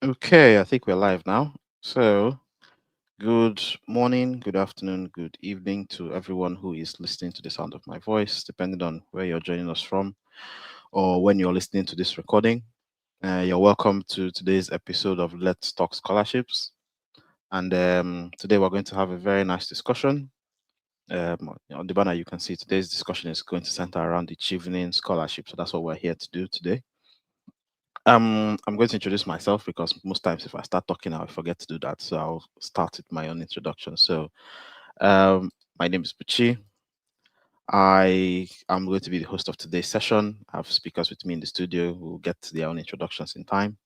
Okay, I think we're live now. So, good morning, good afternoon, good evening to everyone who is listening to the sound of my voice, depending on where you're joining us from or when you're listening to this recording. You're welcome to today's episode of Let's Talk Scholarships. And today we're going to have a very nice discussion. On the banner, you can see today's discussion is going to center around the Chevening Scholarship. So, that's what we're here to do today. I'm going to introduce myself because most times if I start talking, I forget to do that. So I'll start with my own introduction. So, my name is Buchi. I am going to be the host of today's session. I have speakers with me in the studio who will get their own introductions in time.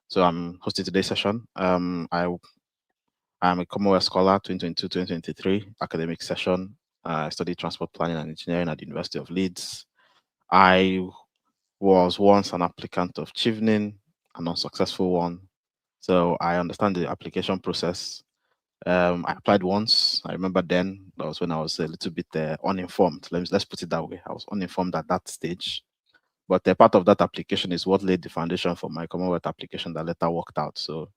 So I'm hosting today's session. I am a Commonwealth Scholar 2022-2023 academic session. I studied transport planning and engineering at the University of Leeds. I was once an applicant of Chevening, an unsuccessful one. So I understand the application process. I applied once. I remember then that was when I was a little bit uninformed. Let's put it that way. I was uninformed at that stage. But part of that application is what laid the foundation for my Commonwealth application that later worked out. So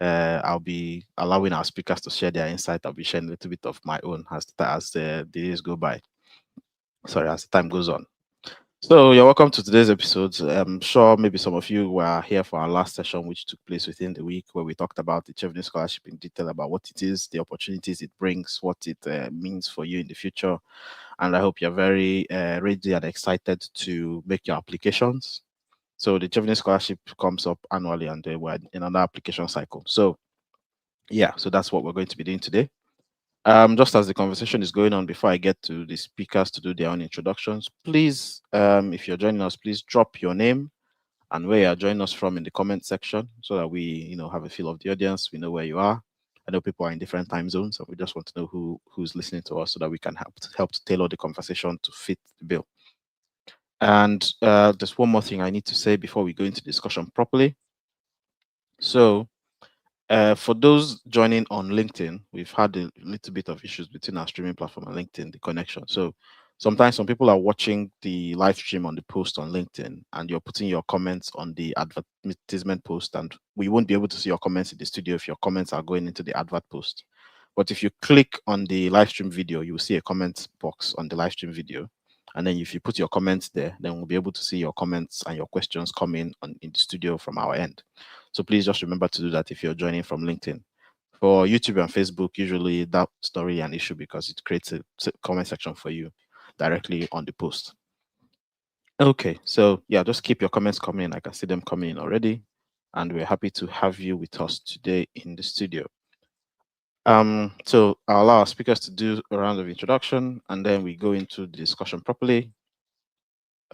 I'll be allowing our speakers to share their insight. I'll be sharing a little bit of my own as the days go by. Sorry, as the time goes on. So you're welcome to today's episode. I'm sure maybe some of you were here for our last session, which took place within the week, where we talked about the Chevening Scholarship in detail, about what it is, the opportunities it brings, what it means for you in the future. And I hope you're very ready and excited to make your applications. So the Chevening Scholarship comes up annually, and we're in another application cycle. So yeah, so that's what we're going to be doing today. Just as the conversation is going on, before I get to the speakers to do their own introductions, please, if you're joining us, please drop your name and where you're joining us from in the comment section so that we, have a feel of the audience. We know where you are. I know people are in different time zones, so we just want to know who's listening to us so that we can help to tailor the conversation to fit the bill. And there's one more thing I need to say before we go into discussion properly. So for those joining on LinkedIn, we've had a little bit of issues between our streaming platform and LinkedIn, the connection. So sometimes some people are watching the live stream on the post on LinkedIn and you're putting your comments on the advertisement post, and we won't be able to see your comments in the studio if your comments are going into the advert post. But if you click on the live stream video, you will see a comment box on the live stream video. And then if you put your comments there, then we'll be able to see your comments and your questions coming on in the studio from our end. So please just remember to do that if you're joining from LinkedIn. For YouTube and Facebook, usually that's not really an issue because it creates a comment section for you directly on the post. Okay, so yeah, just keep your comments coming. I can see them coming in already. And we're happy to have you with us today in the studio. So I'll allow our speakers to do a round of introduction and then we go into the discussion properly.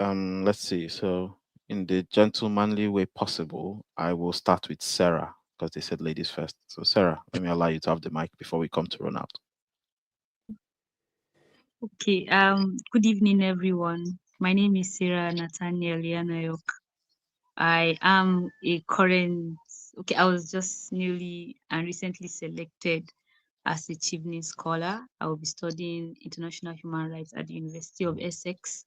Let's see. So in the gentlemanly way possible, I will start with Sarah because they said ladies first. So Sarah, let me allow you to have the mic before we come to Ronald. Okay, good evening, everyone. My name is Sarah Nathaniel Yanayok. I am a current, I was just newly and recently selected as a Chevening Scholar. I will be studying international human rights at the University of Essex.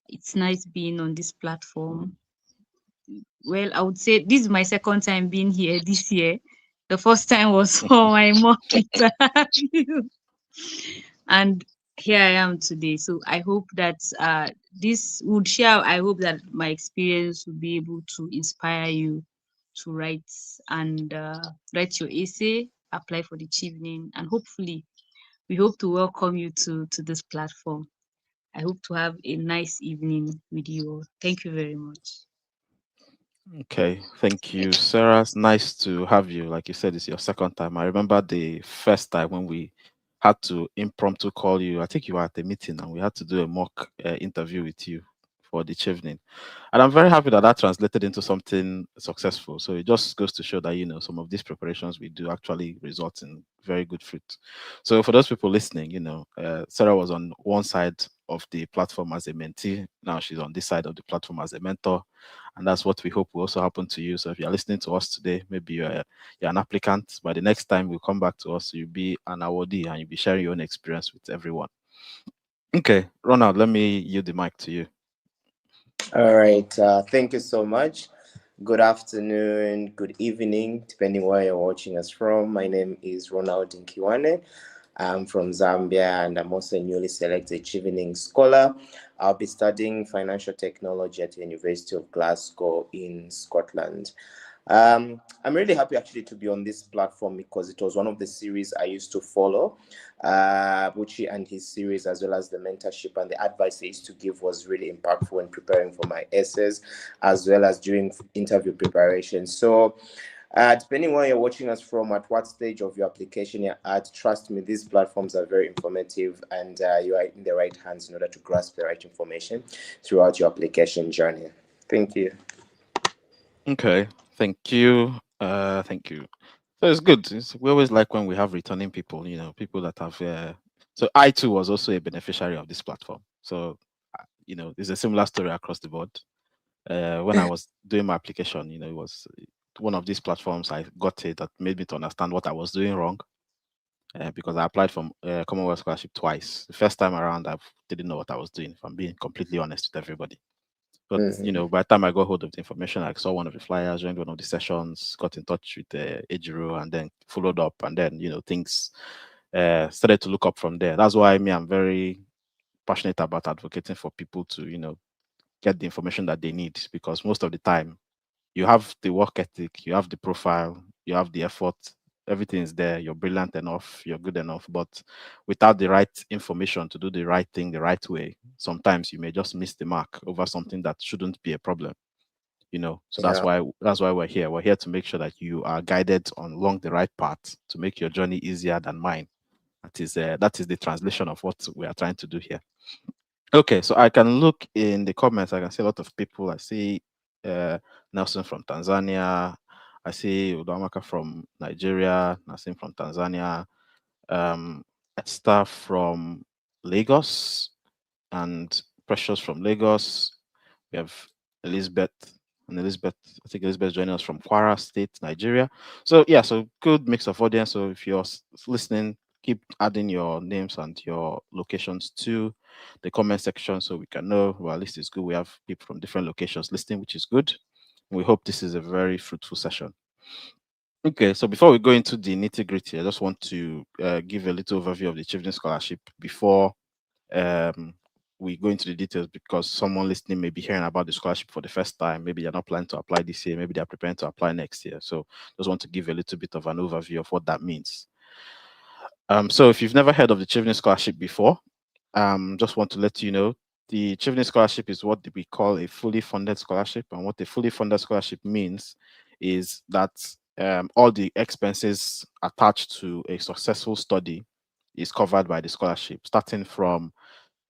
It's nice being on this platform. Well, I would say this is my second time being here this year. The first time was for my mock interview. And here I am today. So I hope that this would share. I hope that my experience will be able to inspire you to write and write your essay, apply for the Chevening, and hopefully we hope to welcome you to this platform. I hope to have a nice evening with you all. Thank you very much. Okay, thank you, Sarah. It's nice to have you. Like you said, it's your second time. I remember the first time when we had to impromptu call you. I think you were at a meeting and we had to do a mock interview with you for the Chevening. And I'm very happy that that translated into something successful. So it just goes to show that, some of these preparations we do actually result in very good fruit. So for those people listening, Sarah was on one side of the platform as a mentee. Now she's on this side of the platform as a mentor. And that's what we hope will also happen to you. So if you're listening to us today, maybe you're an applicant. By the next time you come back to us, you'll be an awardee and you'll be sharing your own experience with everyone. Okay, Ronald, let me yield the mic to you. All right. Thank you so much. Good afternoon, good evening, depending where you're watching us from. My name is Ronald 𝐃𝐚𝐭𝐞. I'm from Zambia and I'm also a newly selected Chevening Scholar. I'll be studying financial technology at the University of Glasgow in Scotland. I'm really happy actually to be on this platform because it was one of the series I used to follow. Bucci and his series, as well as the mentorship and the advice he used to give, was really impactful when preparing for my essays, as well as during interview preparation. So, depending where you're watching us from, at what stage of your application you're at, trust me, these platforms are very informative and you are in the right hands in order to grasp the right information throughout your application journey. Thank you. Okay, thank you. Thank you. So it's good. We always like when we have returning people, people that have. So I too was also a beneficiary of this platform. So, it's a similar story across the board. When I was doing my application, it was one of these platforms I got it that made me to understand what I was doing wrong. Because I applied for Commonwealth Scholarship twice. The first time around, I didn't know what I was doing, if I'm being completely honest with everybody. But Mhm. by the time I got hold of the information, I saw one of the flyers, joined one of the sessions, got in touch with Ejiro, and then followed up, and then things started to look up from there. That's why I'm very passionate about advocating for people to get the information that they need, because most of the time you have the work ethic, you have the profile, you have the effort, everything is there, you're brilliant enough, you're good enough, but without the right information to do the right thing the right way, sometimes you may just miss the mark over something that shouldn't be a problem. So that's Yeah. why we're here. We're here to make sure that you are guided along the right path to make your journey easier than mine. That is the translation of what we are trying to do here. Okay, so I can look in the comments. I can see a lot of people. I see uh, Nelson from Tanzania. I see Udamaka from Nigeria. Nassim from Tanzania. Um, Esther from Lagos and Precious from Lagos. We have Elizabeth and Elizabeth. I think Elizabeth joining us from Kwara State, Nigeria. So yeah, so good mix of audience. So if you're listening, keep adding your names and your locations to the comment section so we can know. Well, at least it's good. We have people from different locations listening, which is good. We hope this is a very fruitful session. Okay, so before we go into the nitty gritty, I just want to give a little overview of the Chevening Scholarship before um, we go into the details, because someone listening may be hearing about the scholarship for the first time. Maybe they're not planning to apply this year. Maybe they're preparing to apply next year. So just want to give a little bit of an overview of what that means. So if you've never heard of the Chevening Scholarship before, just want to let you know the Chevening Scholarship is what we call a fully funded scholarship. And what a fully funded scholarship means is that all the expenses attached to a successful study is covered by the scholarship, starting from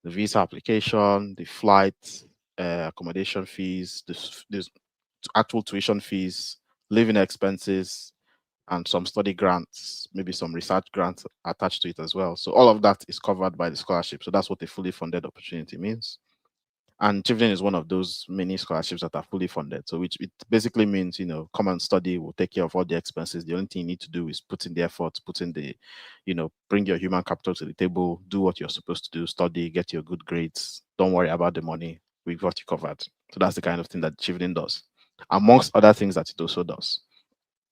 the visa application, the flight, accommodation fees, the actual tuition fees, living expenses, and some study grants, maybe some research grants attached to it as well. So all of that is covered by the scholarship. So that's what a fully funded opportunity means. And Chevening is one of those many scholarships that are fully funded. So which it basically means, come and study, we'll take care of all the expenses. The only thing you need to do is put in the effort, put in the, bring your human capital to the table, do what you're supposed to do, study, get your good grades. Don't worry about the money. We've got you covered. So that's the kind of thing that Chevening does, amongst other things that it also does.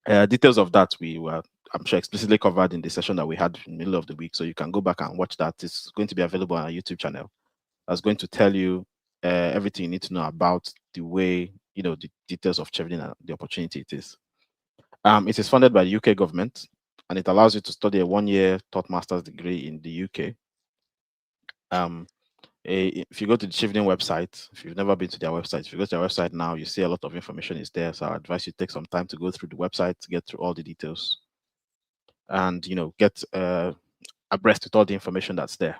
Details of that we were, I'm sure, explicitly covered in the session that we had in the middle of the week. So you can go back and watch that. It's going to be available on our YouTube channel. That's going to tell you everything you need to know about the way, the details of Chevening and the opportunity it is. It is funded by the UK government, and it allows you to study a 1-year taught master's degree in the UK. If you go to the Chevening website, if you've never been to their website, if you go to their website now, you see a lot of information is there. So I advise you take some time to go through the website to get through all the details and get abreast with all the information that's there.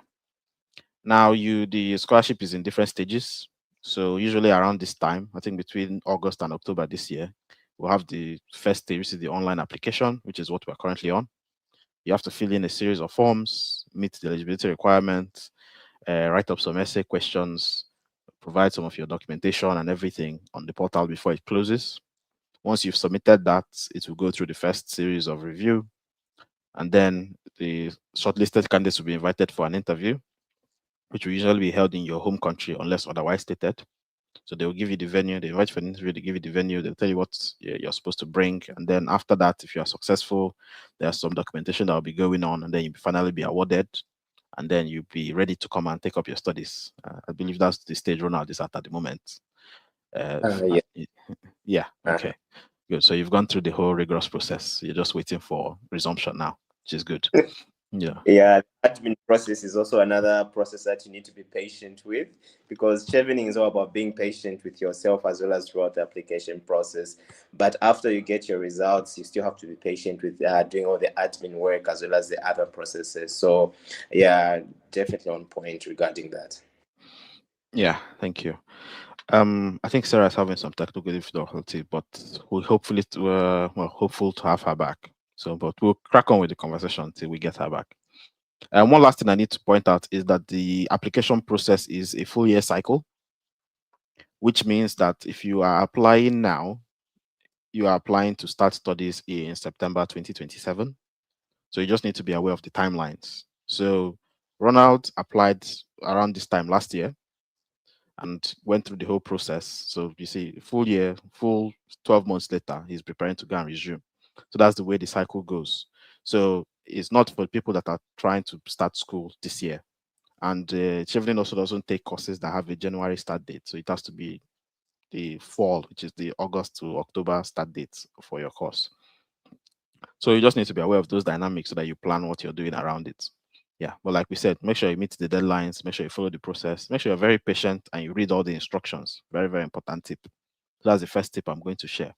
Now, the scholarship is in different stages. So usually around this time, I think between August and October this year, we'll have the first stage, which is the online application, which is what we're currently on. You have to fill in a series of forms, meet the eligibility requirements, write up some essay questions, provide some of your documentation and everything on the portal before it closes. Once you've submitted that, it will go through the first series of review, and then the shortlisted candidates will be invited for an interview, which will usually be held in your home country unless otherwise stated. So they will give you the venue, they invite you for an interview, they give you the venue, they'll tell you what you're supposed to bring. And then after that, if you are successful, there's some documentation that will be going on, and then you'll finally be awarded. And then you'll be ready to come and take up your studies. I believe that's the stage Ronald is at the moment. Yeah. Yeah, okay, good. So you've gone through the whole rigorous process. You're just waiting for resumption now, which is good. Yeah. Yeah, the admin process is also another process that you need to be patient with, because Chevening is all about being patient with yourself as well as throughout the application process. But after you get your results, you still have to be patient with doing all the admin work as well as the other processes. So, yeah, definitely on point regarding that. Yeah, thank you. I think Sarah is having some technical difficulty, but we'll hopefully hopeful to have her back. So, but we'll crack on with the conversation until we get her back. And one last thing I need to point out is that the application process is a full year cycle, which means that if you are applying now, you are applying to start studies in September 2027. So you just need to be aware of the timelines. So Ronald applied around this time last year and went through the whole process. So you see, full year, full 12 months later, he's preparing to go and resume. So that's the way the cycle goes. So it's not for people that are trying to start school this year. And Chevening also doesn't take courses that have a January start date. So it has to be the fall, which is the August to October start date for your course. So you just need to be aware of those dynamics so that you plan what you're doing around it. Yeah, but like we said, make sure you meet the deadlines, make sure you follow the process, make sure you're very patient and you read all the instructions. Very, very important tip. So that's the first tip I'm going to share.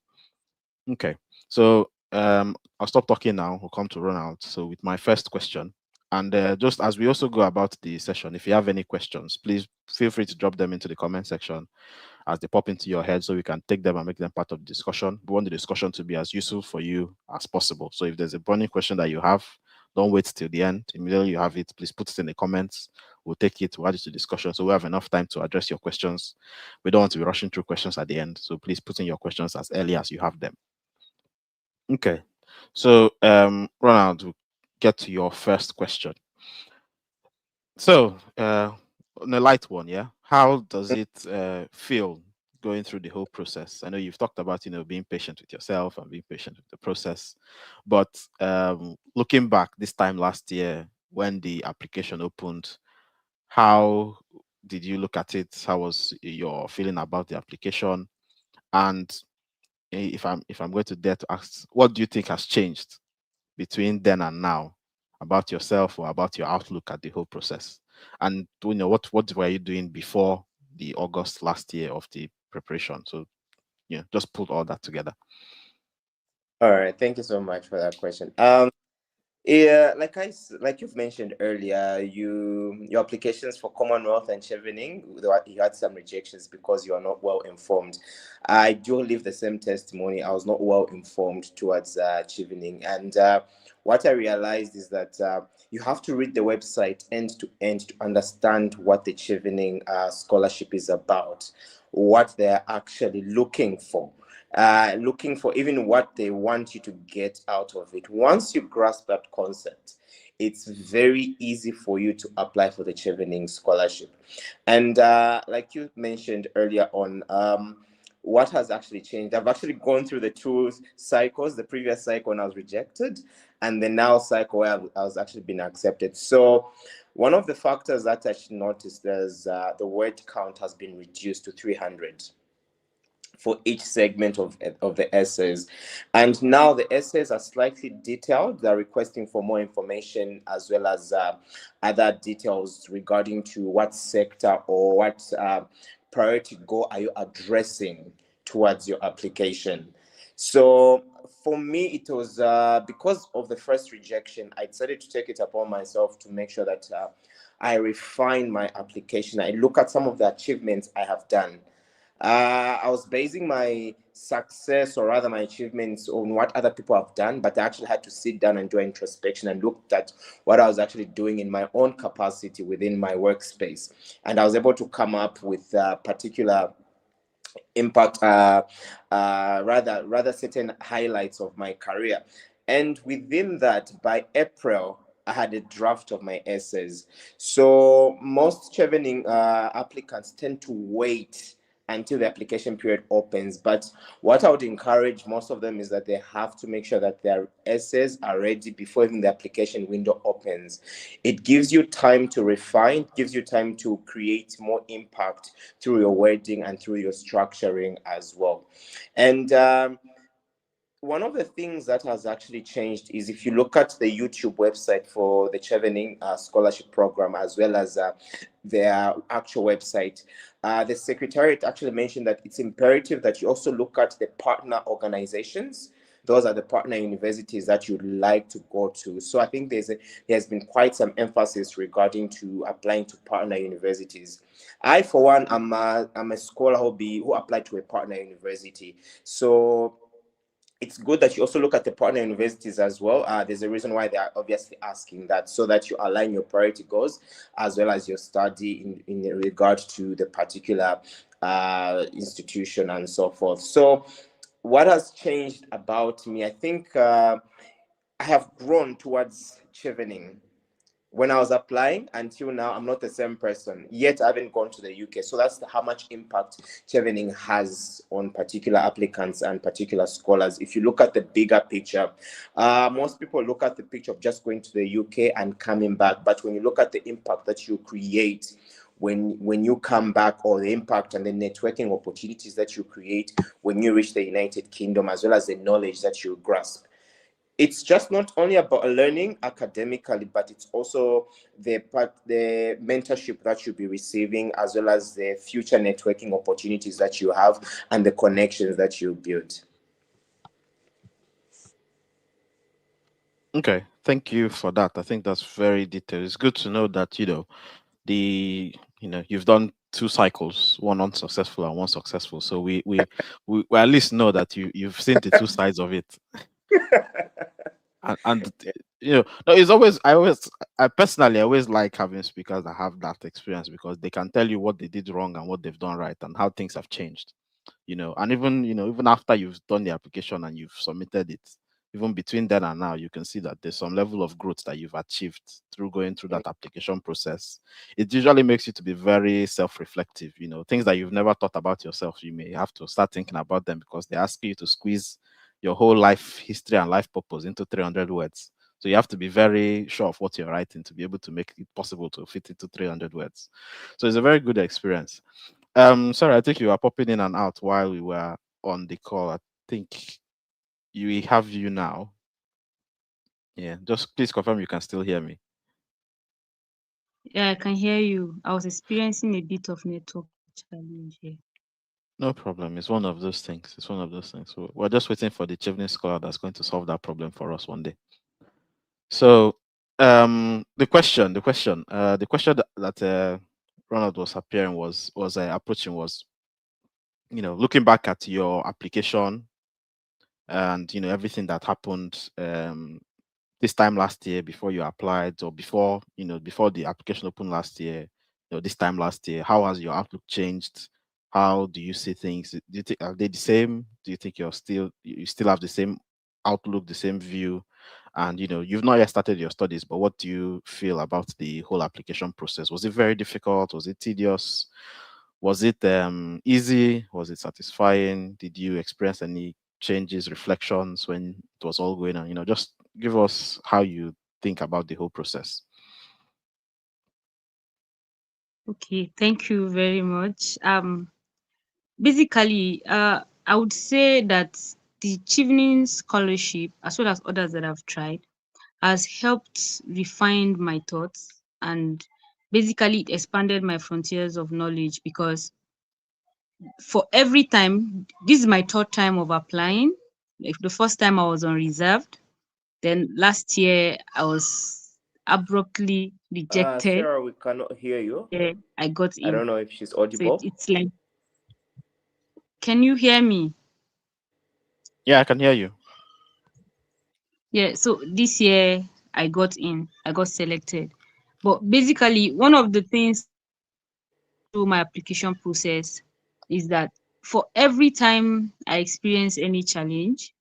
Okay, so I'll stop talking now. We'll come to Ronald. So with my first question, and just as we also go about the session, if you have any questions, please feel free to drop them into the comment section as they pop into your head so we can take them and make them part of the discussion. We want the discussion to be as useful for you as possible. So if there's a burning question that you have, don't wait till the end. Immediately you have it, please put it in the comments. We'll take it, we'll add it to discussion. So we have enough time to address your questions. We don't want to be rushing through questions at the end. So please put in your questions as early as you have them. Okay. So Ronald, we'll get to your first question. So on a light one, yeah, how does it feel going through the whole process? I know you've talked about being patient with yourself and being patient with the process, but looking back this time last year when the application opened, how did you look at it? How was your feeling about the application? And if I'm going to dare to ask, what do you think has changed between then and now about yourself or about your outlook at the whole process? And what were you doing before the August last year of the preparation? So just put all that together. All right, thank you so much for that question. Yeah, like you've mentioned earlier, your applications for Commonwealth and Chevening, you had some rejections because you are not well informed. I do live the same testimony. I was not well informed towards Chevening, and what I realized is that you have to read the website end to end to understand what the Chevening scholarship is about, what they're actually looking for. Looking for even what they want you to get out of it. Once you grasp that concept, it's very easy for you to apply for the Chevening scholarship. And like you mentioned earlier on, what has actually changed? I've actually gone through the two cycles, the previous cycle when I was rejected, and the now cycle where I was actually being accepted. So one of the factors that I actually noticed is the word count has been reduced to 300 for each segment of the essays. And now the essays are slightly detailed. They're requesting for more information as well as other details regarding to what sector or what priority goal are you addressing towards your application. So for me, it was because of the first rejection, I decided to take it upon myself to make sure that I refine my application. I look at some of the achievements I have done. I was basing my success, or rather my achievements, on what other people have done, but I actually had to sit down and do introspection and looked at what I was actually doing in my own capacity within my workspace. And I was able to come up with particular impact, rather certain highlights of my career. And within that, by April, I had a draft of my essays. So most Chevening applicants tend to wait until the application period opens. But what I would encourage most of them is that they have to make sure that their essays are ready before even the application window opens. It gives you time to refine, gives you time to create more impact through your wording and through your structuring as well. And one of the things that has actually changed is if you look at the YouTube website for the Chevening Scholarship Program, as well as their actual website, the Secretariat actually mentioned that it's imperative that you also look at the partner organizations. Those are the partner universities that you'd like to go to. So I think there's been quite some emphasis regarding to applying to partner universities. I, for one, I'm a scholar who applied to a partner university. So it's good that you also look at the partner universities as well. There's a reason why they are obviously asking that, so that you align your priority goals as well as your study in regard to the particular institution and so forth. So what has changed about me? I think I have grown towards Chevening. When I was applying until now, I'm not the same person. Yet I haven't gone to the UK. So that's how much impact Chevening has on particular applicants and particular scholars. If you look at the bigger picture, most people look at the picture of just going to the UK and coming back. But when you look at the impact that you create when you come back, or the impact and the networking opportunities that you create when you reach the United Kingdom, as well as the knowledge that you grasp, it's just not only about learning academically, but it's also the mentorship that you'll be receiving, as well as the future networking opportunities that you have and the connections that you build. Okay, thank you for that. I think that's very detailed. It's good to know that you've done 2 cycles, one unsuccessful and one successful. So we at least know that you've seen the 2 sides of it. And no, it's always I personally always like having speakers that have that experience, because they can tell you what they did wrong and what they've done right and how things have changed. And even after you've done the application and you've submitted it, even between then and now, you can see that there's some level of growth that you've achieved through going through that application process. It usually makes you to be very self-reflective. Things that you've never thought about yourself, you may have to start thinking about them, because they ask you to squeeze your whole life history and life purpose into 300 words. So you have to be very sure of what you're writing to be able to make it possible to fit into 300 words. So it's a very good experience. Sorry, I think you were popping in and out while we were on the call. I think we have you now. Yeah, just please confirm you can still hear me. Yeah, I can hear you. I was experiencing a bit of network challenge here. No problem. It's one of those things. It's one of those things. So we're just waiting for the Chevening Scholar that's going to solve that problem for us one day. So the question that Ronald was approaching was, looking back at your application and everything that happened this time last year, before you applied, or before the application opened last year, this time last year, how has your outlook changed? How do you see things? Do you think, are they the same? Do you think you still have the same outlook, the same view? And you've not yet started your studies, but what do you feel about the whole application process? Was it very difficult? Was it tedious? Was it easy? Was it satisfying? Did you experience any changes, reflections when it was all going on? Just give us how you think about the whole process. Okay, thank you very much. Basically, I would say that the Chevening Scholarship, as well as others that I've tried, has helped refine my thoughts, and basically it expanded my frontiers of knowledge, because for every time, this is my 3rd time of applying. Like, the first time I was on reserved, then last year I was abruptly rejected. Sarah, we cannot hear you. Yeah, I got in. I don't know if she's So audible. it's like, can you hear me? Yeah, I can hear you. Yeah, so this year I got in, I got selected. But basically, one of the things through my application process is that for every time I experience any challenge,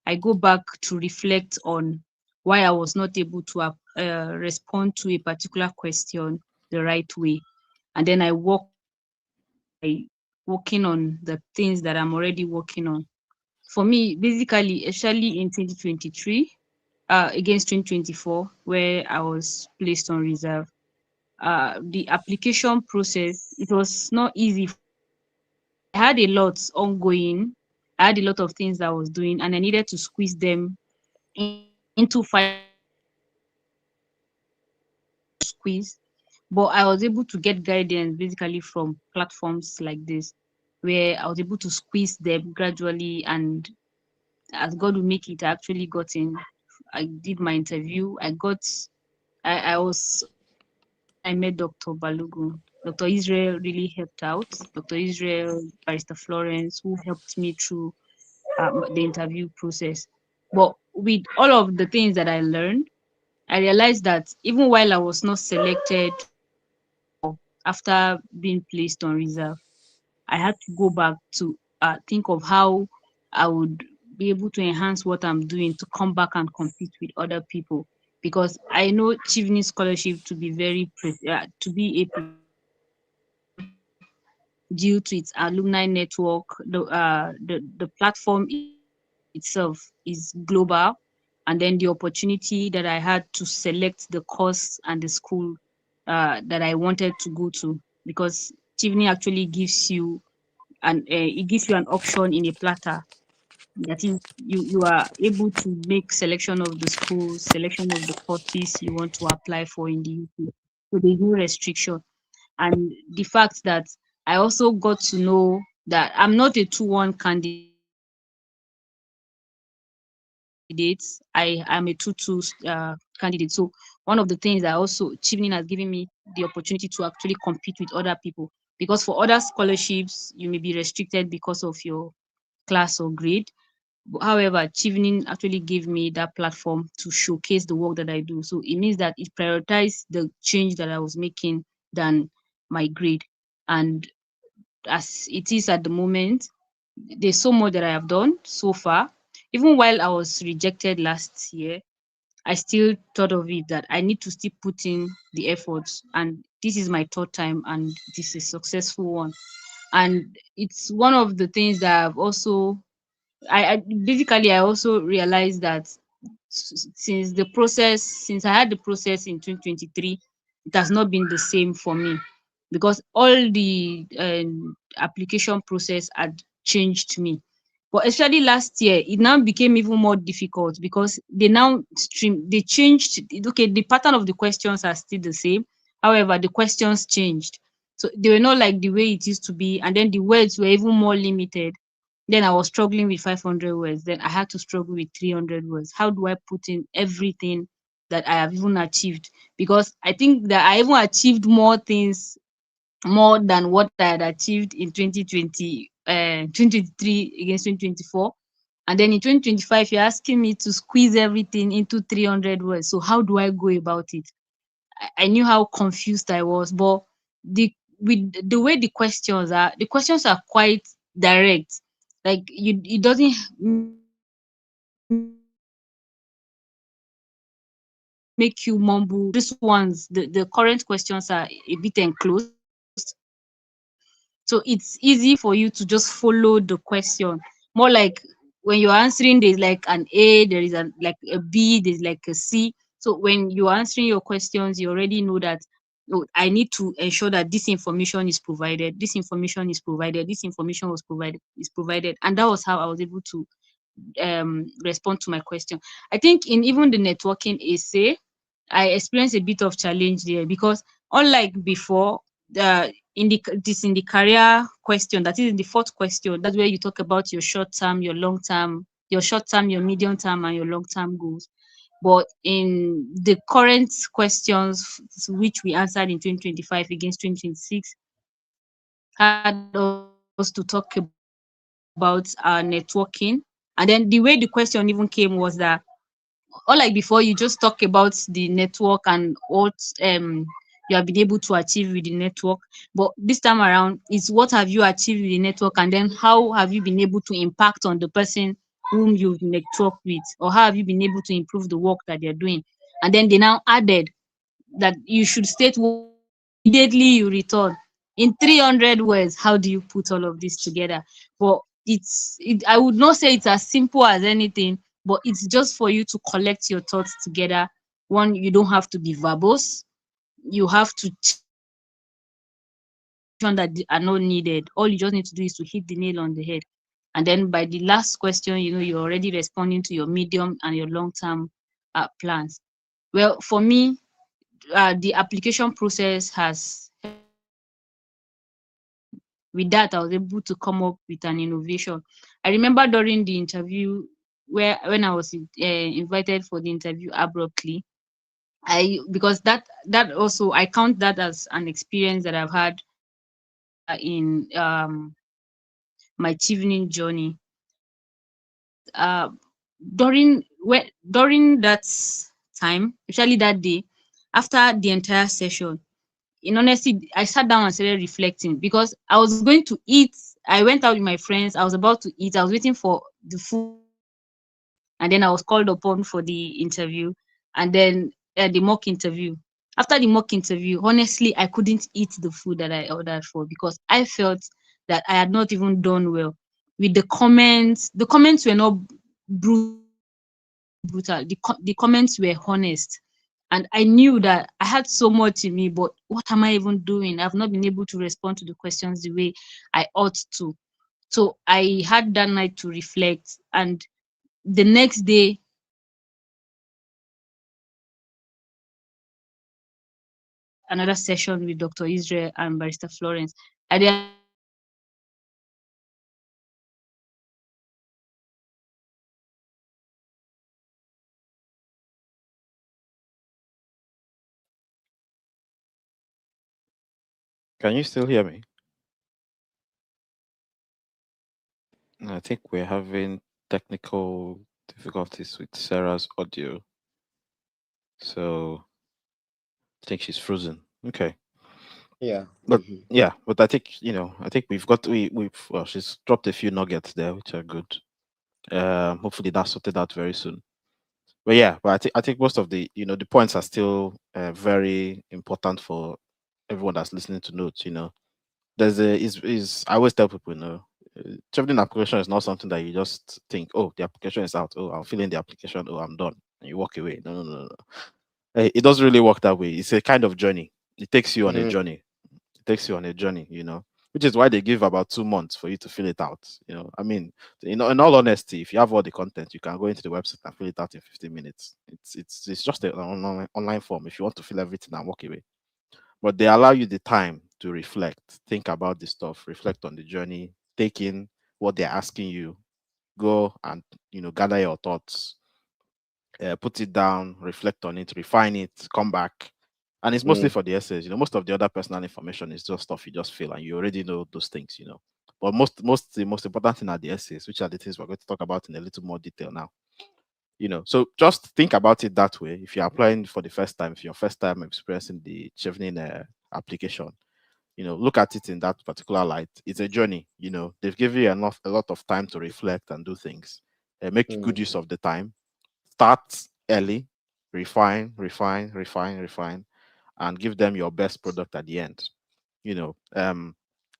I go back to reflect on why I was not able to respond to a particular question the right way. And then I work, I working on the things that I'm already working on. For me, basically, especially in 2023, against 2024, where I was placed on reserve, the application process, it was not easy for me because I had a lot ongoing. I had a lot of things that I was doing, and I needed to squeeze them into 500 words. So it was not easy to squeeze, but I was able to get guidance basically from platforms like this, where I was able to squeeze them gradually. And as God will make it, I actually got in. I did my interview. I was surprised when I met Dr. Balogun. Dr. Israel really helped out. Dr. Israel, Barrister Florence, who helped me through the interview process. But with all of the things that I learned, I realized that even while I was not selected or after being placed on reserve, I had to go back to think of how I would be able to enhance what I'm doing to come back and compete with other people. Because I know Chevening Scholarship to be to be a prestigious institution due to its alumni network. The platform itself is global, and then the opportunity that I had to select the course and the school that I wanted to go to, because Chevening actually gives you an option in a platter. That is, you are able to make selection of the schools, selection of the courses you want to apply for in the UK. So there's no restriction. And the fact that I also got to know that I'm not a 2-1 candidate. I am a 2-2 candidate. So one of the things that also Chevening has given me the opportunity to actually compete with other people, because for other scholarships you may be restricted because of your class or grade. However, Chevening actually gave me that platform to showcase the work that I do. So it means that it prioritized the change that I was making than my grade. And as it is at the moment, there's so much that I have done so far. Even while I was rejected last year, I still thought of it that I need to still put in the efforts. And this is my third time, and it is a successful one. And it's one of the things that I've also I also realized that since I had the process in 2023, it has not been the same for me, because all the application process had changed me. But especially last year, it now became even more difficult because they changed. Okay, the pattern of the questions are still the same. However, the questions changed. So they were not like the way it used to be, and then the words were even more limited. Then I was struggling with 500 words. Then I had to struggle with 300 words. How do I put in everything that I have even achieved? Because I think that I even achieved more things, more than what I had achieved in 2023 against 2024. And then in 2025, you're asking me to squeeze everything into 300 words. So how do I go about it? I knew how confused I was, but with the way the questions are quite direct. Like it doesn't make you mumble. This ones, the current questions are a bit enclosed. So it's easy for you to just follow the question. More like when you're answering, there's like an A, there is like a B, there's like a C. So when you're answering your questions, you already know that, oh, I need to ensure that this information is provided, this information is provided, this information is provided. And that was how I was able to respond to my question. I think in even the networking essay, I experienced a bit of challenge there, because unlike before, in the career question, that is in the fourth question, that's where you talk about your short term, your long term, your short term, your medium term, and your long term goals. But in the current questions, which we answered in 2025 against 2026, had us to talk about our networking. And then the way the question even came was that, unlike before, you just talk about the network and what you have been able to achieve with the network. But this time around, it's what have you achieved with the network, and then how have you been able to impact on the person whom you've networked with, or how have you been able to improve the work that they're doing. And then they now added that you should state what you did immediately you return. in 300 words, how do you put all of this together? But I would not say it's as simple as anything, but it's just for you to collect your thoughts together. One, you don't have to be verbose. You have to that are not needed. All you just need to do is to hit the nail on the head. And then by the last question, you're already responding to your medium and your long-term plans. Well, for me, the application process has, with that, I was able to come up with an innovation. I remember during the interview, when I was invited for the interview abruptly, because that also, I count that as an experience that I've had in my Chevening journey. Uh, during that time, especially that day, after the entire session, in honesty, I sat down and started reflecting because I was going to eat. I went out with my friends. I was about to eat. I was waiting for the food, and then I was called upon for the interview, and then the mock interview. After the mock interview, honestly, I couldn't eat the food that I ordered for because I felt that I had not even done well with the comments. The comments were not brutal. The comments were honest. And I knew that I had so much in me, but what am I even doing? I've not been able to respond to the questions the way I ought to. So I had that night to reflect. And the next day, another session with Dr. Israel and Barrister Florence. I did Can you still hear me? I think we're having technical difficulties with Sarah's audio. So I think she's frozen. Okay. Yeah. But yeah, but I think I think we've well, she's dropped a few nuggets there, which are good. Hopefully that's sorted out very soon. But yeah, but I think most of the the points are still very important for everyone that's listening to note. There's a is I always tell people, traveling application is not something that you just think, oh, the application is out, oh, I'll fill in the application, oh, I'm done, and you walk away. No, no, no, no. It doesn't really work that way. It's a kind of journey. It takes you on a journey. It takes you on a journey, which is why they give about 2 months for you to fill it out. I mean, in all honesty, if you have all the content, you can go into the website and fill it out in 15 minutes. It's just an online form if you want to fill everything and walk away. But they allow you the time to reflect, think about the stuff, reflect on the journey, take in what they're asking you, go and gather your thoughts, put it down, reflect on it, refine it, come back. And it's mostly for the essays. Most of the other personal information is just stuff you just feel and you already know those things. But the most important thing are the essays, which are the things we're going to talk about in a little more detail now. So just think about it that way. If you're applying for the first time, if you're first time experiencing the Chevening application, look at it in that particular light. It's a journey. They've given you a lot of time to reflect and do things. Make good use of the time. Start early, refine, and give them your best product at the end.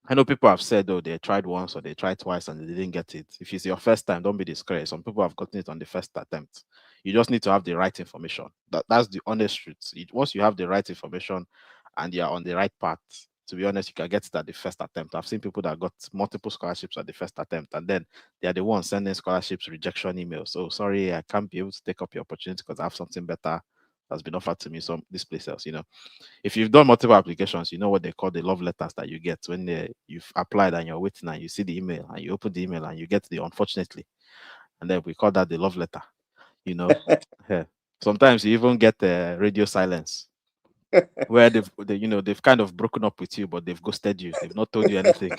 I know people have said, oh, they tried once or they tried twice and they didn't get it. If it's your first time, don't be discouraged. Some people have gotten it on the first attempt. You just need to have the right information. That's the honest truth. Once you have the right information and you're on the right path, to be honest, you can get it at the first attempt. I've seen people that got multiple scholarships at the first attempt, and then they are the ones sending scholarships rejection emails. Oh, sorry, I can't be able to take up your opportunity because I have something better that's been offered to me this place else. If you've done multiple applications, you know what they call the love letters that you get when you've applied and you're waiting and you see the email and you open the email and you get the unfortunately, and then we call that the love letter. Yeah. Sometimes you even get radio silence where they've kind of broken up with you, but they've ghosted you. They've not told you anything.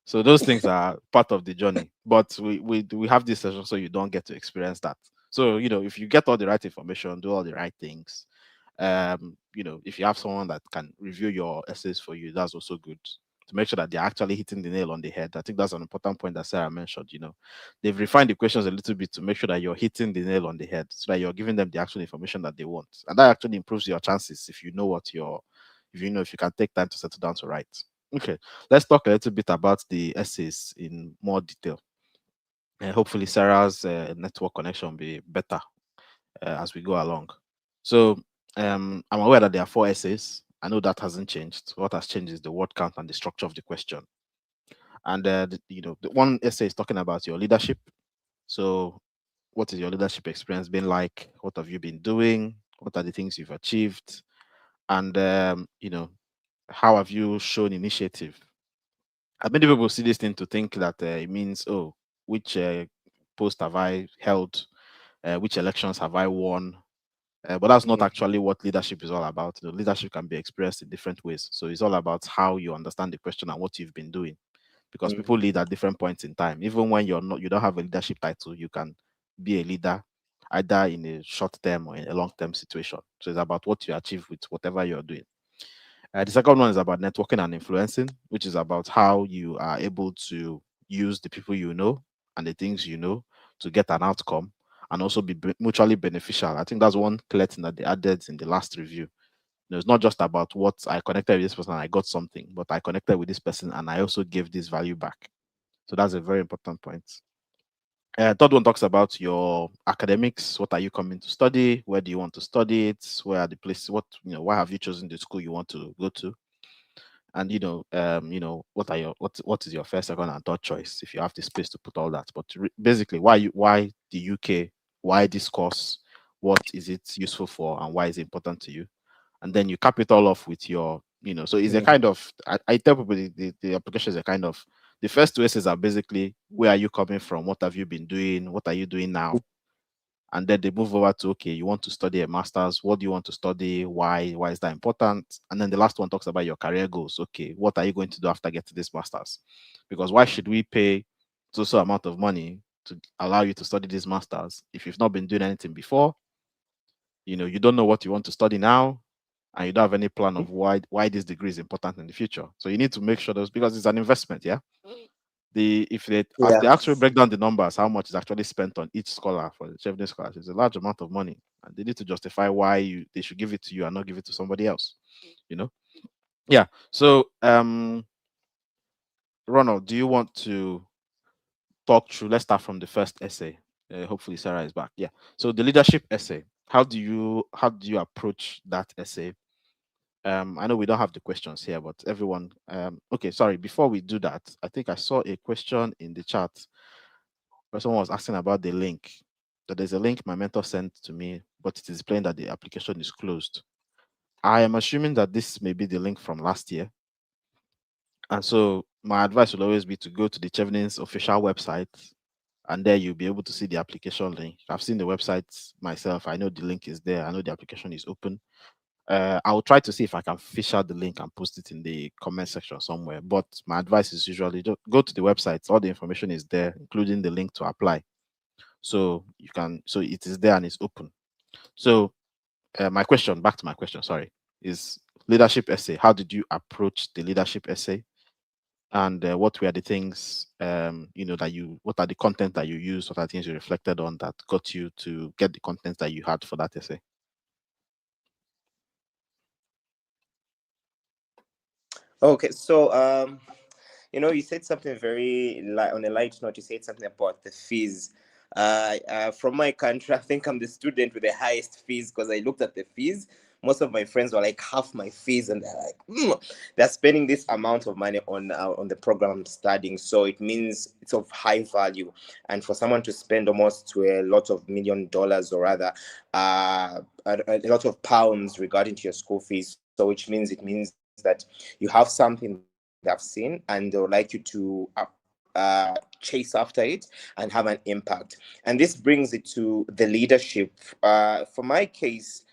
So those things are part of the journey. But we have this session so you don't get to experience that. So if you get all the right information, do all the right things, if you have someone that can review your essays for you, that's also good to make sure that they're actually hitting the nail on the head. I think that's an important point that Sarah mentioned. They've refined the questions a little bit to make sure that you're hitting the nail on the head so that you're giving them the actual information that they want. And that actually improves your chances if you know what if you can take time to settle down to write. Okay, let's talk a little bit about the essays in more detail. And hopefully Sarah's network connection will be better as we go along. So I'm aware that there are 4 essays. I know that hasn't changed. What has changed is the word count and the structure of the question. And the one essay is talking about your leadership. So what is your leadership experience been like? What have you been doing? What are the things you've achieved? And how have you shown initiative? Many people see this thing to think that it means, oh, which post have I held? Which elections have I won? But that's not actually what leadership is all about. The leadership can be expressed in different ways. So it's all about how you understand the question and what you've been doing. Because people lead at different points in time. Even when you don't have a leadership title, you can be a leader either in a short term or in a long term situation. So it's about what you achieve with whatever you're doing. The second one is about networking and influencing, which is about how you are able to use the people you know and the things you know to get an outcome and also be mutually beneficial. I think that's one clear thing that they added in the last review. It's not just about what I connected with this person and I got something, but I connected with this person and I also gave this value back. So that's a very important point. Third one talks about your academics. What are you coming to study? Where do you want to study it? Where are the places? Why have you chosen the school you want to go to? And what is your first, second, and third choice if you have the space to put all that. But basically, why the UK? Why this course? What is it useful for, and why is it important to you? And then you cap it all off with your, so it's a kind of, I tell people the application is a kind of, the first 2 essays are basically, where are you coming from? What have you been doing? What are you doing now? And then they move over to, okay, you want to study a master's. What do you want to study? Why is that important? And then the last one talks about your career goals. Okay, what are you going to do after getting this master's? Because why should we pay so amount of money to allow you to study this master's if you've not been doing anything before? You don't know what you want to study now, and you don't have any plan of why this degree is important in the future. So you need to make sure those, because it's an investment, yeah. If they actually break down the numbers, how much is actually spent on each scholar for the Chevening Scholars, it's a large amount of money, and they need to justify why they should give it to you and not give it to somebody else. Yeah. So Ronald, do you want to talk through? Let's start from the first essay. Hopefully Sarah is back. Yeah. So the leadership essay. How do you approach that essay? I know we don't have the questions here, but everyone. Okay, sorry. Before we do that, I think I saw a question in the chat where someone was asking about the link. That there's a link my mentor sent to me, but it is plain that the application is closed. I am assuming that this may be the link from last year. And so my advice will always be to go to the Chevening's official website, and there you'll be able to see the application link. I've seen the website myself. I know the link is there. I know the application is open. I will try to see if I can fish out the link and post it in the comment section somewhere. But my advice is usually just go to the website. All the information is there, including the link to apply. So it is there and it's open. So back to my question, sorry, is leadership essay. How did you approach the leadership essay? And what were the things, what are the content that you used? What are the things you reflected on that got you to get the content that you had for that essay? Okay, so you said something very on a light note. You said something about the fees. From my country, I think I'm the student with the highest fees because I looked at the fees. Most of my friends were like half my fees, and they're like, they're spending this amount of money on the program I'm studying. So it means it's of high value, and for someone to spend almost to a lot of $1 million, or rather, a lot of pounds regarding to your school fees. So which means it means that you have something they've seen and they would like you to chase after it and have an impact. And this brings it to the leadership. For my case,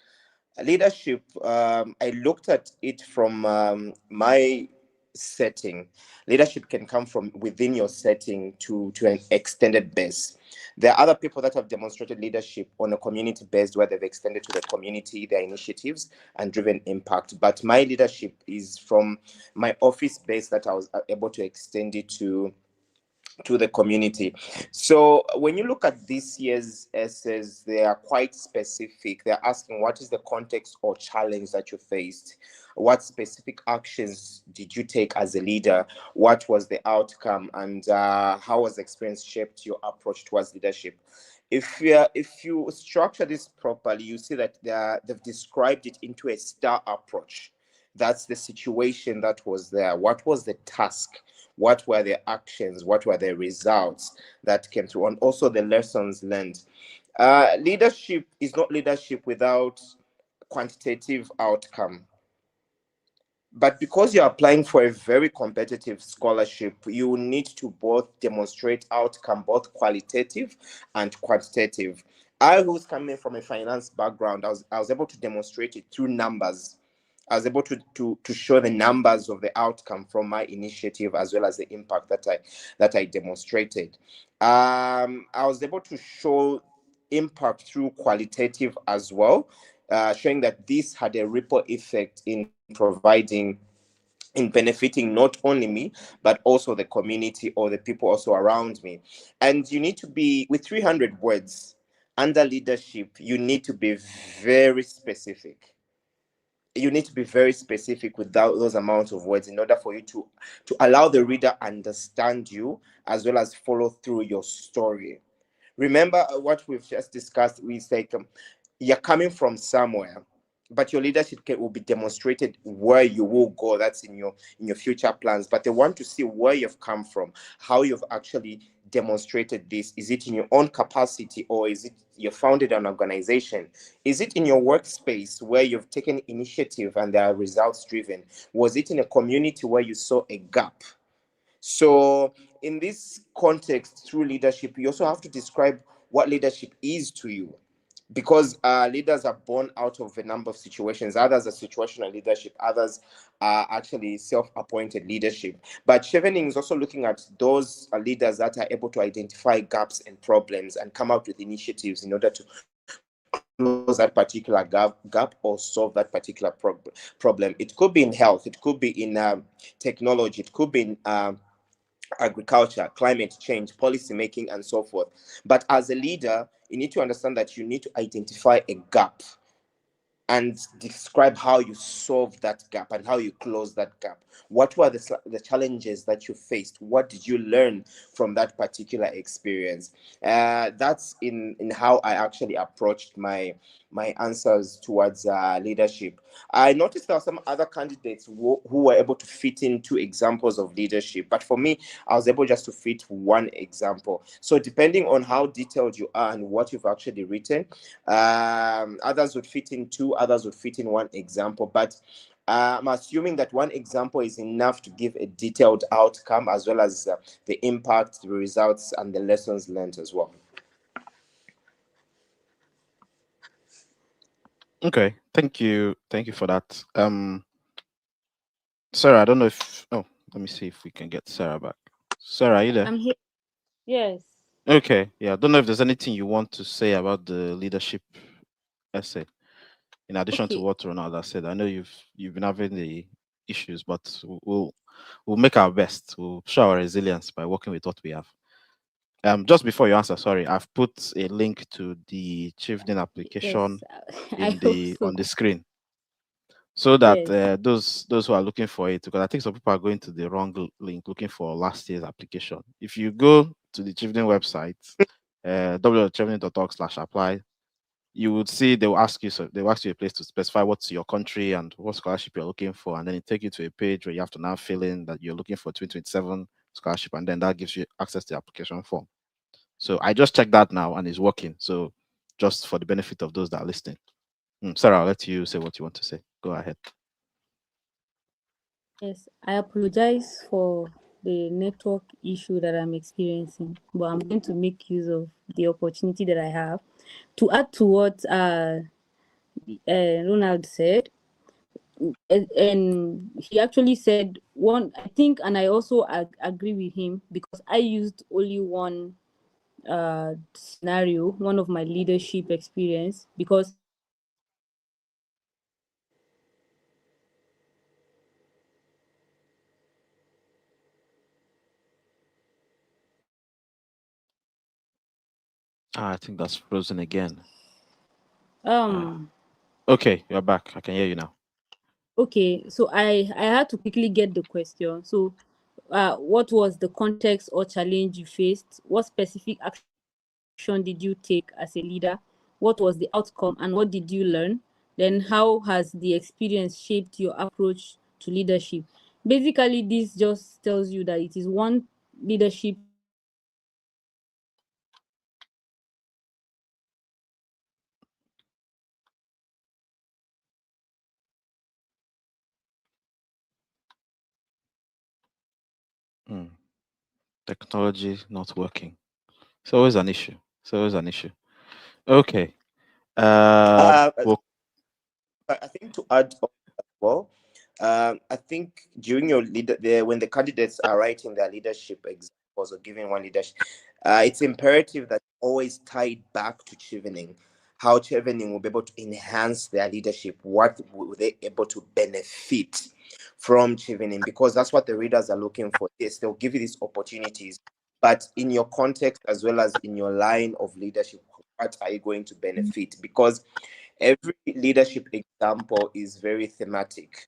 leadership, I looked at it from my setting. Leadership can come from within your setting to an extended base. There are other people that have demonstrated leadership on a community based, where they've extended to the community their initiatives and driven impact. But my leadership is from my office base, that I was able to extend it to to the community. So when you look at this year's essays, they are quite specific. They're asking what is the context or challenge that you faced? What specific actions did you take as a leader? What was the outcome? And how has the experience shaped your approach towards leadership? If you structure this properly, you see that they've described it into a star approach. That's the situation that was there. What was the task? What were the actions? What were the results that came through? And also the lessons learned. Leadership is not leadership without quantitative outcome. But because you're applying for a very competitive scholarship, you need to both demonstrate outcome, both qualitative and quantitative. I, who's coming from a finance background, I was able to demonstrate it through numbers. I was able to show the numbers of the outcome from my initiative as well as the impact that I demonstrated. I was able to show impact through qualitative as well, showing that this had a ripple effect in benefiting not only me but also the community or the people also around me. And you need to be, with 300 words under leadership, you need to be very specific. You need to be very specific without those amounts of words in order for you to allow the reader understand you as well as follow through your story. Remember what we've just discussed. We say you're coming from somewhere, but your leadership will be demonstrated where you will go. That's in your future plans. But they want to see where you've come from, how you've actually demonstrated this. Is it in your own capacity, or is it you founded an organization? Is it in your workspace where you've taken initiative and they are results driven? Was it in a community where you saw a gap? So in this context, through leadership, you also have to describe what leadership is to you, because leaders are born out of a number of situations. Others are situational leadership, others are actually self-appointed leadership. But Chevening is also looking at those leaders that are able to identify gaps and problems and come up with initiatives in order to close that particular gap or solve that particular problem. It could be in health, it could be in technology, it could be in agriculture, climate change, policy making, and so forth. But as a leader, you need to understand that you need to identify a gap and describe how you solve that gap and how you close that gap. What were the challenges that you faced? What did you learn from that particular experience? That's in how I actually approached my answers towards leadership. I noticed there are some other candidates who were able to fit in two examples of leadership, but for me, I was able just to fit one example. So depending on how detailed you are and what you've actually written, others would fit in two, others would fit in one example. But I'm assuming that one example is enough to give a detailed outcome as well as the impact, the results, and the lessons learned as well. Okay, thank you for that. Sarah, I don't know if let me see if we can get Sarah back. Sarah, are you there? I'm here. Yes. Okay, yeah, I don't know if there's anything you want to say about the leadership essay in addition to Okay. what Ronaldo said. I know you've been having the issues, but we'll make our best. We'll show our resilience by working with what we have. Just before you answer, sorry, I've put a link to the Chevening application Yes. I in hope the so. on the screen, so that Yes. those who are looking for it, because I think some people are going to the wrong link looking for last year's application. If you go to the Chevening website, www.chevening.org/apply, you would see they will ask you a place to specify what's your country and what scholarship you're looking for, and then it take you to a page where you have to now fill in that you're looking for 2027 scholarship, and then that gives you access to the application form. So I just checked that now and it's working. So just for the benefit of those that are listening. Sarah, I'll let you say what you want to say. Go ahead. Yes. I apologize for the network issue that I'm experiencing, but I'm going to make use of the opportunity that I have to add to what Ronald said. And he actually said one, I think, and I also agree with him, because I used only one scenario, one of my leadership experience, because I think that's frozen again. Um, Okay, you're back. I can hear you now. okay, so I had to quickly get the question. So, what was the context or challenge you faced? What specific action did you take as a leader? What was the outcome and what did you learn? Then, how has the experience shaped your approach to leadership? Basically, this just tells you that it is one leadership style versus another. Hmm. Technology not working. It's always an issue. It's always an issue. Okay. Uh, Well, I think to add on as well, I think during your leader, when the candidates are writing their leadership examples or giving one leadership, it's imperative that you always tie it back to Chevening. How Chevening will be able to enhance their leadership. What will they able to benefit from Chevening? Because that's what the readers are looking for. Yes, they'll give you these opportunities, but in your context as well as in your line of leadership, what are you going to benefit? Because every leadership example is very thematic.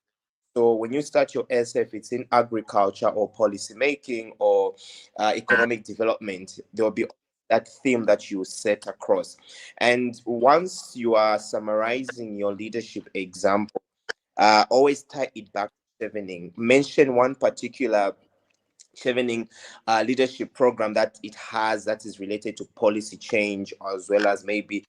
So when you start your essay, if it's in agriculture or policy making or economic development, there will be that theme that you set across. And once you are summarizing your leadership example, always tie it back to Chevening. Mention one particular Chevening leadership program that it has that is related to policy change, as well as maybe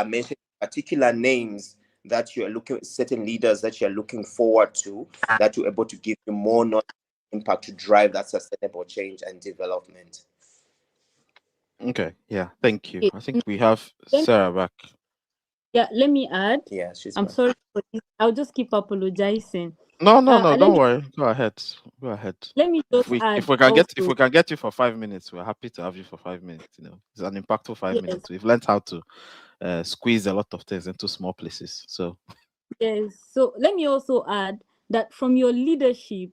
mention particular names that you are looking, certain leaders that you are looking forward to, that you're able to give you more knowledge impact to drive that sustainable change and development. okay. Yeah. Thank you. Okay, I think we have let Sarah back. yeah, let me add. Yeah, she's I'm back. sorry for this. I'll just keep apologizing. No, no, no. And let Don't me worry. Go ahead. Go ahead. just If add we can get also. you for 5 minutes, we're happy to have you for 5 minutes. You know, it's an impactful five Yes, minutes. We've learned how to squeeze a lot of things into small places. So yes. So let me also add that from your leadership,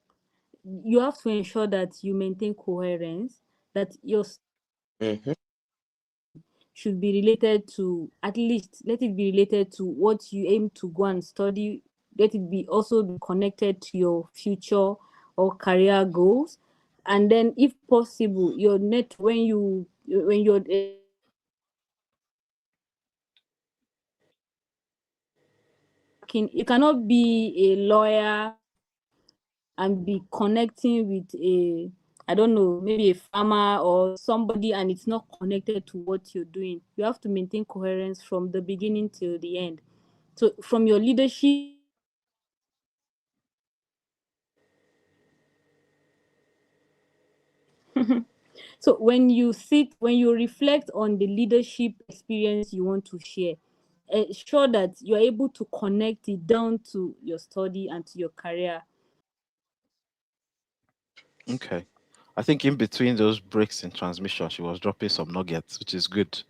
you have to ensure that you maintain coherence, that your Mhm. should be related to, at least let it be related to what you aim to go and study. Let it be also be connected to your future or career goals. And then if possible, your net when you're you cannot be a lawyer and be connecting with a, I don't know, maybe a farmer or somebody, and it's not connected to what you're doing. You have to maintain coherence from the beginning till the end. So from your leadership, so when you reflect on the leadership experience you want to share, ensure that you're able to connect it down to your study and to your career. okay. I think in between those breaks in transmission, she was dropping some nuggets, which is good.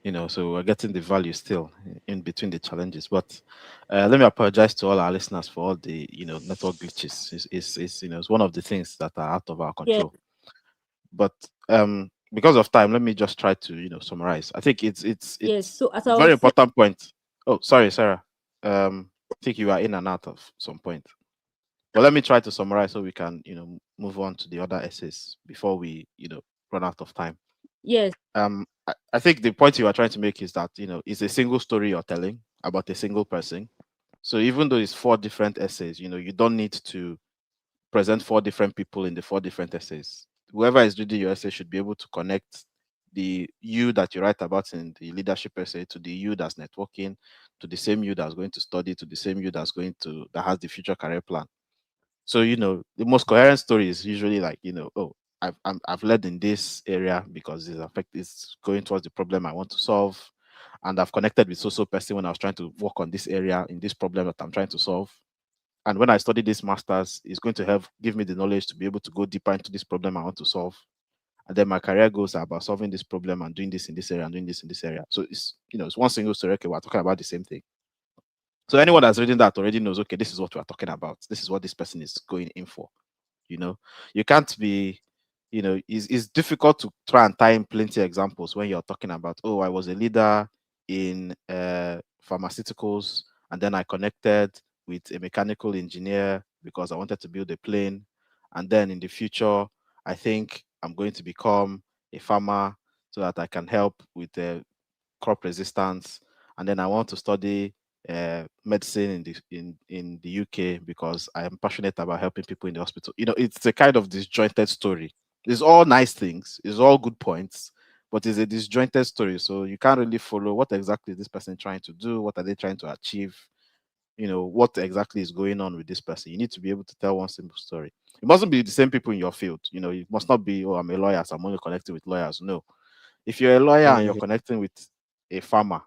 You know, so we're getting the value still in between the challenges. But let me apologize to all our listeners for all the network glitches. It's it's one of the things that are out of our Yes, control. But because of time, let me just try to summarize. I think yes. it's So as a I very was saying, important point. Oh, sorry, Sarah. I think you are in and out of some point. But let me try to summarize so we can move on to the other essays before we run out of time. yes, I think the point you are trying to make is that it's a single story you're telling about a single person. So even though it's four different essays, you don't need to present four different people in the four different essays. Whoever is reading your essay should be able to connect the you that you write about in the leadership essay to the you that's networking, to the same you that's going to study, to the same you that has the future career plan. So the most coherent story is usually like oh, I've led in this area because it's going towards the problem I want to solve, and I've connected with so person when I was trying to work on this area in this problem that I'm trying to solve. And when I study this masters, it's going to help give me the knowledge to be able to go deeper into this problem I want to solve. And then my career goals are about solving this problem and doing this in this area and doing this in this area. So it's one single story. Okay, we're talking about the same thing. So anyone that's reading that already knows, okay, this is what we're talking about. This is what this person is going in for. You know, you can't be it's difficult to try and tie in plenty examples when you're talking about, oh, I was a leader in pharmaceuticals, and then I connected with a mechanical engineer because I wanted to build a plane. And then in the future, I think I'm going to become a farmer so that I can help with the crop resistance. And then I want to study medicine in the UK because I am passionate about helping people in the hospital. It's a kind of disjointed story. It's all nice things, it's all good points, but it's a disjointed story. So you can't really follow what exactly is this person trying to do, what are they trying to achieve, what exactly is going on with this person. You need to be able to tell one simple story. It mustn't be the same people in your field. It must not be, oh, I'm a lawyer, so I'm only connecting with lawyers. No. If you're a lawyer and you're Mhm. connecting with a farmer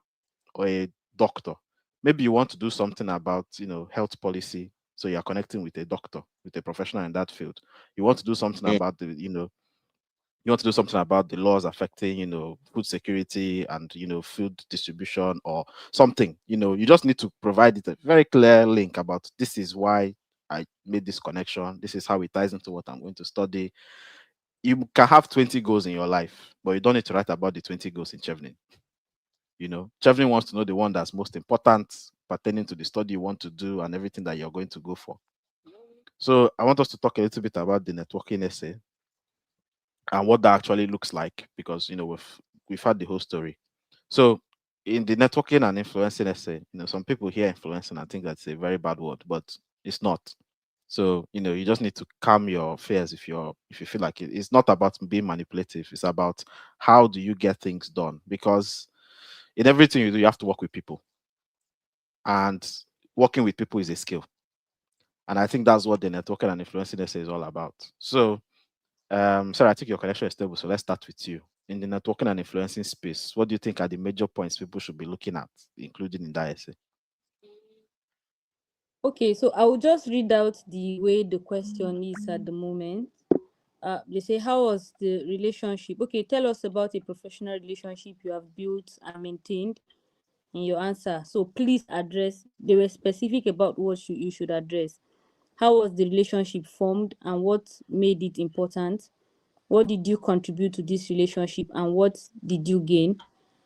or a doctor, maybe you want to do something about, health policy. So you're connecting with a doctor, with a professional in that field. You want to do something about you want to do something about the laws affecting, food security and, food distribution or something. You just need to provide it a very clear link about, this is why I made this connection. This is how it ties into what I'm going to study. You can have 20 goals in your life, but you don't need to write about the 20 goals in Chevening. Chevening wants to know the one that's most important pertaining to the study you want to do and everything that you're going to go for. So I want us to talk a little bit about the networking essay and what that actually looks like, because we've had the whole story. So in the networking and influencing essay, some people hear influencing and think that's a very bad word, but it's not. So you just need to calm your fears if you feel like it's not about being manipulative. It's about how do you get things done, because in everything you do, you have to work with people, and working with people is a skill. And I think that's what the networking and influencing essay is all about. So sorry, I think your connection is stable. So let's start with you. In the networking and influencing space, what do you think are the major points people should be looking at, including in that essay? Okay, so I will just read out the way the question is at the moment. They say, how was the relationship? Okay, tell us about a professional relationship you have built and maintained in your answer. So please address, they were specific about what you should address. How was the relationship formed and what made it important? What did you contribute to this relationship and what did you gain?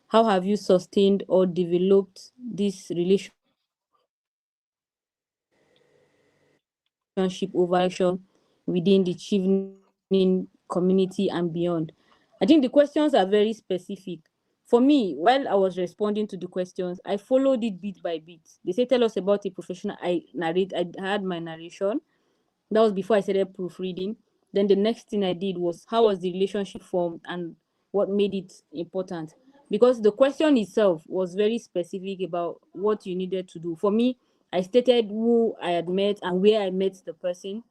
How have you sustained or developed this relationship over time? And then what are your expectations within the Chevening community and beyond? I think the questions are very specific. For me, while I was responding to the questions, I followed it bit by bit. They say, tell us about a professional. I had my narration. That was before I started proofreading. Then the next thing I did was, how was the relationship formed and what made it important? Because the question itself was very specific about what you needed to do. For me, I stated who I had met and where I met the person,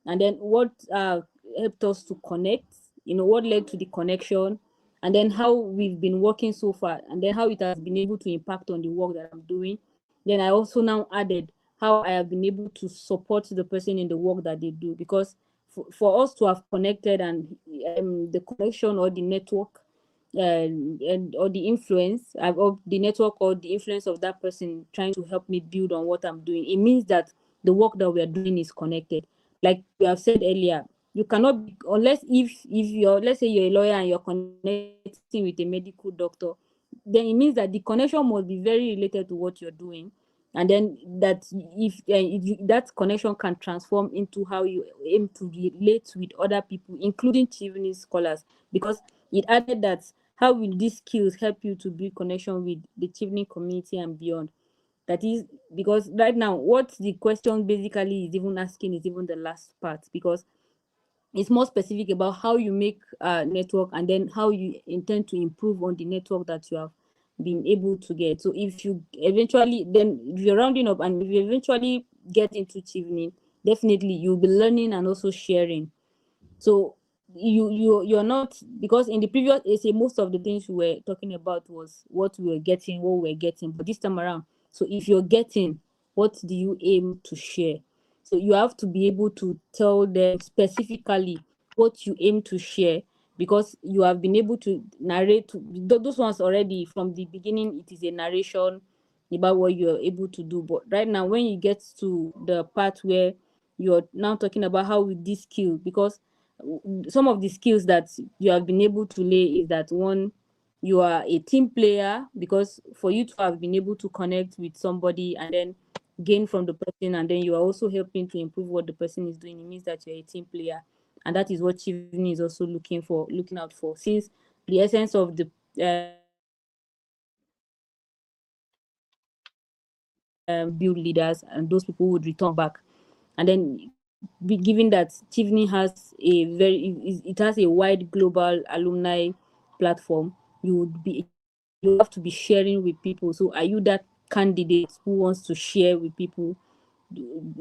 and then what helped us to connect, what led to the connection, and then how we've been working so far, and then how it has been able to impact on the work that I'm doing. Then I also now added how I have been able to support the person in the work that they do, because for us to have connected and the connection or the network and or the influence of the network or the influence of that person trying to help me build on what I'm doing, it means that the work that we are doing is connected. Like we have said earlier, you cannot be, unless if you're, let's say you're a lawyer and you're connecting with a medical doctor, then it means that the connection must be very related to what you're doing, and then that that connection can transform into how you aim to relate with other people, including Chevening scholars, because it added that how will these skills help you to build connection with the Chevening community and beyond. That is because right now what the question basically is even asking is even the last part, because it's more specific about how you make a network and then how you intend to improve on the network that you have been able to get. So if you eventually, then if you're rounding up and if you eventually get into Chevening, definitely you'll be learning and also sharing. So you're not, because in the previous essay most of the things we were talking about was what we were getting, what we're getting, but this time around, so if you're getting, what do you aim to share? So you have to be able to tell them specifically what you aim to share, because you have been able to narrate those ones already from the beginning. It is a narration about what you're able to do, but right now when you get to the part where you're now talking about how with this skill, because some of the skills that you have been able to lay is that, one, you are a team player, because for you to have been able to connect with somebody and then gain from the person, and then you are also helping to improve what the person is doing, it means that you're a team player. And that is what Chevening is also looking out for, since the essence of the build leaders, and those people would return back. And then, given that Chevening has a it has a wide global alumni platform, you have to be sharing with people. So are you that candidate who wants to share with people?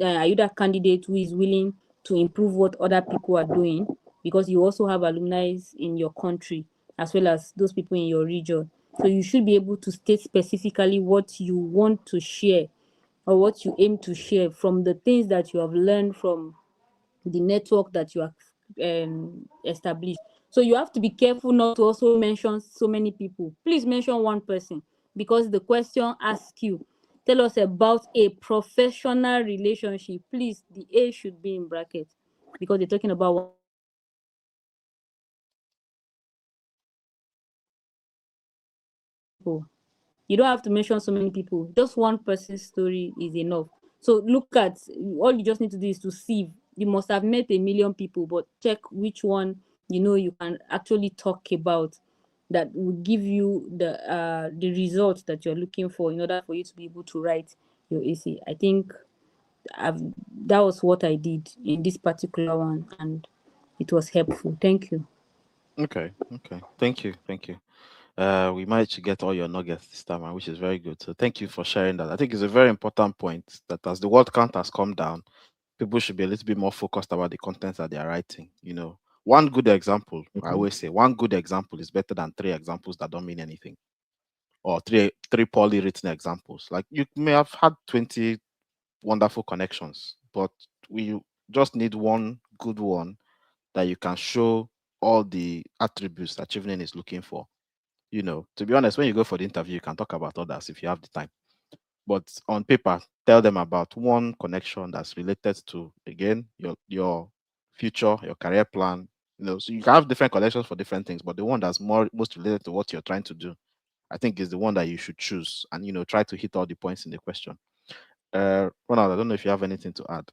Are you that candidate who is willing to improve what other people are doing? Because you also have alumni in your country, as well as those people in your region. So you should be able to state specifically what you want to share, or what you aim to share, from the things that you have learned from the network that you have established. So you have to be careful not to also mention so many people. Please mention one person, because the question asks you, tell us about a professional relationship. Please, the A should be in brackets, because they're talking about one person. So you don't have to mention so many people. Just one person is enough. So look at, all you just need to do is to sieve the most of let's say 100 people. You must have met a million people, but check which one you can actually talk about, that will give you the results that you're looking for in order for you to be able to write your essay. I think that was what I did in this particular one, and it was helpful. Thank you. Okay. Thank you. We managed to get all your nuggets this time, which is very good. So thank you for sharing that. I think it's a very important point that as the word count has come down, people should be a little bit more focused about the contents that they are writing. One good example, I always say, one good example is better than three examples that don't mean anything, or three poorly written examples. Like, you may have had 20 wonderful connections, but we just need one good one that you can show all the attributes that Chevening is looking for. To be honest, when you go for the interview, you can talk about others if you have the time. But on paper, tell them about one connection that's related to, again, your future, your career plan. So you can have different connections for different things, but the one that's most related to what you're trying to do, I think, is the one that you should choose, and try to hit all the points in the question. Ronald, I don't know if you have anything to add.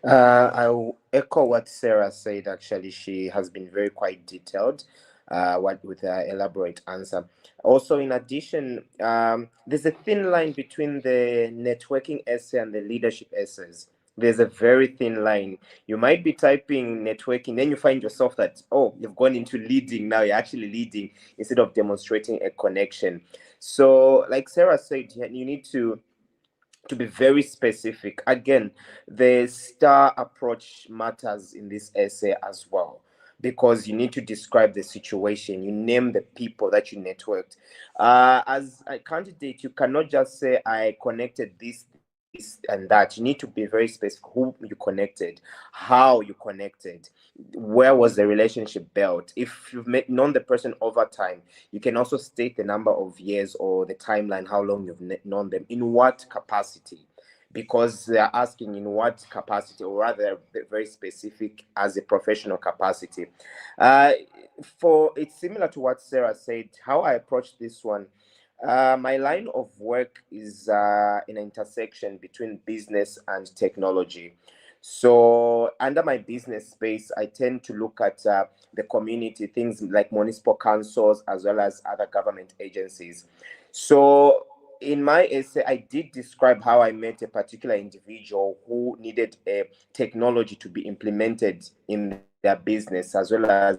I'll echo what Sarah said. Actually, she has been very quite detailed, with her elaborate answer. Also, in addition, there's a thin line between the networking essay and the leadership essays. There's a very thin line. You might be typing networking, then you find yourself that, oh, you've gone into leading now. You're actually leading instead of demonstrating a connection. So, like Sarah said, you need to be very specific. Again, the star approach matters in this essay as well, because you need to describe the situation. You name the people that you networked. As a candidate, you cannot just say, I connected this and that. You need to be very specific: who you connected, how you connected, where was the relationship built. If you've known the person over time, you can also state the number of years or the timeline, how long you've known them, in what capacity, because they are asking in what capacity, or rather very specific as a professional capacity. Uh, for It's similar to what Sarah said. How I approach this one, my line of work is in an intersection between business and technology. So, under my business space, I tend to look at the community, things like municipal councils as well as other government agencies. So, in my essay, I did describe how I met a particular individual who needed a technology to be implemented in their business as well as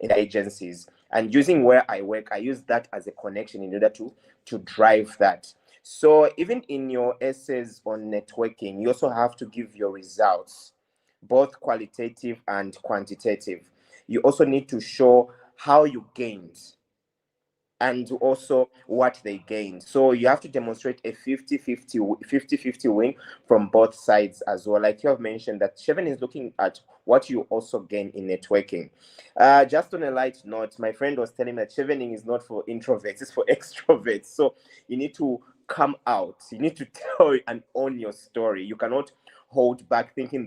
in their agencies. And using where I work, I use that as a connection in order to drive that. So even in your essays on networking, you also have to give your results, both qualitative and quantitative. You also need to show how you gained and also what they gained. So you have to demonstrate a 50-50 win from both sides as well. Like you have mentioned, that Chevening is looking at what you also gain in networking. Just on a light note, my friend was telling me that Chevening is not for introverts, it's for extroverts. So you need to come out. You need to tell and own your story. You cannot hold back thinking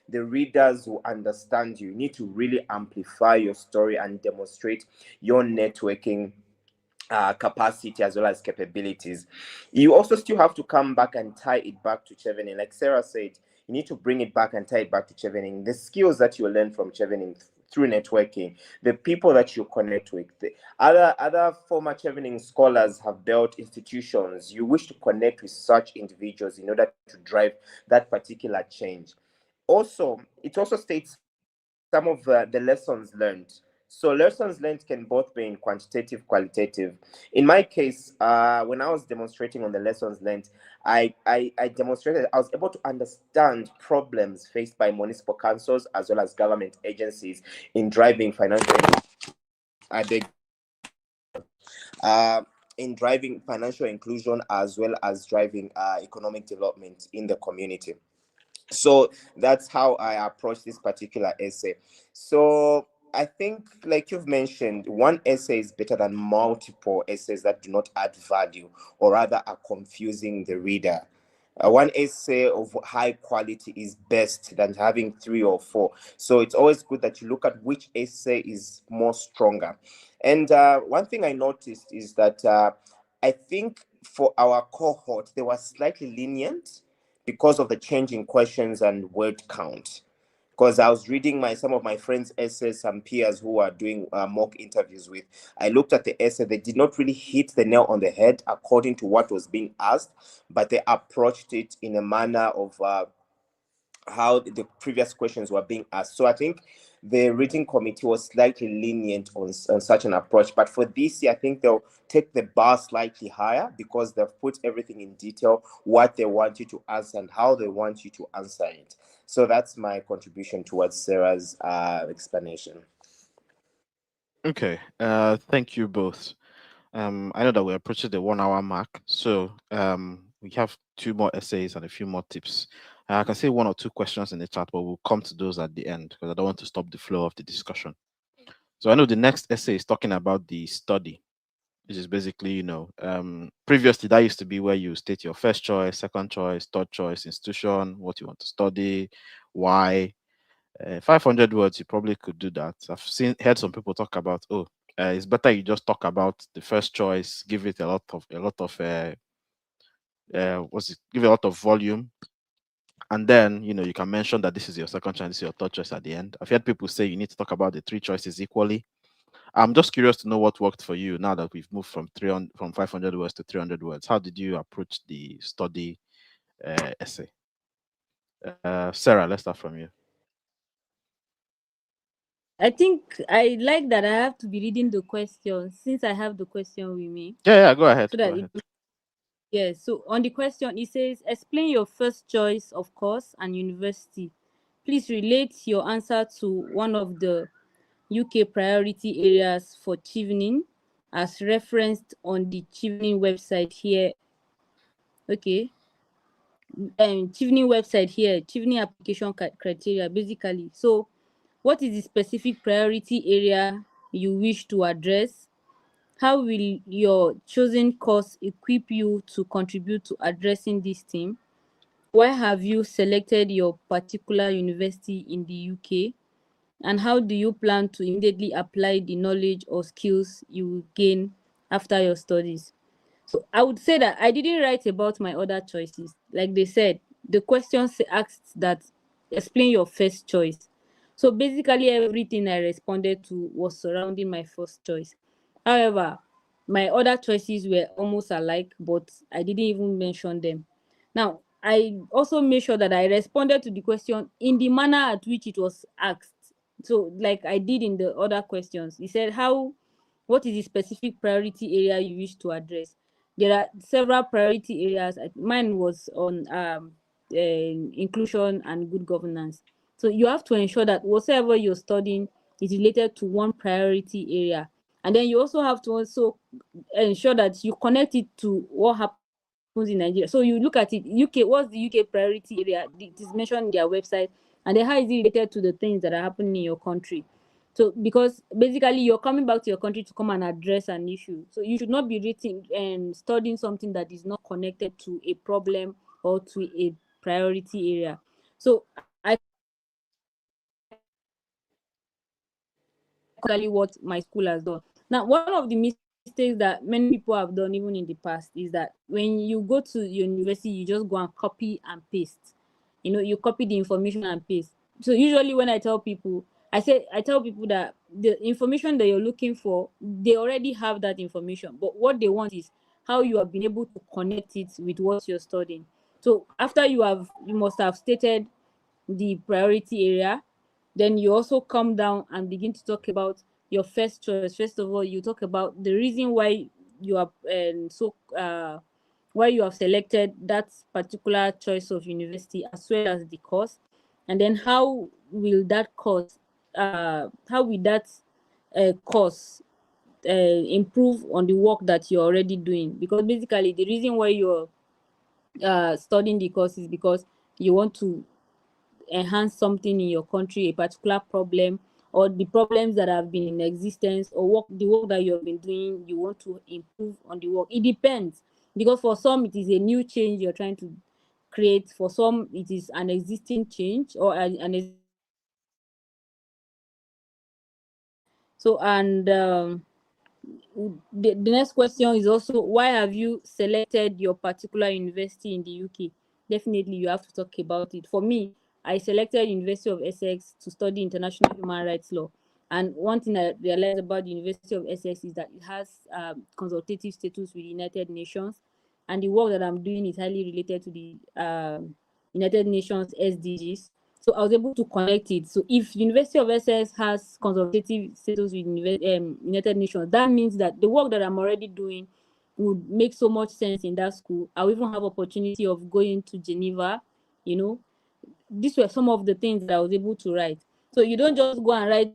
the readers will understand you. You need to really amplify your story and demonstrate your networking capacity as well as capabilities. You also still have to come back and tie it back to Chevening. Like Sarah said, you need to bring it back and tie it back to Chevening. The skills that you learn from Chevening through networking, the people that you connect with, the other former Chevening scholars have built institutions. You wish to connect with such individuals in order to drive that particular change. Also, it also states some of the lessons learned. So lessons learned can both be in quantitative, qualitative. In my case, when I was demonstrating on the lessons learned, I demonstrated I was able to understand problems faced by municipal councils as well as government agencies in driving financial in driving financial inclusion as well as driving economic development in the community. So that's how I approach this particular essay. So I think, like you've mentioned, one essay is better than multiple essays that do not add value or rather are confusing the reader. One essay of high quality is best than having 3 or 4. So it's always good that you look at which essay is more stronger. And one thing I noticed is that I think for our cohort, they were slightly lenient because of the change in questions and word count. Because I was reading some of my friends' essays, some peers who are doing mock interviews with. I looked at the essay; they did not really hit the nail on the head according to what was being asked, but they approached it in a manner of how the previous questions were being asked. So I think the reading committee was slightly lenient on such an approach. But for this year, I think they'll take the bar slightly higher because they've put everything in detail, what they want you to answer and how they want you to answer it. So that's my contribution towards Sarah's explanation. Okay. Thank you both. I know that we're approaching the 1 hour mark, so we have 2 more essays and a few more tips. I can see 1 or 2 questions in the chat, but we'll come to those at the end because I don't want to stop the flow of the discussion. So I know the next essay is talking about the study, which is basically, previously that used to be where you state your first choice, second choice, third choice, institution, what you want to study, why. 500 words, you probably could do that. I've heard some people talk about, it's better you just talk about the first choice, give it a lot of give it a lot of volume, and then you can mention that this is your second choice, this is your third choice at the end. I've heard people say you need to talk about the 3 choices equally. I'm just curious to know what worked for you now that we've moved from 500 words to 300 words. How did you approach the study essay? Sarah, let's start from you. I think I like that I have to be reading the question since I have the question with me. Yeah, go ahead. So that yes. So on the question, it says, explain your first choice of course and university. Please relate your answer to one of the UK priority areas for Chevening as referenced on the Chevening website here. Okay. Chevening website here, Chevening application criteria basically. So what is the specific priority area you wish to address? How will your chosen course equip you to contribute to addressing this theme? Why have you selected your particular university in the UK? And how do you plan to immediately apply the knowledge or skills you gain after your studies? So I would say that I didn't write about my other choices. Like they said, the question asked that explain your first choice. So basically everything I responded to was surrounding my first choice. However, my other choices were almost alike, but I didn't even mention them. Now, I also made sure that I responded to the question in the manner at which it was asked. So, like I did in the other questions, he said, what is the specific priority area you wish to address? There are several priority areas. Mine was on inclusion and good governance. So you have to ensure that whatever you're studying is related to one priority area. And then you also have to also ensure that you connect it to what happens in Nigeria. So you look at it, UK, what's the UK priority area? It is mentioned in their website. And then how is it related to the things that are happening in your country? So because basically you're coming back to your country to come and address an issue. So you should not be reading and studying something that is not connected to a problem or to a priority area. So I what my school has done. Now, one of the mistakes that many people have done even in the past is that when you go to university, you just go and copy and paste. You copy the information and paste. So usually when I tell people that the information that you're looking for, they already have that information, but what they want is how you have been able to connect it with what you're studying. So after you must have stated the priority area, then you also come down and begin to talk about your first choice. First of all, you talk about the reason why you are why you have selected that particular choice of university, as well as the course, and then how will that course course improve on the work that you're already doing. Because basically the reason why you're studying the course is because you want to enhance something in your country, a particular problem, or the problems that have been in existence, or the work that you have been doing, you want to improve on the work. It depends, because for some it is a new change you're trying to create, for some it is an existing change or an so. And the next question is also, why have you selected your particular university in the UK? Definitely you have to talk about it. For me, I selected University of Essex to study international human rights law. And one thing I realized about the University of Essex is that it has consultative status with the United Nations, and the work that I'm doing is highly related to the United Nations SDGs. So I was able to connect it. So if University of Essex has consultative status with United Nations, that means that the work that I'm already doing would make so much sense in that school. I'll even have opportunity of going to Geneva. These were some of the things that I was able to write. So you don't just go and write.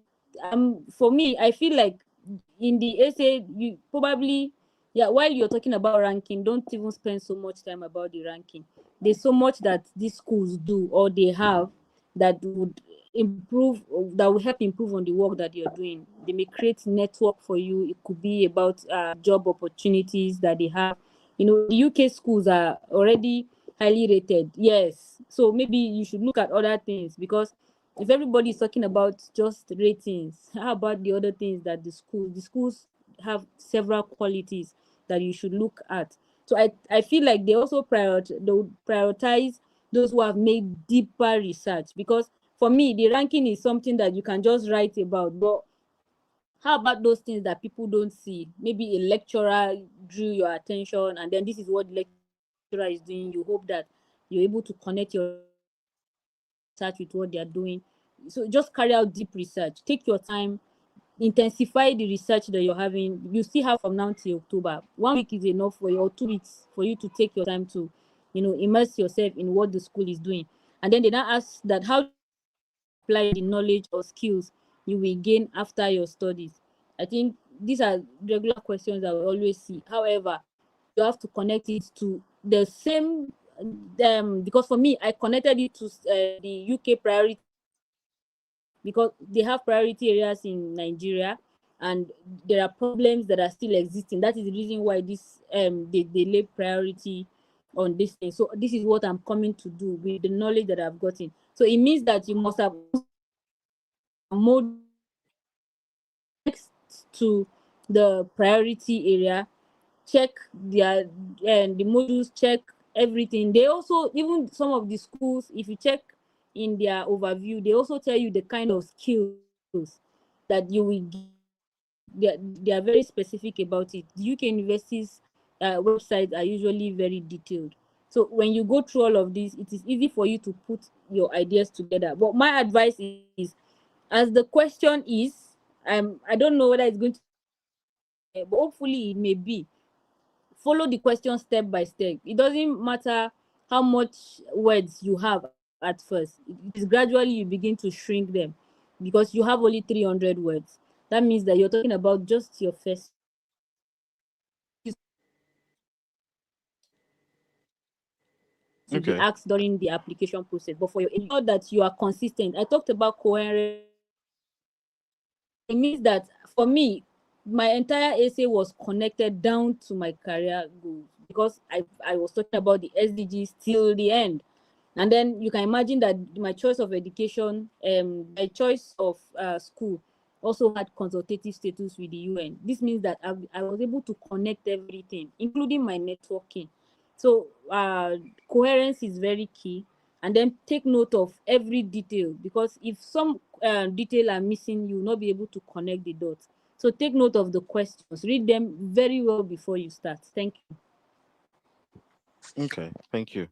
For me, I feel like in the essay, you probably, while you're talking about ranking, don't even spend so much time about the ranking. There's so much that these schools do or they have that would help improve on the work that you're doing. They may create network for you. It could be about job opportunities that they have. The UK schools are already highly rated, yes, so maybe you should look at other things, because if everybody is talking about just ratings, how about the other things that the schools have several qualities that you should look at. So I feel like they also prioritize those who have made deeper research, because for me the ranking is something that you can just write about, but how about those things that people don't see? Maybe a lecturer drew your attention, and then this is what the lecturer is doing. You hope that you're able to connect your research with what they are doing. So just carry out deep research. Take your time, intensify the research that you're having. You still have from now till October. 1 week is enough for you, or 2 weeks for you to take your time to, immerse yourself in what the school is doing. And then they now ask that, how do you plan to apply the knowledge or skills you will gain after your studies? I think these are regular questions that we always see. However, you have to connect it to the same, because for me, I connected it to the UK priority areas, because they have priority areas in Nigeria, and there are problems that are still existing. That is the reason why this they lay priority on this thing. So this is what I'm coming to do with the knowledge that I've gotten. So it means that you must have modules next to the priority area, check the modules, check everything. They also, even some of the schools, if you check in their overview, they also tell you the kind of skills that you will gain. They are very specific about it. The UK universities websites are usually very detailed. So when you go through all of this, it is easy for you to put your ideas together. But my advice is, as the question is, I don't know whether it's going to be but hopefully it may be. Follow the question step by step. It doesn't matter how much words you have at first. It is gradually you begin to shrink them, because you have only 300 words. That means that you're talking about just your first choice. This is to be Okay. asked during the application process. But for your ensure that you are consistent. I talked about coherence earlier. So it means that for me, my entire essay was connected down to my career goals, because I was talking about the SDGs till the end. And then you can imagine that my choice of education, my choice of school also had consultative status with the UN. This means that I was able to connect everything, including my networking. So coherence is very key. And then take note of every detail, because if some detail are missing, you will not be able to connect the dots. So take note of the questions, read them very well before you start. Thank you. Okay, thank you.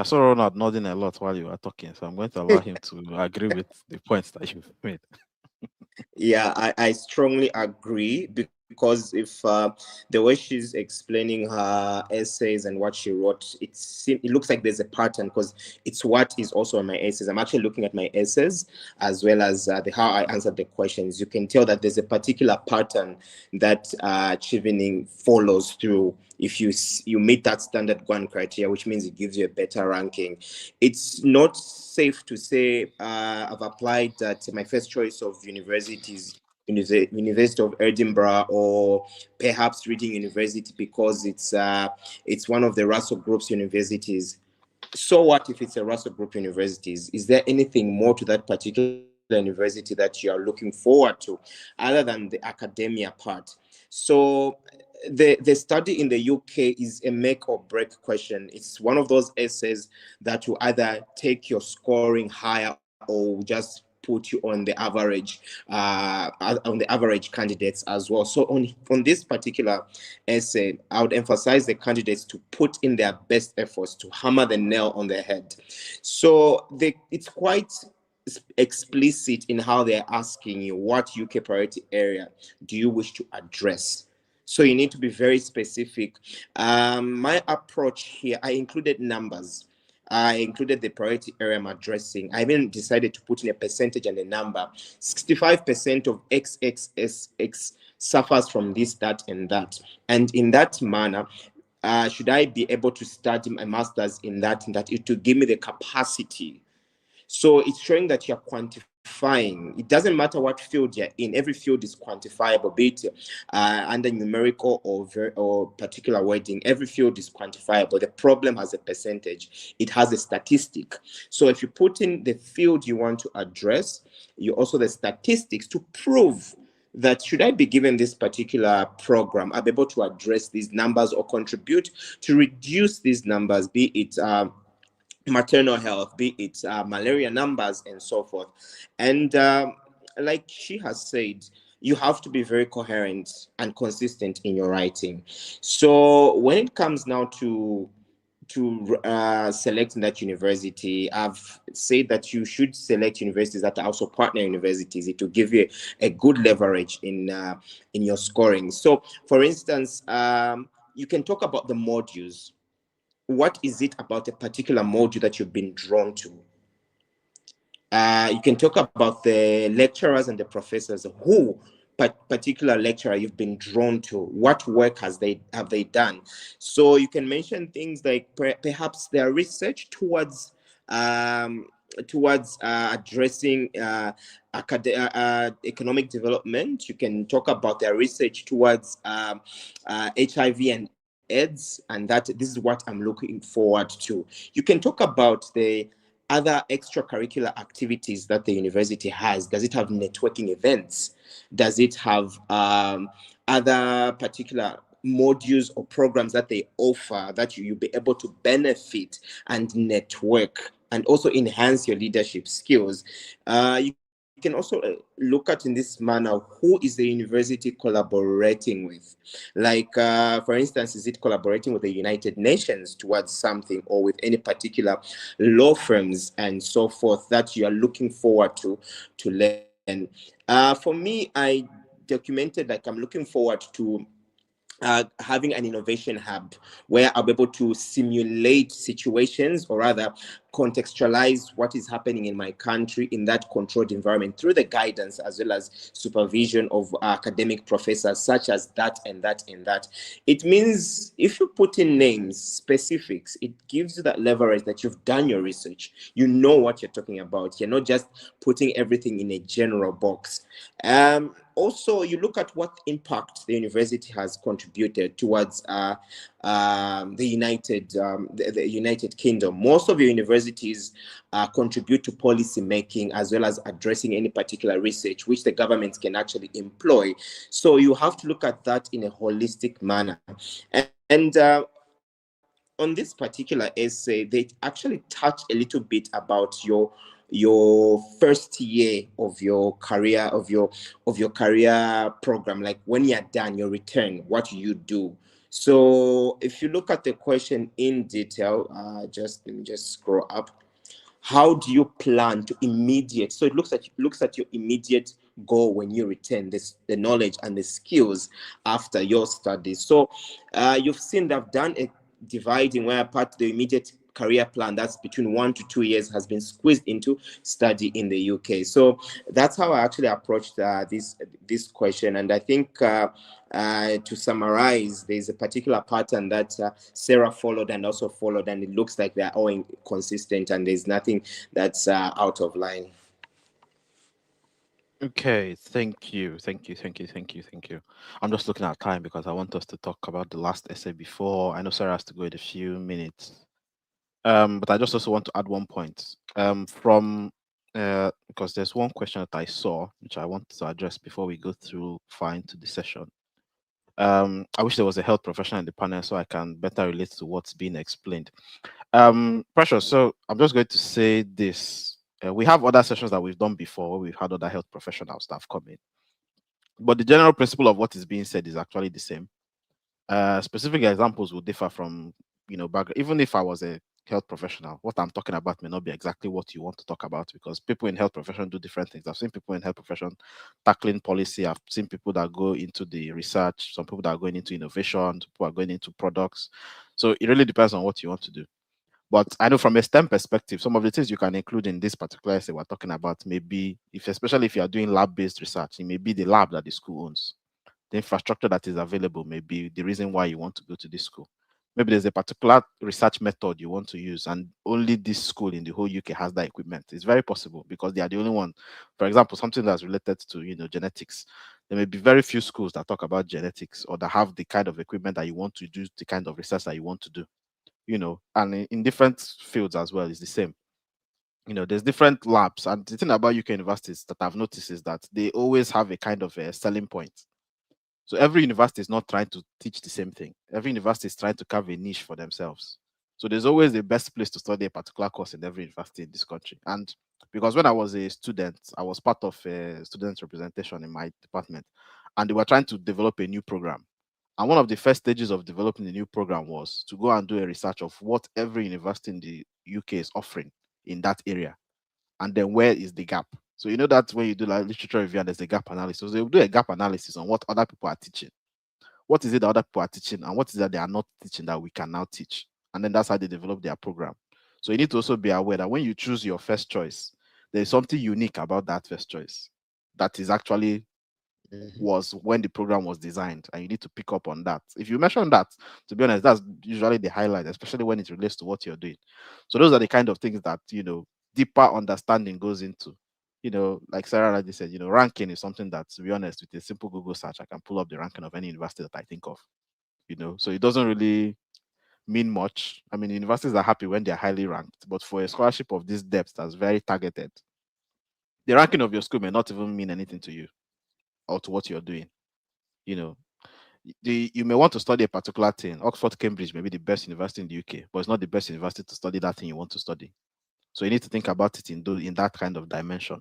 So Ronald nodding a lot while you were talking, so I'm going to allow him to agree with the points that you've made. Yeah, I strongly agree, because if the way she's explaining her essays and what she wrote, it looks like there's a pattern, because it's what is also in my essays. I'm actually looking at my essays as well as how I answered the questions. You can tell that there's a particular pattern that Chevening follows through. If you meet that standard 1 criteria, which means it gives you a better ranking. It's not safe to say I've applied at my first choice of universities, University of Edinburgh, or perhaps Reading University, because it's one of the Russell Group's universities. So what if it's a Russell Group universities? Is there anything more to that particular university that you are looking forward to other than the academia part? So the study in the UK is a make or break question. It's one of those essays that will either take your scoring higher or just put you on the average candidates as well. So on this particular essay, I would emphasize the candidates to put in their best efforts to hammer the nail on the head. So it's quite explicit in how they're asking you, what UK priority area do you wish to address? So you need to be very specific. My approach here, I included numbers. I included the priority area I'm addressing. I even decided to put in a percentage and a number. 65% of XXSX suffers from this, that, and that. And in that manner, should I be able to study my master's in that and that, it to give me the capacity. So it's showing that you're quantifying. It doesn't matter what field you're in. Every field is quantifiable, be it under numerical or particular wording. Every field is quantifiable. The problem has a percentage. It has a statistic. So if you put in the field you want to address, you also the statistics to prove that should I be given this particular program, I'll be able to address these numbers or contribute to reduce these numbers, be it maternal health, be it malaria numbers and so forth. And like she has said, you have to be very coherent and consistent in your writing. So when it comes now to selecting that university, I've said that you should select universities that are also partner universities. It will give you a good leverage in your scoring. So for instance, you can talk about the modules. What is it about a particular module that you've been drawn to? You can talk about the lecturers and the professors. Who particular lecturer you've been drawn to? What work have they done? So you can mention things like perhaps their research towards addressing economic development. You can talk about their research towards HIV and AIDS, and this is what I'm looking forward to. You can talk about the other extracurricular activities that the university has. Does it have networking events? Does it have other particular modules or programs that they offer that you'll be able to benefit and network and also enhance your leadership skills? You can also look at in this manner, who is the university collaborating with? Like, for instance, is it collaborating with the United Nations towards something, or with any particular law firms and so forth that you are looking forward to learn? For me, I documented like I'm looking forward to having an innovation hub where I'll be able to simulate situations, or rather contextualize what is happening in my country in that controlled environment through the guidance as well as supervision of academic professors such as that and that and that. It means if you put in names, specifics, it gives you that leverage that you've done your research. You know what you're talking about. You're not just putting everything in a general box. also, you look at what impact the university has contributed towards the United Kingdom. Most of your universities contribute to policy making as well as addressing any particular research which the government can actually employ. So you have to look at that in a holistic manner. And on this particular essay, they actually touch a little bit about your first year of your career career program, like when you're done your return, what you do. So if you look at the question in detail, let me just scroll up. How do you plan to immediate, so it looks at your immediate goal when you return the knowledge and the skills after your studies. So you've seen they've done a dividing where part the immediate career plan that's between 1 to 2 years has been squeezed into study in the UK. So that's how I actually approached this question. And I think to summarize, there's a particular pattern that Sarah followed and also followed, and it looks like they're all consistent and there's nothing that's out of line. Okay, thank you. I'm just looking at time because I want us to talk about the last essay before. I know Sarah has to go in a few minutes. But I just also want to add one point. Because there's one question that I saw which I want to address before we go through far into the session. I wish there was a health professional in the panel so I can better relate to what's being explained. Precious, so I'm just going to say this. We have other sessions that we've done before. We've had other health professional staff come in. But the general principle of what is being said is actually the same. Specific examples will differ from, background. Even if I was a health professional, what I'm talking about may not be exactly what you want to talk about, because people in health profession do different things. I've seen people in health profession tackling policy. I've seen people that go into the research, some people that are going into innovation, people are going into products. So it really depends on what you want to do. But I know from a STEM perspective, some of the things you can include in this particular essay we're talking about may be, especially if you are doing lab-based research, it may be the lab that the school owns. The infrastructure that is available may be the reason why you want to go to this school. Maybe there's a particular research method you want to use, and only this school in the whole UK has that equipment. It's very possible because they are the only one. For example, something that's related to genetics. There may be very few schools that talk about genetics or that have the kind of equipment that you want to do, the kind of research that you want to do. And in different fields as well, is the same. There's different labs, and the thing about UK universities that I've noticed is that they always have a kind of a selling point. So every university is not trying to teach the same thing. Every university is trying to carve a niche for themselves. So there's always the best place to study a particular course in every university in this country. And because when I was a student, I was part of a student representation in my department, and they were trying to develop a new program. And one of the first stages of developing the new program was to go and do a research of what every university in the UK is offering in that area. And then where is the gap? So that when you do like literature review and there's a gap analysis, so they'll do a gap analysis on what other people are teaching. What is it that other people are teaching and what is that they are not teaching that we can now teach? And then that's how they develop their program. So you need to also be aware that when you choose your first choice, there's something unique about that first choice that is actually was when the program was designed, and you need to pick up on that. If you mention that, to be honest, that's usually the highlight, especially when it relates to what you're doing. So those are the kind of things that deeper understanding goes into. Like Sarah already said, ranking is something that, to be honest, with a simple Google search, I can pull up the ranking of any university that I think of. So it doesn't really mean much. I mean, universities are happy when they're highly ranked, but for a scholarship of this depth that's very targeted, the ranking of your school may not even mean anything to you or to what you're doing. You may want to study a particular thing. Oxford, Cambridge may be the best university in the UK, but it's not the best university to study that thing you want to study. So you need to think about it in that kind of dimension.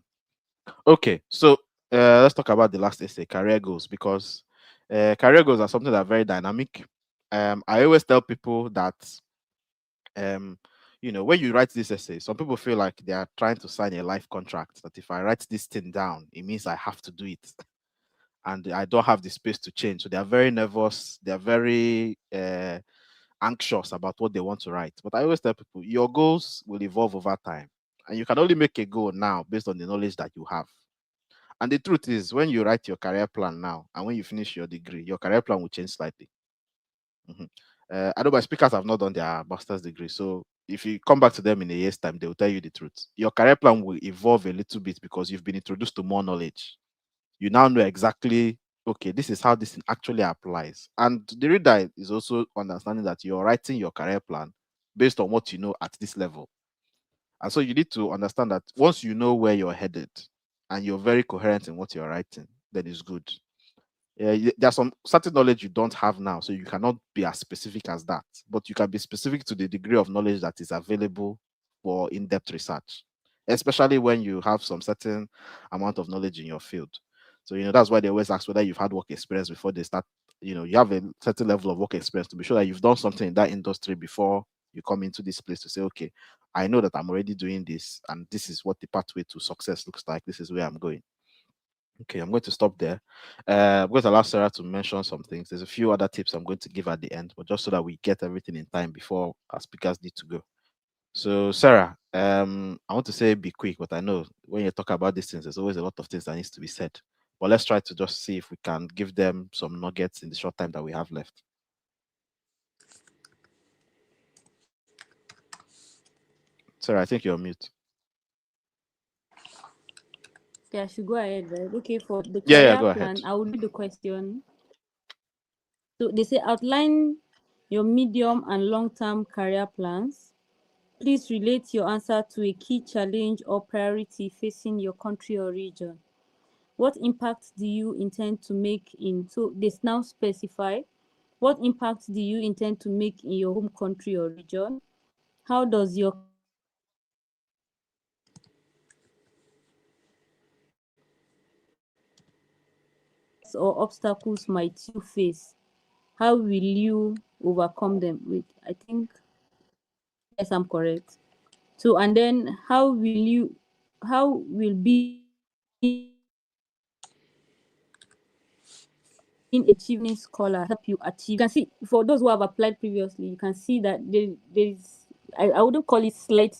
Okay, so let's talk about the last essay, career goals, because career goals are something that are very dynamic. I always tell people that when you write this essay, some people feel like they are trying to sign a life contract, that if I write this thing down, it means I have to do it. And I don't have the space to change. So they are very nervous. They are very anxious about what they want to write. But I always tell people, your goals will evolve over time. And you can only make a goal now based on the knowledge that you have. And the truth is, when you write your career plan now, and when you finish your degree, your career plan will change slightly. I know my speakers have not done their master's degree. So if you come back to them in a year's time, they will tell you the truth. Your career plan will evolve a little bit because you've been introduced to more knowledge. you now know exactly, okay, this is how this thing actually applies. And the reader is also understanding that you're writing your career plan based on what you know at this level. And so you need to understand that once you know where you're headed and you're very coherent in what you're writing, then it's good. There's some certain knowledge you don't have now, so you cannot be as specific as that, but you can be specific to the degree of knowledge that is available for in-depth research, especially when you have some certain amount of knowledge in your field. So that's why they always ask whether you've had work experience before they start. You have a certain level of work experience to be sure that you've done something in that industry before you come into this place to say, okay, I know that I'm already doing this, and this is what the pathway to success looks like. This is where I'm going. Okay, I'm going to stop there. I'm going to allow Sarah to mention some things. There's a few other tips I'm going to give at the end, but just so that we get everything in time before our speakers need to go. So, Sarah, I want to say be quick, but I know when you talk about these things, there's always a lot of things that needs to be said. But let's try to just see if we can give them some nuggets in the short time that we have left. Sarah, I think you're on mute. Okay, I should go ahead, right? Okay, for the Yeah, career go plan, ahead. I will read the question. So they say outline your medium and long-term career plans. Please relate your answer to a key challenge or priority facing your country or region. What impact do you intend to make in, so they now specify, what impact do you intend to make in your home country or region? How does your career plan align with your priorities? What threats or obstacles might you face? How will you overcome them? Wait, I think, yes, I'm correct. So, and then how will being a Chevening Scholar help you achieve this? You can see, for those who have applied previously, you can see that there is, I wouldn't call it slight,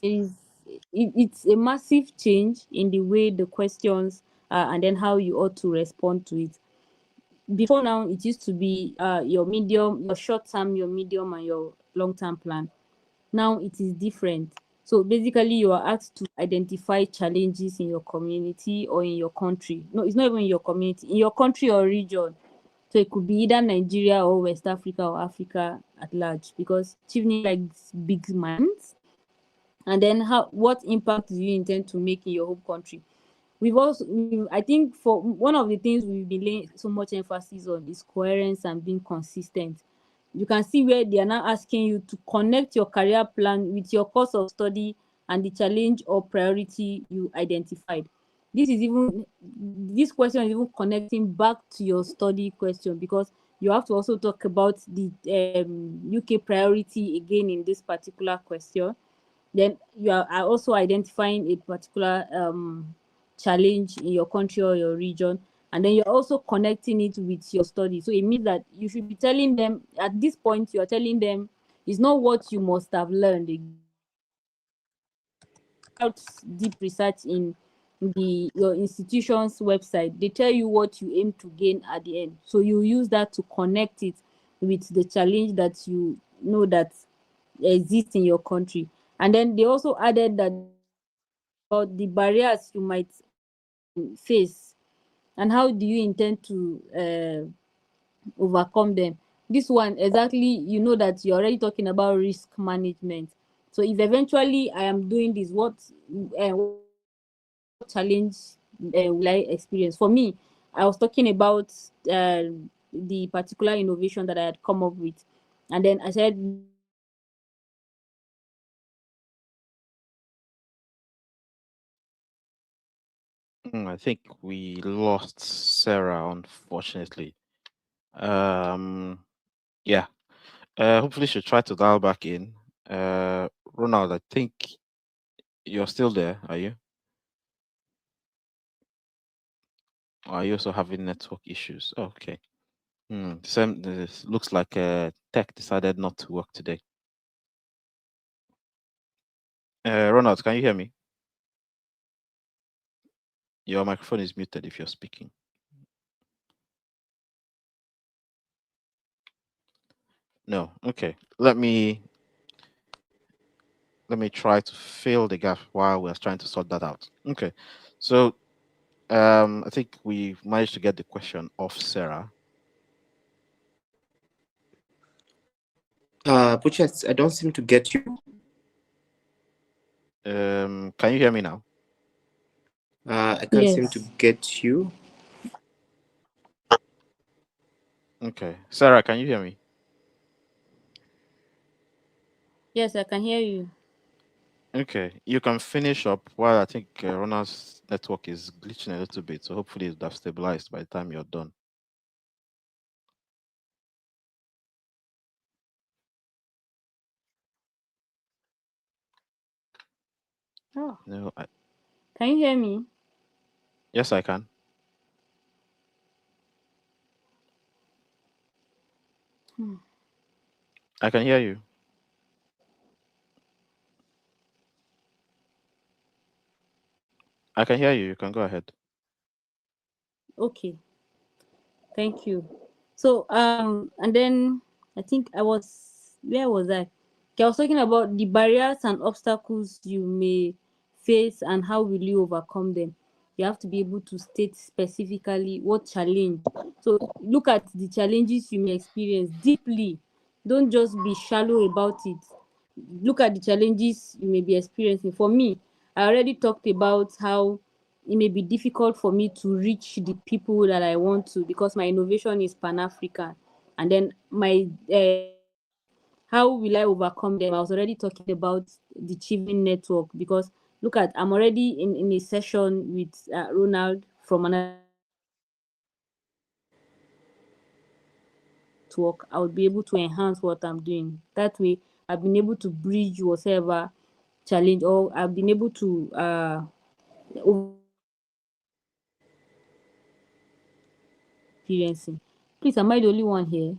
it's a massive change in the way the questions and then how you ought to respond to it. Before now, it used to be your short term, your medium, and your long term plan. Now it is different. So basically, you are asked to identify challenges in your community or in your country. No, it's not even in your community, in your country or region. So it could be either Nigeria or West Africa or Africa at large, because Chevening likes big minds. And then what impact do you intend to make in your home country? I think, for one of the things we've been laying so much emphasis on is coherence and being consistent. You can see where they are now asking you to connect your career plan with your course of study and the challenge or priority you identified. This question is even connecting back to your study question, because you have to also talk about the UK priority again in this particular question. Then you are also identifying a particular challenge in your country or your region, and then you're also connecting it with your study. So it means that you should be telling them, at this point you're telling them, it's not what you must have learned again. Out deep research in your institution's website, they tell you what you aim to gain at the end, so you use that to connect it with the challenge that you know that exists in your country. And then they also added that they should also talk about the barriers you might face, and how do you intend to overcome them. This one exactly, that you're already talking about risk management. So if eventually I am doing this, what challenge will I experience? For me, I was talking about the particular innovation that I had come up with, and then I said we have to I think we lost Sarah, unfortunately. Yeah. Hopefully she'll try to dial back in. Ronald, I think you're still there, are you? Or are you also having network issues? Okay. This looks like tech decided not to work today. Ronald, can you hear me? Your microphone is muted if you're speaking. No. Okay. Let me try to fill the gap while we're trying to sort that out. Okay. So I think we managed to get the question off Sarah. Puchas, I don't seem to get you. Can you hear me now? I can't seem to Yes. get you. Okay, Sarah, can you hear me? Yes, I can hear you. Okay, you can finish up while I think Ronald's network is glitching a little bit, so hopefully it will have stabilized by the time you're done. Oh, No, can you hear me? yes, I can. I can hear you. I can hear you. You can go ahead. Okay. Thank you. So and then I think where was I? Okay, I was talking about the barriers and obstacles you may face and how will you overcome them. You have to be able to state specifically what challenge. So look at the challenges you may experience deeply. Don't just be shallow about it. Look at the challenges you may be experiencing. For me, I already talked about how it may be difficult for me to reach the people that I want to because my innovation is Pan-African. And then my how will I overcome them? I was already talking about the Chevening network because look at I'm already in a session with Ronald from another network. I would be able to enhance what I'm doing. That way, I've been able to bridge whatever challenge, or I've been able to experiencing. Please, am I the only one here?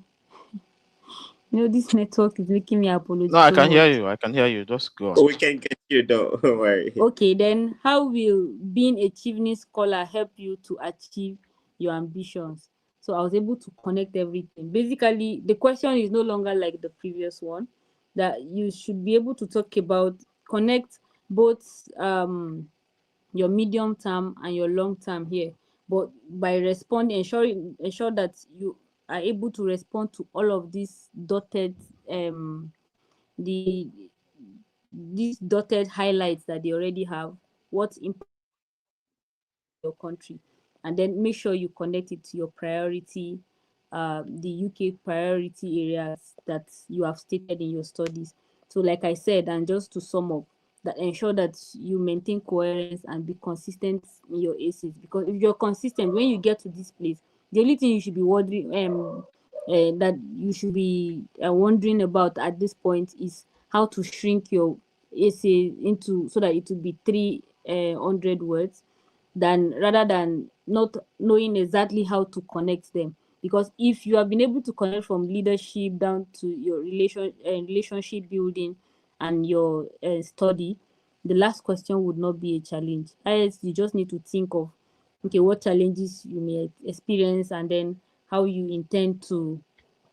This network is making me No, apologize I so can hear much. you. I can hear you. Just go on. We can get you, don't worry. Okay, then how will being a Chevening scholar help you to achieve your ambitions? So I was able to connect everything. Basically, the question is no longer like the previous one, that you should be able to talk about, connect both your medium term and your long term here, but by responding, ensure that you are able to respond to all of these dotted the these dotted highlights that they already have, what impact your country, and then make sure you connect it to your priority, the UK priority areas that you have stated in your studies. So, like I said, and just to sum up, that ensure that you maintain coherence and be consistent in your essays. Because if you're consistent, when you get to this place, the only thing you should be wondering, that you should be wondering about at this point is how to shrink your essay into so that it will be 300 words than rather than not knowing exactly how to connect them. Because if you have been able to connect from leadership down to your relationship building and your study, the last question would not be a challenge. As you just need to think of, okay, what challenges you may experience, and then how you intend to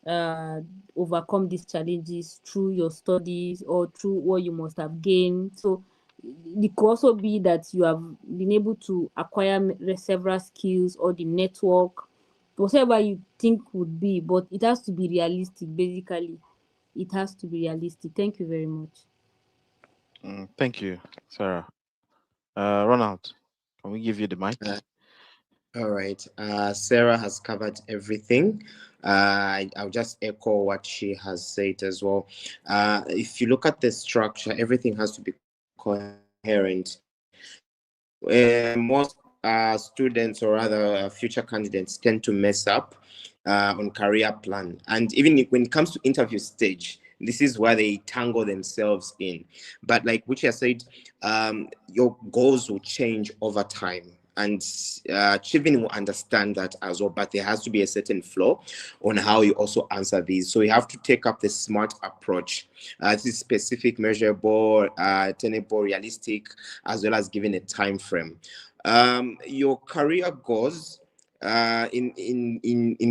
uh, overcome these challenges through your studies or through what you must have gained. So it could also be that you have been able to acquire several skills or the network, whatever you think would be, but it has to be realistic. Basically, it has to be realistic. Thank you very much. Thank you, Sarah. Ronald, can we give you the mic? All right. Sarah has covered everything. I'll just echo what she has said as well. If you look at the structure, everything has to be coherent. Most students or other future candidates tend to mess up on career plan. And even when it comes to interview stage, this is where they tangle themselves in. But like which I said, your goals will change over time. And Chevening will understand that as well, but there has to be a certain flow on how you also answer these. So you have to take up the SMART approach. This is specific, measurable, attainable, realistic, as well as giving a time frame. Your career goals in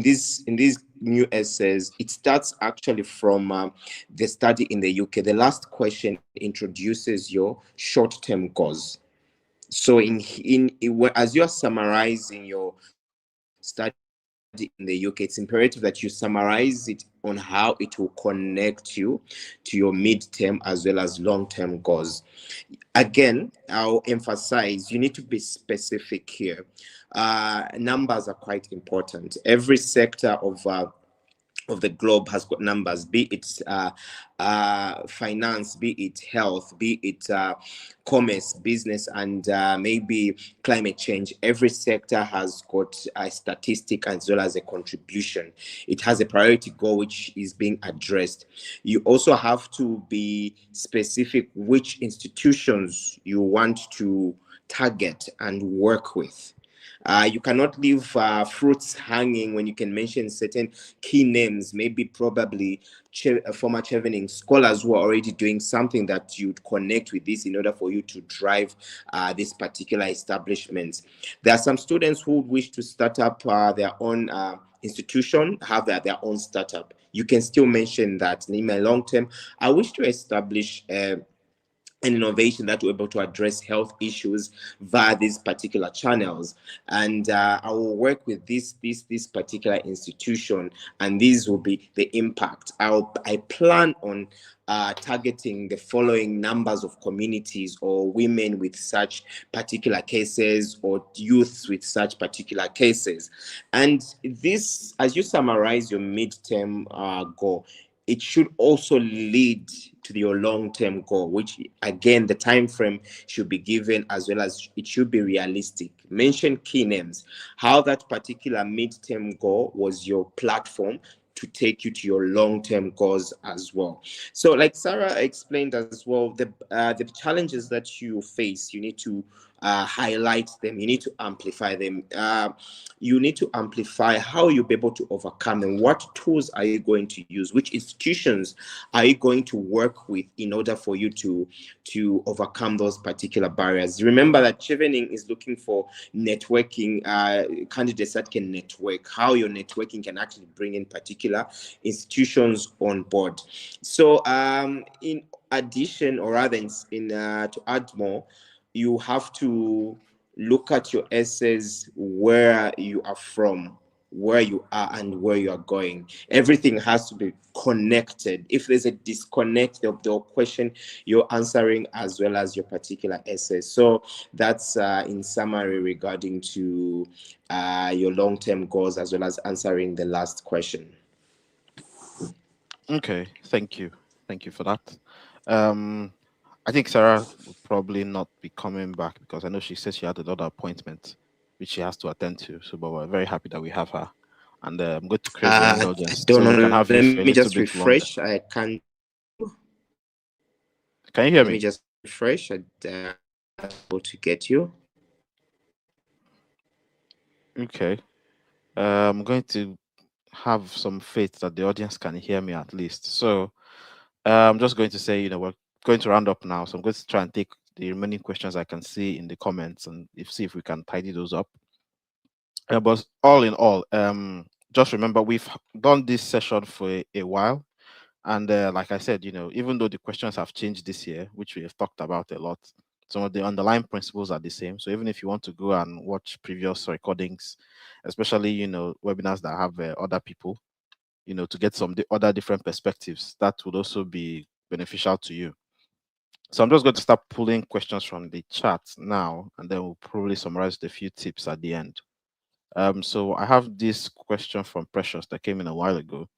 these new essays, it starts actually from the study in the UK. The last question introduces your short-term goals. So as you're summarizing your study in the UK, it's imperative that you summarize it on how it will connect you to your midterm as well as long-term goals. Again, I'll emphasize you need to be specific here. Numbers are quite important. Every sector of the globe has got numbers, be it finance, be it health, be it commerce, business, and maybe climate change. Every sector has got a statistic as well as a contribution. It has a priority goal which is being addressed. You also have to be specific which institutions you want to target and work with. You cannot leave fruits hanging when you can mention certain key names, maybe probably former Chevening scholars who are already doing something that you'd connect with this in order for you to drive this particular establishment. There are some students who wish to start up their own institution, have their own startup. You can still mention that in my long term, I wish to establish an innovation that will be able to address health issues via these particular channels, and I will work with this particular institution, and these will be the impact. I plan on targeting the following numbers of communities or women with such particular cases or youths with such particular cases. And this, as you summarize your midterm goal, it should also lead to your long-term goal, which again the time frame should be given as well as it should be realistic. Mention key names, how that particular midterm goal was your platform to take you to your long-term goals as well. So like Sarah explained as well, the challenges that you face, you need to highlight them, you need to amplify them, you need to amplify how you'll be able to overcome them. What tools are you going to use? Which institutions are you going to work with in order for you to overcome those particular barriers? Remember that Chevening is looking for networking candidates that can network, how your networking can actually bring in particular institutions on board. So in addition, or rather to add more, you have to look at your essays, where you are from, where you are, and where you are going. Everything has to be connected. If there's a disconnect, they'll question your answering as well as your particular essay. So that's in summary regarding to your long-term goals as well as answering the last question. Okay, thank you for that. I think Sarah will probably not be coming back because I know she said she had another appointment which she has to attend to. So, but we're very happy that we have her, and I'm going to crave your indulgence Don't so know. we can have Let you for me a little just bit longer. refresh. I can't. Can you hear Let me? me just refresh. I'm able to get you. Okay. I'm going to have some faith that the audience can hear me at least. So I'm just going to say, we're going to round up now. So I'm going to try and take the remaining questions I can see in the comments and see if we can tidy those up. But all in all, just remember we've done this session for a while. And like I said, even though the questions have changed this year, which we have talked about a lot, some of the underlying principles are the same. So even if you want to go and watch previous recordings, especially, webinars that have other people, to get some other different perspectives, that would also be beneficial to you. So I'm just going to start pulling questions from the chat now, and then we'll probably summarize the few tips at the end. So I have this question from Precious that came in a while ago.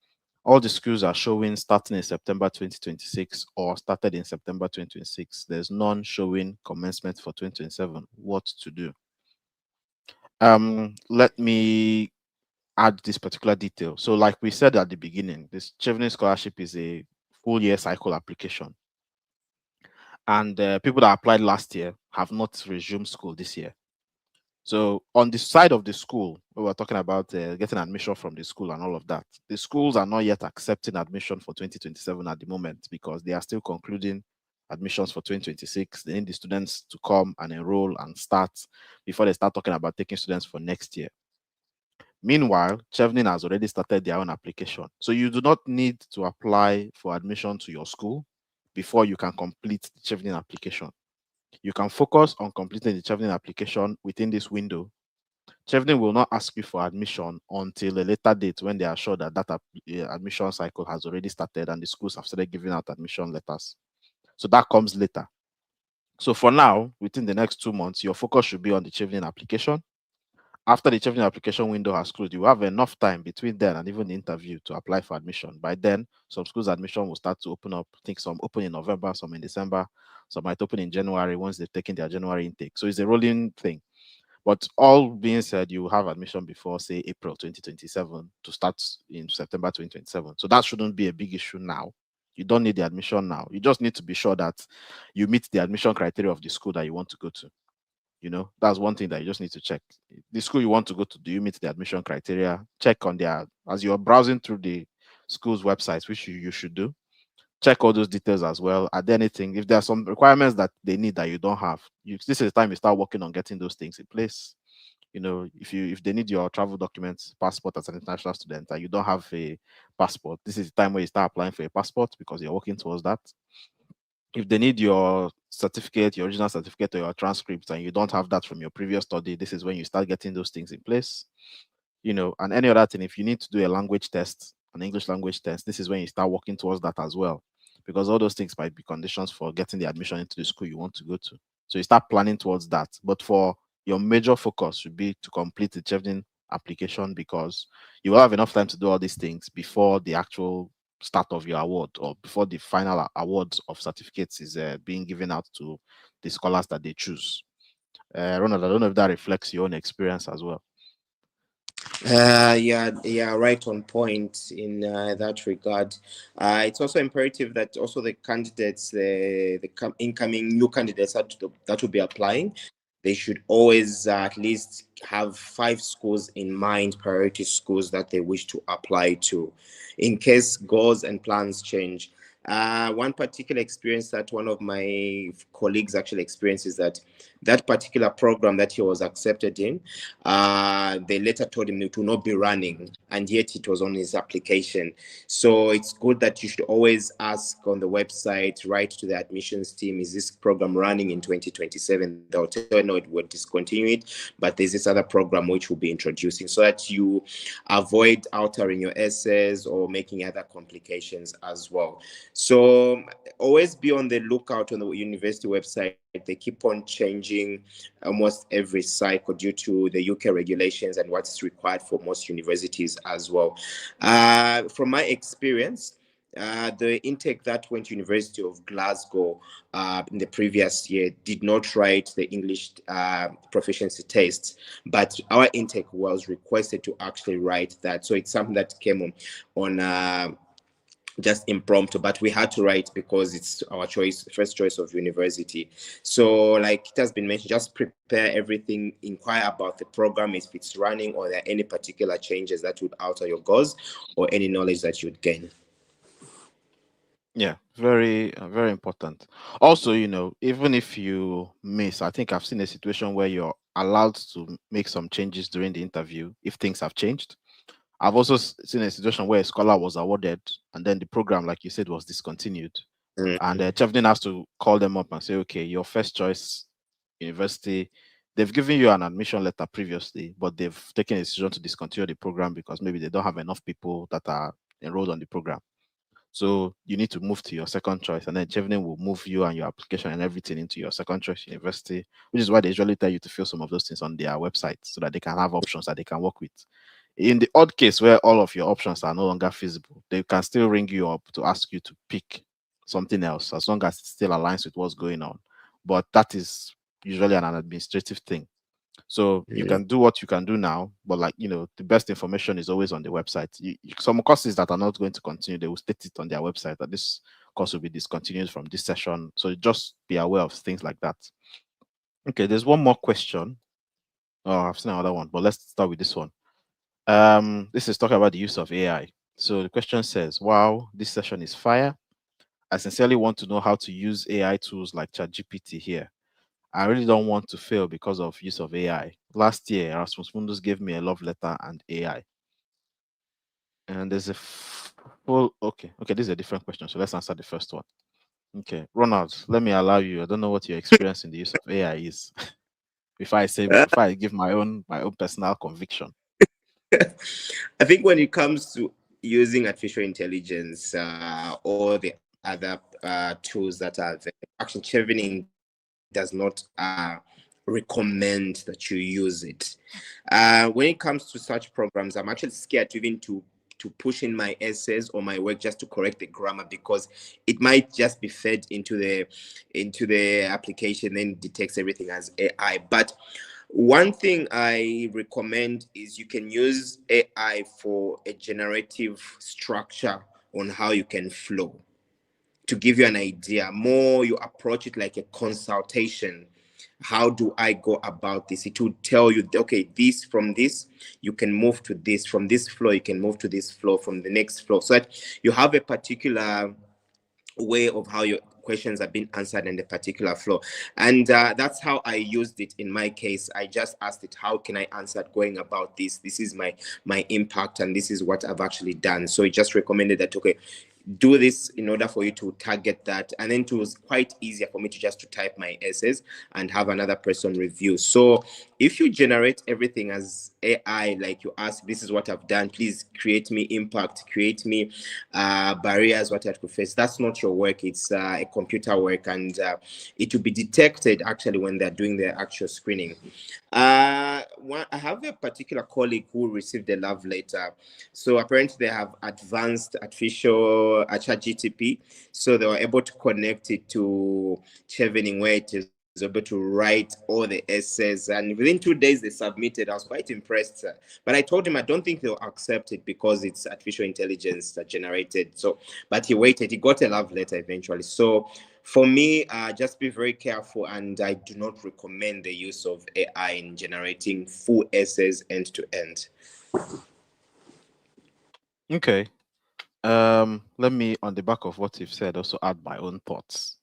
All the schools are showing starting in September 2026 or started in September 2026. There's none showing commencement for 2027. What to do? Let me add this particular detail. So like we said at the beginning, this Chevening Scholarship is a full year cycle application. And people that applied last year have not resumed school this year. So on the side of the school, we were talking about getting admission from the school and all of that. The schools are not yet accepting admission for 2027 at the moment because they are still concluding admissions for 2026. They need the students to come and enroll and start before they start talking about taking students for next year. Meanwhile, Chevening has already started their own application. So you do not need to apply for admission to your school before you can complete the Chevening application. You can focus on completing the Chevening application within this window. Chevening will not ask you for admission until a later date when they are sure that admission cycle has already started and the schools have started giving out admission letters. So that comes later. So for now, within the next 2 months, your focus should be on the Chevening application. After the Chevening application window has closed, you have enough time between then and even the interview to apply for admission. By then, some schools' admission will start to open up. I think some open in November, some in December, some might open in January once they've taken their January intake. So it's a rolling thing. But all being said, you will have admission before, say, April 2027 to start in September 2027. So that shouldn't be a big issue now. You don't need the admission now. You just need to be sure that you meet the admission criteria of the school that you want to go to. You know, that's one thing that you just need to check. The school you want to go to, do you meet the admission criteria? Check on their, as you're browsing through the school's websites, which you should do, check all those details as well. Are there anything, if there are some requirements that they need that you don't have, this is the time you start working on getting those things in place. You know, if they need your travel documents, passport as an international student, and you don't have a passport, this is the time where you start applying for a passport because you're working towards that. If they need your certificate, your original certificate or your transcripts, and you don't have that from your previous study, this is when you start getting those things in place. You know, and any other thing, if you need to do a language test, an English language test, this is when you start working towards that as well, because all those things might be conditions for getting the admission into the school you want to go to. So you start planning towards that. But for your major focus should be to complete the Chevening application, because you will have enough time to do all these things before the actual start of your award or before the final awards of certificates is being given out to the scholars that they choose. Ronald, I don't know if that reflects your own experience as well. Yeah, right on point in that regard. It's also imperative that also the candidates, the incoming new candidates that will be applying, they should always at least have 5 schools in mind, priority schools that they wish to apply to, in case goals and plans change. One particular experience that one of my colleagues actually experienced is that particular program that he was accepted in, they later told him it will not be running, and yet it was on his application. So it's good that you should always ask on the website, write to the admissions team, is this program running in 2027? They'll tell you, no, it will discontinue it, but there's this other program which will be introducing, so that you avoid altering your essays or making other complications as well. So always be on the lookout on the university website. They keep on changing almost every cycle due to the UK regulations and what's required for most universities as well. From my experience, the intake that went to University of Glasgow in the previous year did not write the English proficiency tests, but our intake was requested to actually write that. So it's something that came on just impromptu, but we had to write because it's our first choice of university. So like it has been mentioned, just prepare everything, inquire about the program, if it's running, or there are any particular changes that would alter your goals or any knowledge that you'd gain. Yeah, very, very important. Also, you know, even if you miss, I think I've seen a situation where you're allowed to make some changes during the interview if things have changed. I've also seen a situation where a scholar was awarded and then the program, like you said, was discontinued. And Chevening has to call them up and say, okay, your first choice university, they've given you an admission letter previously, but they've taken a decision to discontinue the program because maybe they don't have enough people that are enrolled on the program. So you need to move to your second choice, and then Chevening will move you and your application and everything into your second choice university, which is why they usually tell you to fill some of those things on their website so that they can have options that they can work with. In the odd case where all of your options are no longer feasible, they can still ring you up to ask you to pick something else as long as it still aligns with what's going on. But that is usually an administrative thing. So you can do what you can do now, but like, you know, the best information is always on the website. Some courses that are not going to continue, they will state it on their website that this course will be discontinued from this session. So just be aware of things like that. Okay, there's one more question. Oh, I've seen another one, but let's start with this one. This is talking about the use of AI. So the question says, wow, this session is fire. I sincerely want to know how to use AI tools like ChatGPT here. I really don't want to fail because of use of AI. Last year, Erasmus Mundus gave me a love letter and AI. And there's a full, okay, this is a different question. So let's answer the first one. Okay, Ronald, let me allow you. I don't know what your experience in the use of AI is. Uh, Before I give my own personal conviction. I think when it comes to using artificial intelligence or the other tools that are there, actually Chevening does not recommend that you use it. When it comes to such programs, I'm actually scared to even to push in my essays or my work just to correct the grammar, because it might just be fed into the application, then it detects everything as AI. But one thing I recommend is you can use AI for a generative structure on how you can flow. To give you an idea, more you approach it like a consultation. How do I go about this? It will tell you, okay, this from this, you can move to this. From this flow, you can move to this flow, from the next flow. So that you have a particular way of how your questions are being answered in the particular flow. And that's how I used it in my case. I just asked it, how can I answer it going about this? This is my impact, and this is what I've actually done. So it just recommended that, okay, do this in order for you to target that. And then it was quite easier for me to just to type my essays and have another person review. So if you generate everything as AI, like you ask, this is what I've done, please create me impact, create me barriers, what I have to face, that's not your work. It's a computer work, and it will be detected actually when they're doing their actual screening. I have a particular colleague who received a love letter. So apparently they have advanced artificial ChatGPT, so they were able to connect it to Chevening, where it is able to write all the essays, and within 2 days they submitted. I was quite impressed, but I told him I don't think they'll accept it because it's artificial intelligence that generated. So, but he waited. He got a love letter eventually. So for me, just be very careful, and I do not recommend the use of AI in generating full essays end to end. Okay. Let me, on the back of what you've said, also add my own thoughts.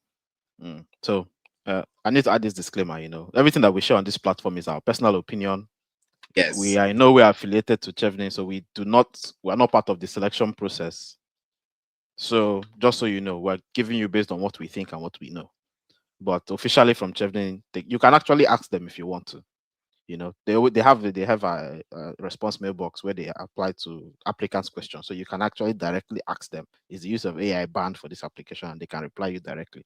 So, I need to add this disclaimer. Everything that we share on this platform is our personal opinion. We Yes. are in no way affiliated to Chevening, so we are not part of the selection process. So, just so you know, we're giving you based on what we think and what we know. But officially from Chevening, you can actually ask them if you want to. They have a response mailbox where they apply to applicants' questions, so you can actually directly ask them, is the use of AI banned for this application, and they can reply you directly.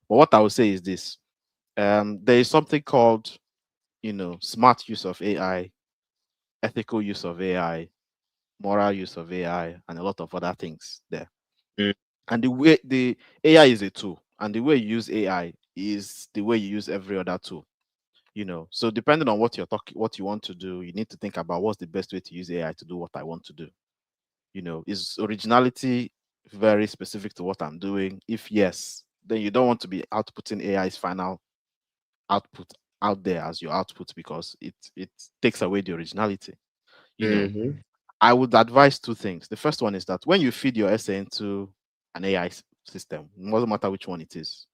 But what I would say is this: there is something called, smart use of AI, ethical use of AI, moral use of AI, and a lot of other things there. Mm. And the AI is a tool, and the way you use AI is the way you use every other tool. So depending on what you want to do, you need to think about what's the best way to use AI to do what I want to do. Is originality very specific to what I'm doing? If yes, then you don't want to be outputting AI's final output out there as your output, because it takes away the originality. you know Mm-hmm. I would advise two things. The first one is that when you feed your essay into an AI system, no matter which one it is,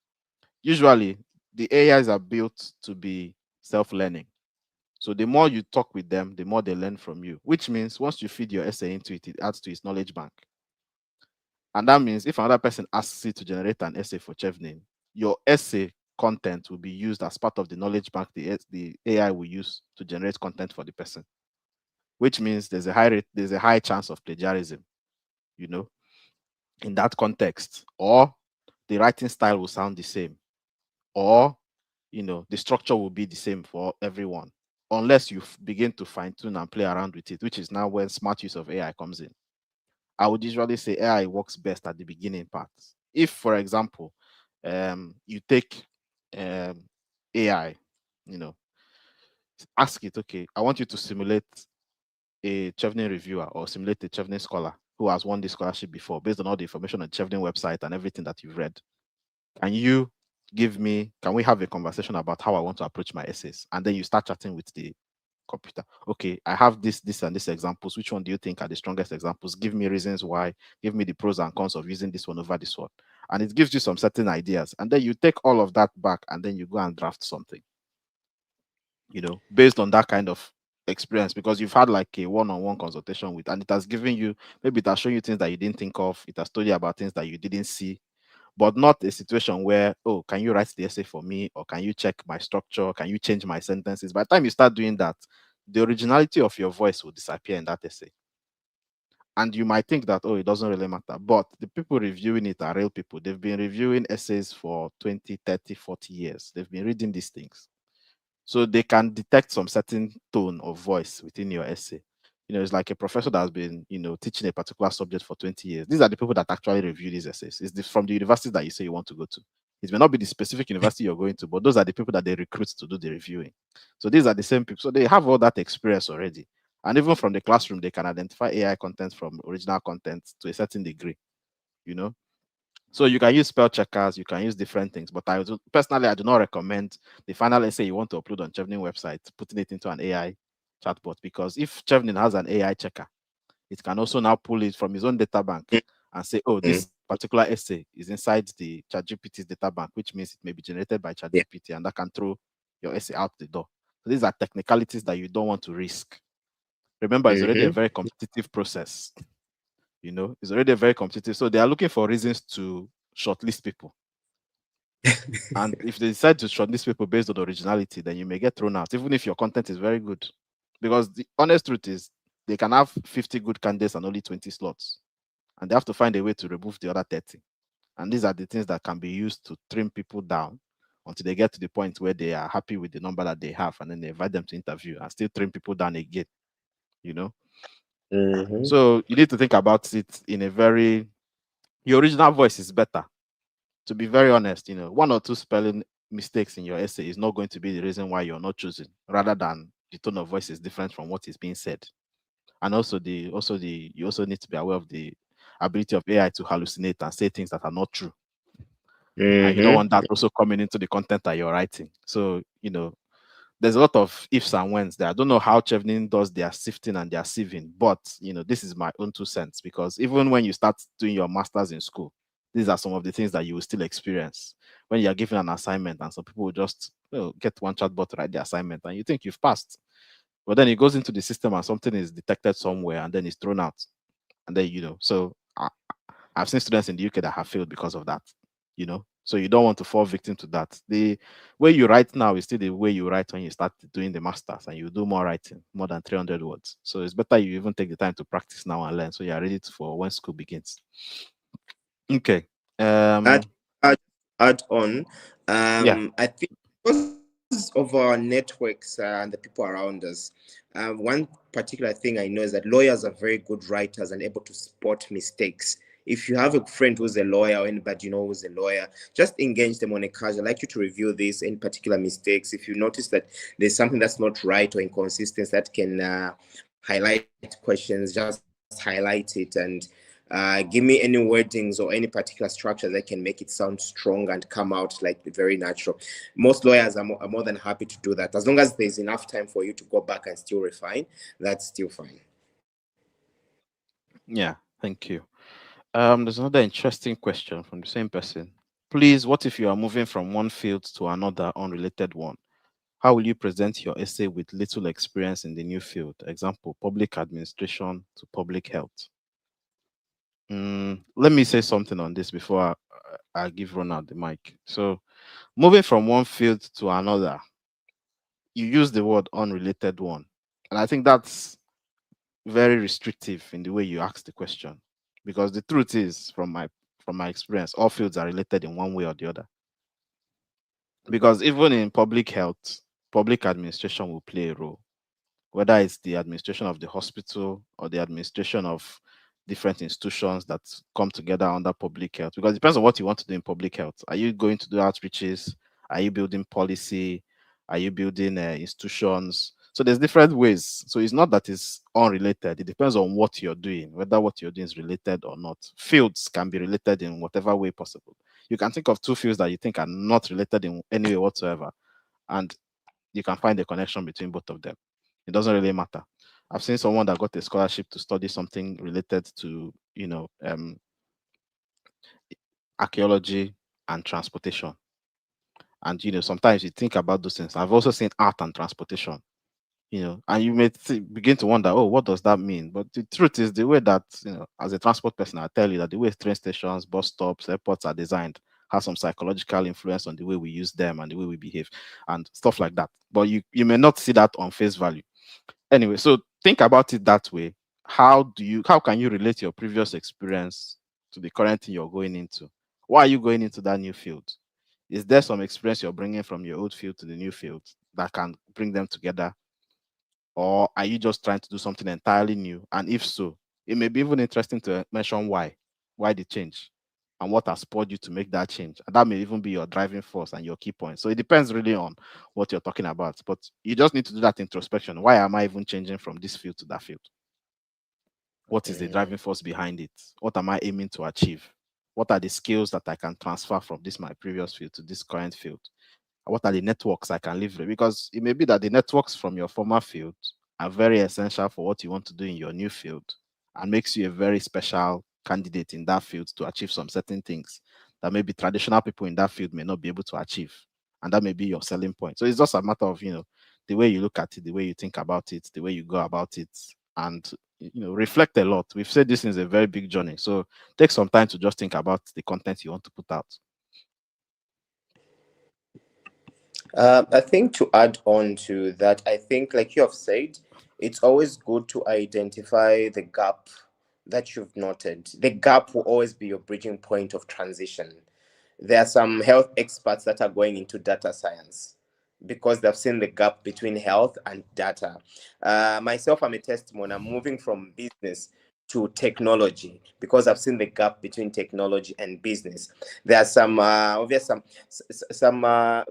usually the AIs are built to be self-learning. So the more you talk with them, the more they learn from you, which means once you feed your essay into it, it adds to its knowledge bank. And that means if another person asks you to generate an essay for Chevening, your essay content will be used as part of the knowledge bank the AI will use to generate content for the person, which means there's a high chance of plagiarism, you know, in that context, or the writing style will sound the same, or the structure will be the same for everyone, unless you begin to fine tune and play around with it, which is now when smart use of AI comes in. I would usually say AI works best at the beginning part. If, for example, you take AI, you know, ask it, okay, I want you to simulate a Chevening reviewer or simulate a Chevening scholar who has won this scholarship before, based on all the information on the Chevening website and everything that you've read. Can we have a conversation about how I want to approach my essays? And then you start chatting with the computer. Okay, I have this and this examples. Which one do you think are the strongest examples? Give me reasons why. Give me the pros and cons of using this one over this one. And it gives you some certain ideas. And then you take all of that back and then you go and draft something, based on that kind of experience, because you've had like a one-on-one consultation with, and it has given you, maybe it has shown you things that you didn't think of. It has told you about things that you didn't see. but not a situation where, oh, can you write the essay for me, or can you check my structure, can you change my sentences? By the time you start doing that, the originality of your voice will disappear in that essay. And you might think that, oh, it doesn't really matter, but the people reviewing it are real people. They've been reviewing essays for 20, 30, 40 years. They've been reading these things, so they can detect some certain tone of voice within your essay. It's like a professor that has been, teaching a particular subject for 20 years. These are the people that actually review these essays. From the universities that you say you want to go to. It may not be the specific university you're going to, but those are the people that they recruit to do the reviewing. So these are the same people. So they have all that experience already. And even from the classroom, they can identify AI content from original content to a certain degree, you know. So you can use spell checkers, you can use different things, but personally, I do not recommend the final essay you want to upload on Chevening website, putting it into an AI chatbot, because if Chevening has an AI checker, it can also now pull it from his own data bank and say, oh, this particular essay is inside the ChatGPT's data bank, which means it may be generated by ChatGPT, and that can throw your essay out the door. So these are technicalities that you don't want to risk. Remember, it's already a very competitive process. It's already a very competitive. So they are looking for reasons to shortlist people. And if they decide to shortlist people based on originality, then you may get thrown out, even if your content is very good. Because the honest truth is, they can have 50 good candidates and only 20 slots. And they have to find a way to remove the other 30. And these are the things that can be used to trim people down until they get to the point where they are happy with the number that they have, and then they invite them to interview and still trim people down again. So you need to think about it in a very, your original voice is better. To be very honest, one or two spelling mistakes in your essay is not going to be the reason why you're not choosing, rather than the tone of voice is different from what is being said. And also you also need to be aware of the ability of AI to hallucinate and say things that are not true. And you don't want that also coming into the content that you're writing. So, there's a lot of ifs and whens there. I don't know how Chevening does their sifting and their sieving, but this is my own 2 cents, because even when you start doing your masters in school, these are some of the things that you will still experience when you're given an assignment, and some people will just get one chatbot to write the assignment and you think you've passed. But then it goes into the system and something is detected somewhere and then it's thrown out. And then, so I've seen students in the UK that have failed because of that, So you don't want to fall victim to that. The way you write now is still the way you write when you start doing the masters, and you do more writing, more than 300 words. So it's better you even take the time to practice now and learn, so you're ready for when school begins. Okay. Add on. Yeah. I think because of our networks and the people around us, one particular thing I know is that lawyers are very good writers and able to spot mistakes. If you have a friend who's a lawyer, or anybody you know who's a lawyer, just engage them on a casual. I'd like you to review this, in particular mistakes. If you notice that there's something that's not right or inconsistent that can highlight questions, just highlight it, and give me any wordings or any particular structure that can make it sound strong and come out like very natural. Most lawyers are more than happy to do that. As long as there's enough time for you to go back and still refine, that's still fine. Yeah, thank you. There's another interesting question from the same person. Please, what if you are moving from one field to another unrelated one? How will you present your essay with little experience in the new field? Example, public administration to public health. Let me say something on this before I give Ronald the mic. So, moving from one field to another, you use the word unrelated one. And I think that's very restrictive in the way you ask the question. Because the truth is, from my experience, all fields are related in one way or the other. Because even in public health, public administration will play a role, whether it's the administration of the hospital or the administration of different institutions that come together under public health. Because it depends on what you want to do in public health. Are you going to do outreaches? Are you building policy? Are you building institutions? So there's different ways. So it's not that it's unrelated. It depends on what you're doing, whether what you're doing is related or not. Fields can be related in whatever way possible. You can think of 2 fields that you think are not related in any way whatsoever, and you can find a connection between both of them. It doesn't really matter. I've seen someone that got a scholarship to study something related to, archaeology and transportation. And sometimes you think about those things. I've also seen art and transportation. and you may begin to wonder, oh, what does that mean? But the truth is, the way that, as a transport person, I tell you that the way train stations, bus stops, airports are designed has some psychological influence on the way we use them and the way we behave and stuff like that. But you may not see that on face value. Anyway, so think about it that way. How can you relate your previous experience to the current thing you're going into? Why are you going into that new field? Is there some experience you're bringing from your old field to the new field that can bring them together? Or are you just trying to do something entirely new? And if so, it may be even interesting to mention why the change and what has spurred you to make that change. And that may even be your driving force and your key point. So it depends really on what you're talking about. But you just need to do that introspection. Why am I even changing from this field to that field? What is the driving force behind it? What am I aiming to achieve? What are the skills that I can transfer from my previous field to this current field? What are the networks I can leverage? Because it may be that the networks from your former field are very essential for what you want to do in your new field and makes you a very special candidate in that field to achieve some certain things that maybe traditional people in that field may not be able to achieve. And that may be your selling point. So it's just a matter of, the way you look at it, the way you think about it, the way you go about it, and, reflect a lot. We've said this is a very big journey. So take some time to just think about the content you want to put out. I think to add on to that, I think, like you have said, it's always good to identify the gap that you've noted. The gap will always be your bridging point of transition. There are some health experts that are going into data science because they've seen the gap between health and data. Myself, I'm a testimony. I'm moving from business to technology because I've seen the gap between technology and business. There are some obvious some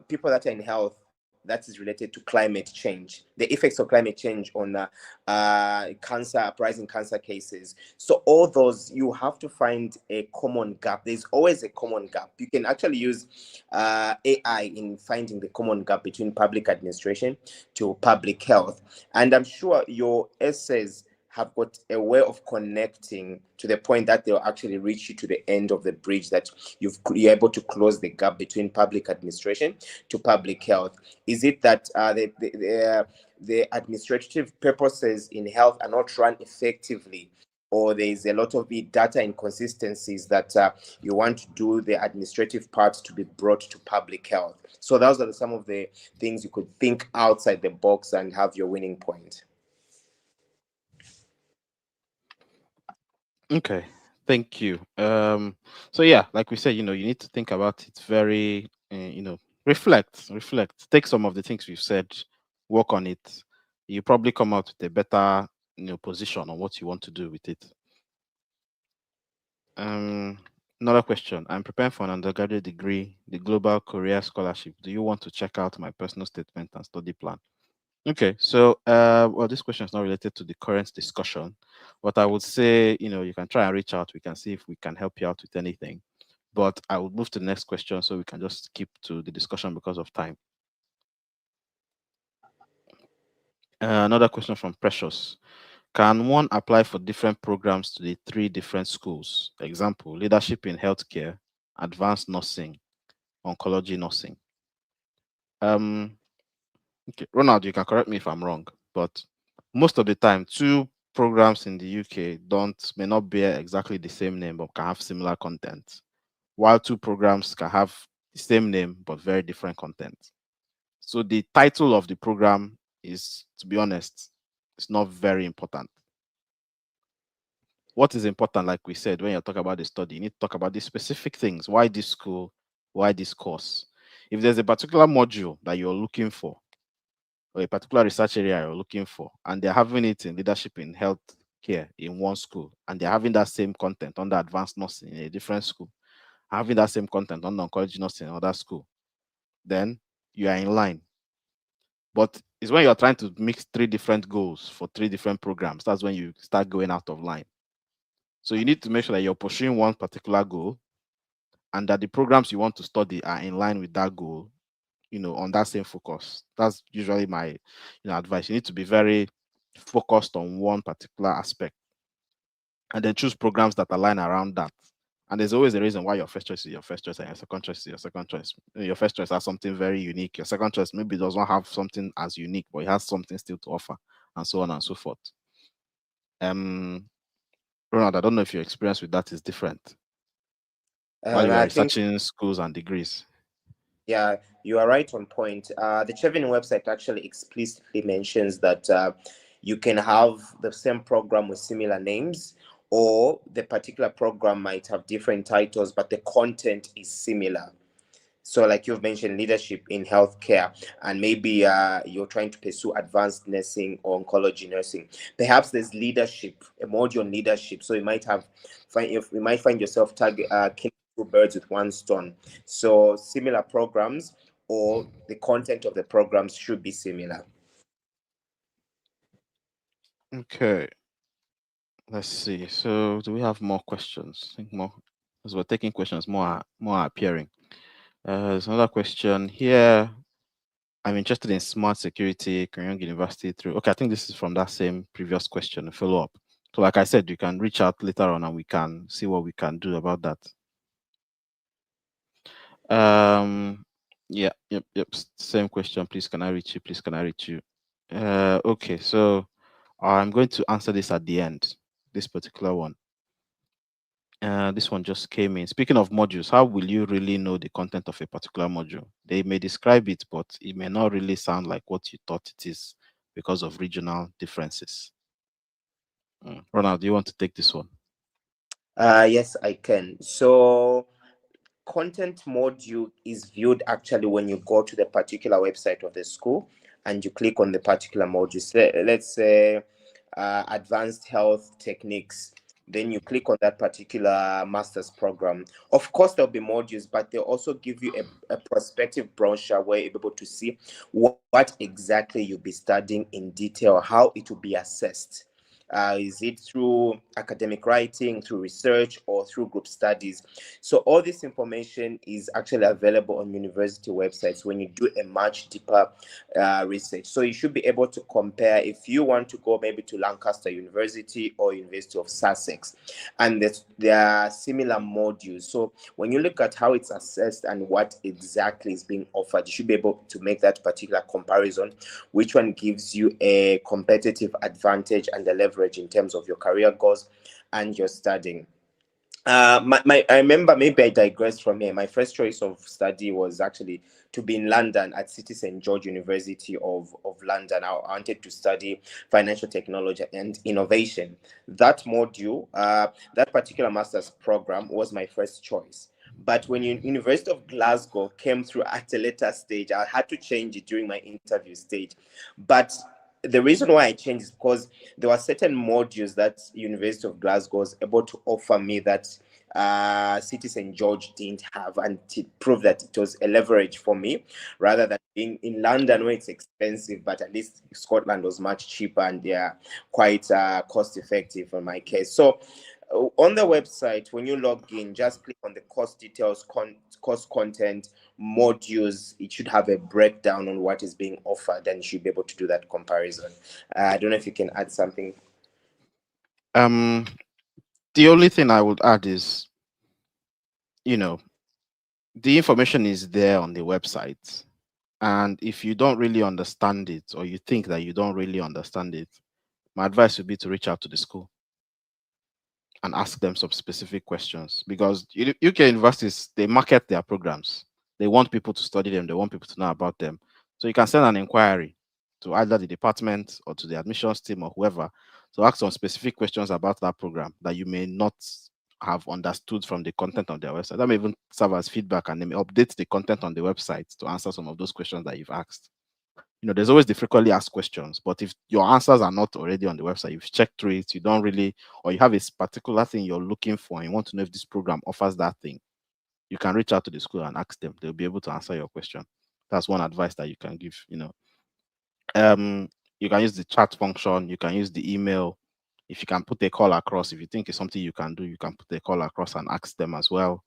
people that are in health that is related to climate change, the effects of climate change on cancer, uprising cancer cases. So all those, you have to find a common gap. There's always a common gap. You can actually use AI in finding the common gap between public administration to public health. And I'm sure your essays have got a way of connecting to the point that they'll actually reach you to the end of the bridge, that you're able to close the gap between public administration to public health. Is it that the administrative purposes in health are not run effectively, or there's a lot of the data inconsistencies that you want to do the administrative part to be brought to public health? So those are some of the things you could think outside the box and have your winning point. Okay, thank you. So yeah, like we said, you need to think about it very, reflect, take some of the things we've said, work on it. You probably come out with a better, position on what you want to do with it. Another question. I'm preparing for an undergraduate degree, the Global Career Scholarship. Do you want to check out my personal statement and study plan? Okay, so well, this question is not related to the current discussion, but I would say, you can try and reach out. We can see if we can help you out with anything. But I would move to the next question so we can just keep to the discussion because of time. Another question from Precious. Can one apply for different programs to the 3 different schools? Example, leadership in healthcare, advanced nursing, oncology nursing. Okay, Ronald, you can correct me if I'm wrong, but most of the time, 2 programs in the UK may not bear exactly the same name but can have similar content, while 2 programs can have the same name but very different content. So the title of the program is, to be honest, it's not very important. What is important, like we said, when you're talking about the study, you need to talk about the specific things. Why this school? Why this course? If there's a particular module that you're looking for, or a particular research area you're looking for, and they're having it in leadership in health care in one school, and they're having that same content under advanced nursing in a different school, having that same content under oncology nursing in another school, then you are in line. But it's when you're trying to mix 3 different goals for 3 different programs, that's when you start going out of line. So you need to make sure that you're pursuing one particular goal and that the programs you want to study are in line with that goal, on that same focus. That's usually my advice. You need to be very focused on one particular aspect and then choose programs that align around that. And there's always a reason why your first choice is your first choice and your second choice is your second choice. Your first choice has something very unique. Your second choice maybe does not have something as unique, but it has something still to offer, and so on and so forth. Ronald, I don't know if your experience with that is different while you are I think, researching schools and degrees. yeah, you are right on point. The Chevening website actually explicitly mentions that you can have the same program with similar names, or the particular program might have different titles, but the content is similar. So, like you've mentioned, leadership in healthcare, and maybe you're trying to pursue advanced nursing or oncology nursing. Perhaps there's leadership, a module on leadership. So you might find yourself killing two birds with one stone. So similar programs, or the content of the programs should be similar. Okay, let's see. So, do we have more questions? I think more, as we're taking questions, more are appearing. There's another question here. I'm interested in smart security, Korean University through. Okay, I think this is from that same previous question, a follow up. So, like I said, you can reach out later on and we can see what we can do about that. Yeah, yep. Same question. Please, can I reach you? Please, can I reach you? Okay, so I'm going to answer this at the end, this particular one. This one just came in. Speaking of modules, how will you really know the content of a particular module? They may describe it, but it may not really sound like what you thought it is because of regional differences. Ronald, do you want to take this one? Yes, I can. So content module is viewed actually when you go to the particular website of the school and you click on the particular module. Let's say advanced health techniques. Then you click on that particular master's program. Of course, there'll be modules, but they'll also give you a prospective brochure where you're able to see what exactly you'll be studying in detail, how it will be assessed. Is it through academic writing, through research, or through group studies? So all this information is actually available on university websites when you do a much deeper research. So you should be able to compare if you want to go maybe to Lancaster University or University of Sussex, and there are similar modules. So when you look at how it's assessed and what exactly is being offered, you should be able to make that particular comparison, which one gives you a competitive advantage and the leverage in terms of your career goals and your studying. I remember, maybe I digress from here. My first choice of study was actually to be in London at St. George University of London. I wanted to study financial technology and innovation. That module, that particular master's program was my first choice. But when University of Glasgow came through at a later stage, I had to change it during my interview stage. But the reason why I changed is because there were certain modules that University of Glasgow was able to offer me that City St. George didn't have, and it proved that it was a leverage for me rather than being in London where it's expensive, but at least Scotland was much cheaper and they are quite cost effective in my case. So on the website, when you log in, just click on the course details, course content, modules. It should have a breakdown on what is being offered, and you should be able to do that comparison. I don't know if you can add something. The only thing I would add is, the information is there on the website. And if you don't really understand it, or you think that you don't really understand it, my advice would be to reach out to the school and ask them some specific questions, because UK universities, they market their programs. They want people to study them. They want people to know about them. So you can send an inquiry to either the department or to the admissions team or whoever to ask some specific questions about that program that you may not have understood from the content on their website. That may even serve as feedback, and they may update the content on the website to answer some of those questions that you've asked. There's always the frequently asked questions, but if your answers are not already on the website, you've checked through it, you don't really, or you have a particular thing you're looking for and you want to know if this program offers that thing, you can reach out to the school and ask them. They'll be able to answer your question. That's one advice that you can give. You can use the chat function, you can use the email. If you can put a call across, if you think it's something you can do, you can put a call across and ask them as well.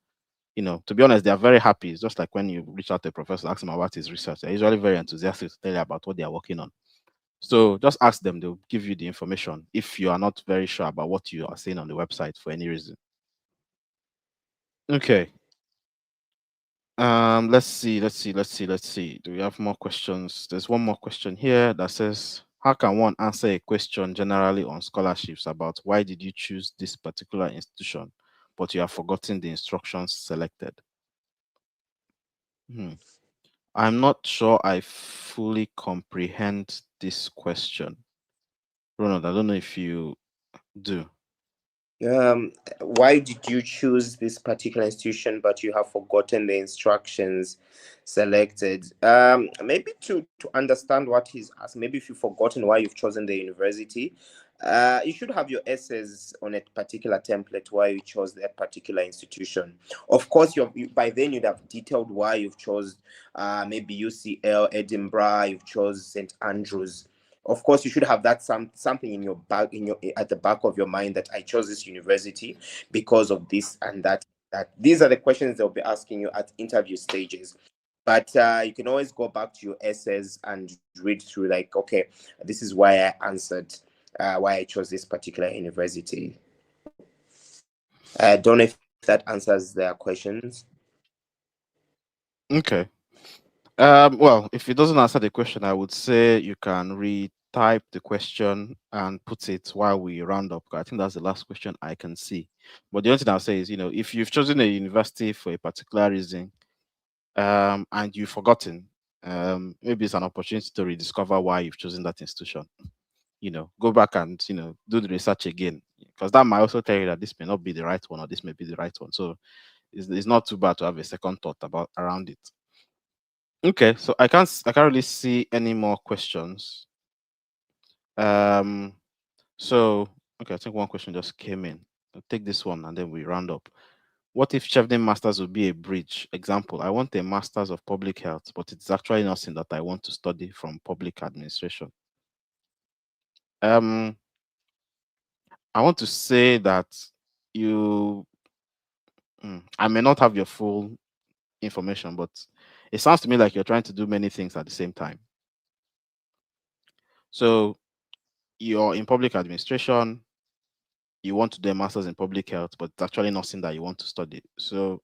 To be honest, they are very happy. It's just like when you reach out to a professor, ask them about his research. They're usually very enthusiastic to tell you about what they are working on. So just ask them, they'll give you the information if you are not very sure about what you are saying on the website for any reason. Okay. Let's see. Do we have more questions? There's one more question here that says, how can one answer a question generally on scholarships about why did you choose this particular institution, but you have forgotten the instructions selected? I'm not sure I fully comprehend this question. Ronald, I don't know if you do. Why did you choose this particular institution but you have forgotten the instructions selected? Maybe to understand what he's asked, maybe if you've forgotten why you've chosen the university, you should have your essays on a particular template why you chose that particular institution. Of course, by then you'd have detailed why you've chose maybe UCL, Edinburgh, you've chose St. Andrews. Of course, you should have that something in your back, at the back of your mind, that I chose this university because of this and that. That these are the questions they'll be asking you at interview stages. But you can always go back to your essays and read through, like, okay, this is why I answered, why I chose this particular university. I don't know if that answers their questions. Okay. Well, if it doesn't answer the question, I would say you can retype the question and put it while we round up. I think that's the last question I can see. But the only thing I'll say is, if you've chosen a university for a particular reason, and you've forgotten, maybe it's an opportunity to rediscover why you've chosen that institution. Go back and do the research again, because that might also tell you that this may not be the right one or this may be the right one. So it's not too bad to have a second thought about around it. Okay, so I can't really see any more questions. So okay, I think one question just came in. I'll take this one and then we round up. What if Chevening Masters would be a bridge? Example, I want a Masters of Public Health, but it's actually nothing that I want to study from public administration. I want to say that you, I may not have your full information, but it sounds to me like you're trying to do many things at the same time. So you're in public administration, you want to do a master's in public health, but it's actually nothing that you want to study. So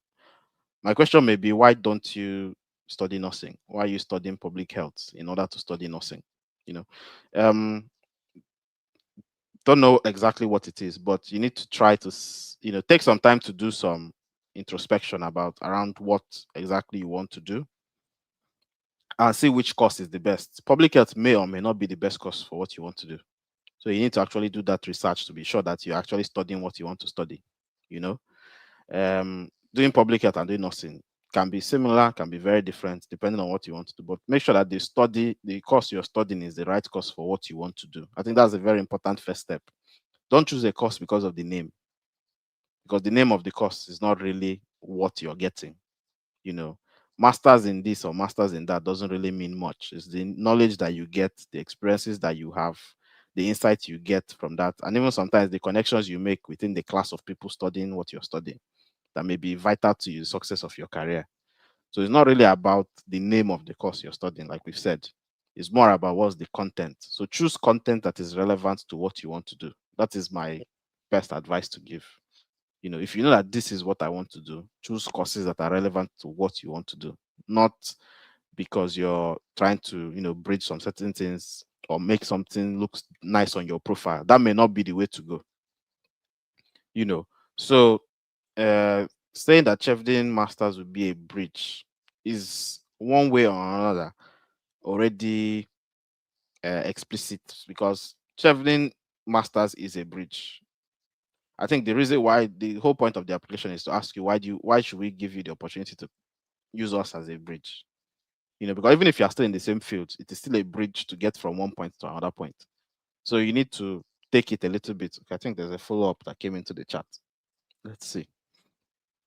my question may be, why don't you study nursing? Why are you studying public health in order to study nursing? You know, um, don't know exactly what it is, but you need to try to, take some time to do some introspection about around what exactly you want to do and see which course is the best. Public health may or may not be the best course for what you want to do. So you need to actually do that research to be sure that you're actually studying what you want to study. You know, doing public health and doing nursing can be similar, can be very different depending on what you want to do. But make sure that the course you're studying is the right course for what you want to do. I think that's a very important first step. Don't choose a course because of the name, because the name of the course is not really what you're getting. You know, masters in this or masters in that doesn't really mean much. It's the knowledge that you get, the experiences that you have, the insights you get from that, and even sometimes the connections you make within the class of people studying what you're studying that may be vital to the success of your career. So it's not really about the name of the course you're studying, like we've said. It's more about what's the content. So choose content that is relevant to what you want to do. That is my best advice to give. If you know that this is what I want to do, choose courses that are relevant to what you want to do, not because you're trying to, bridge some certain things or make something look nice on your profile. That may not be the way to go. So saying that Chevening Masters would be a bridge is one way or another already explicit, because Chevening Masters is a bridge. I think the reason why, the whole point of the application is to ask you, why should we give you the opportunity to use us as a bridge? Because even if you are still in the same field, it is still a bridge to get from one point to another point. So you need to take it a little bit. Okay, I think there's a follow-up that came into the chat. Let's see.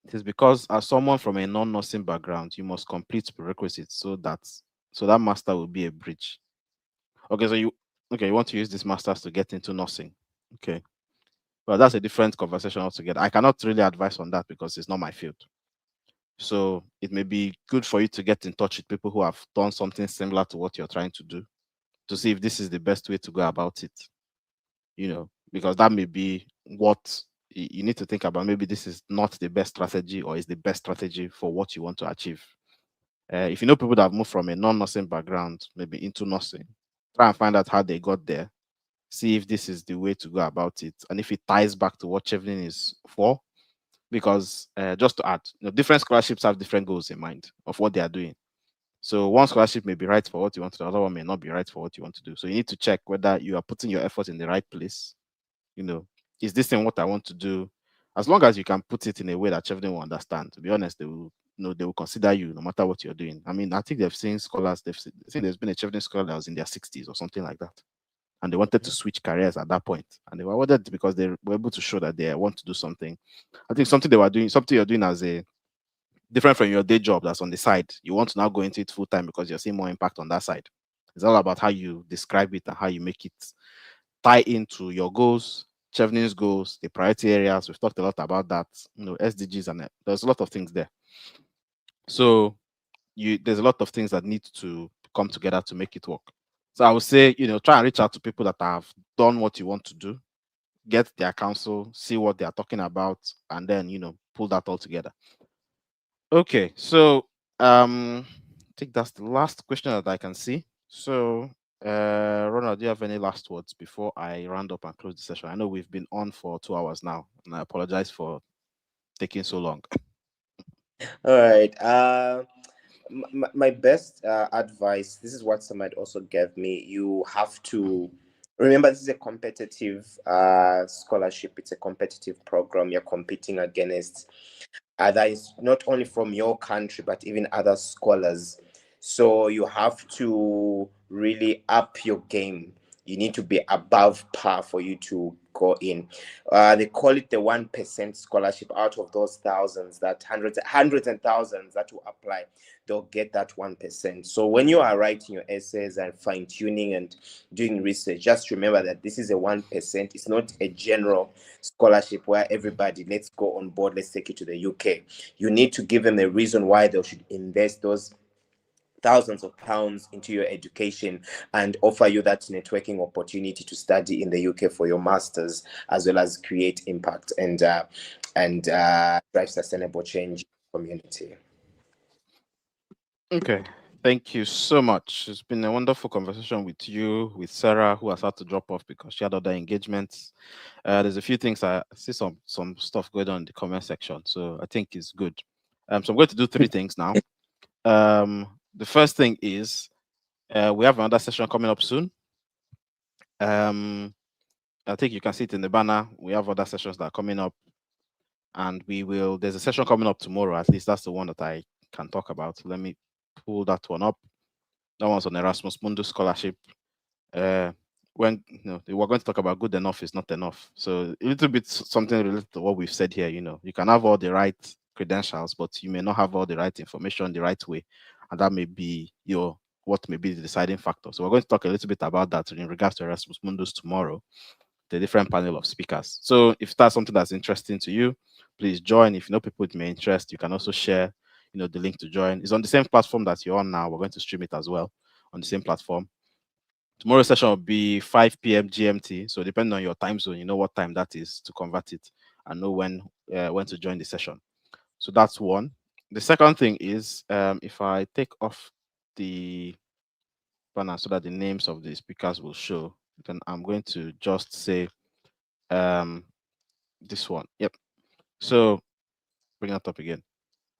It is because as someone from a non-nursing background, you must complete prerequisites so that master will be a bridge. Okay, so you want to use this masters to get into nursing. Okay. Well, that's a different conversation altogether. I cannot really advise on that because it's not my field. So it may be good for you to get in touch with people who have done something similar to what you're trying to do, to see if this is the best way to go about it. Because that may be what you need to think about maybe this is not the best strategy or is the best strategy for what you want to achieve. If you know people that have moved from a non-nursing background, maybe into nursing, try and find out how they got there. See if this is the way to go about it, and if it ties back to what Chevening is for. Because just to add, different scholarships have different goals in mind of what they are doing. So one scholarship may be right for what you want to do, the other one may not be right for what you want to do. So you need to check whether you are putting your effort in the right place. Is this thing what I want to do? As long as you can put it in a way that Chevening will understand. To be honest, they will consider you no matter what you're doing. I mean, I think they've seen scholars. I think there's been a Chevening scholar that was in their 60s or something like that, and they wanted to switch careers at that point, and they were awarded because they were able to show that they want to do something. I think something they were doing, something you're doing as a different from your day job that's on the side. You want to now go into it full time because you're seeing more impact on that side. It's all about how you describe it and how you make it tie into your goals, Chevening's goals, the priority areas. We've talked a lot about that, SDGs, and there's a lot of things there. So there's a lot of things that need to come together to make it work. So I would say, try and reach out to people that have done what you want to do, get their counsel, see what they are talking about, and then, pull that all together. Okay, so I think that's the last question that I can see. So Ronald, do you have any last words before I round up and close the session? I know we've been on for 2 hours now, and I apologize for taking so long. All right. My best advice, this is what somebody also gave me. You have to remember this is a competitive scholarship. It's a competitive program. You're competing against others, not only from your country, but even other scholars. So you have to really up your game. You need to be above par for you to go in. They call it the 1% scholarship. Out of those thousands, that hundreds and thousands that will apply, they'll get that 1%. So when you are writing your essays and fine-tuning and doing research, just remember that this is a 1%. It's not a general scholarship where everybody, let's go on board, let's take it to the UK. You need to give them a reason why they should invest those thousands of pounds into your education and offer you that networking opportunity to study in the UK for your masters, as well as create impact and drive sustainable change in the community. Okay, thank you so much. It's been a wonderful conversation with you, with Sarah, who has had to drop off because she had other engagements. There's a few things I see some stuff going on in the comment section, so I think it's good. So I'm going to do 3 things now. The first thing is we have another session coming up soon. I think you can see it in the banner. We have other sessions that are coming up, and there's a session coming up tomorrow. At least that's the one that I can talk about. Let me pull that one up. That one's on Erasmus Mundus scholarship. When we're going to talk about good enough is not enough. So a little bit something related to what we've said here. You can have all the right credentials, but you may not have all the right information the right way, and that may be what may be the deciding factor. So we're going to talk a little bit about that in regards to Erasmus Mundus tomorrow, the different panel of speakers. So if that's something that's interesting to you, please join. If you know people it may interest, you can also share the link to join. It's on the same platform that you're on now. We're going to stream it as well on the same platform. Tomorrow's session will be 5 p.m. GMT. So depending on your time zone, you know what time that is to convert it and know when to join the session. So that's one. The second thing is if I take off the banner so that the names of the speakers will show, then I'm going to just say this one. Yep. So bring that up again.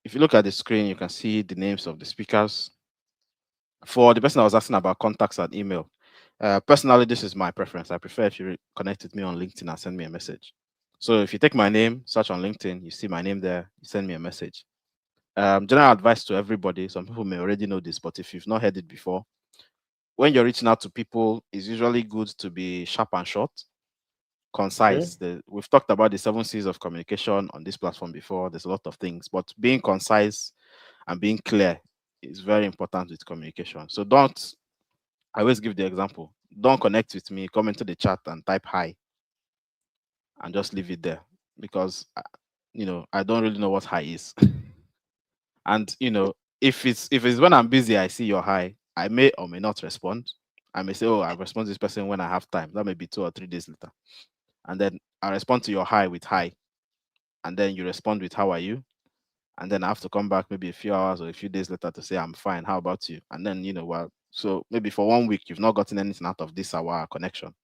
If you look at the screen, you can see the names of the speakers. For the person I was asking about contacts and email, personally, this is my preference. I prefer if you connect with me on LinkedIn and send me a message. So if you take my name, search on LinkedIn, you see my name there, you send me a message. General advice to everybody, some people may already know this, but if you've not heard it before, when you're reaching out to people, it's usually good to be sharp and short, concise. We've talked about the 7 C's of communication on this platform before. There's a lot of things, but being concise and being clear is very important with communication. So I always give the example, don't connect with me, come into the chat and type hi and just leave it there, because I don't really know what hi is. And if it's when I'm busy, I see your hi, I may or may not respond. I may say, oh, I'll respond to this person when I have time. That may be 2 or 3 days later. And then I respond to your hi with hi. and then you respond with "How are you?" and then I have to come back maybe a few hours or a few days later to say I'm fine. How about you? And then well, so maybe for 1 week you've not gotten anything out of this our connection.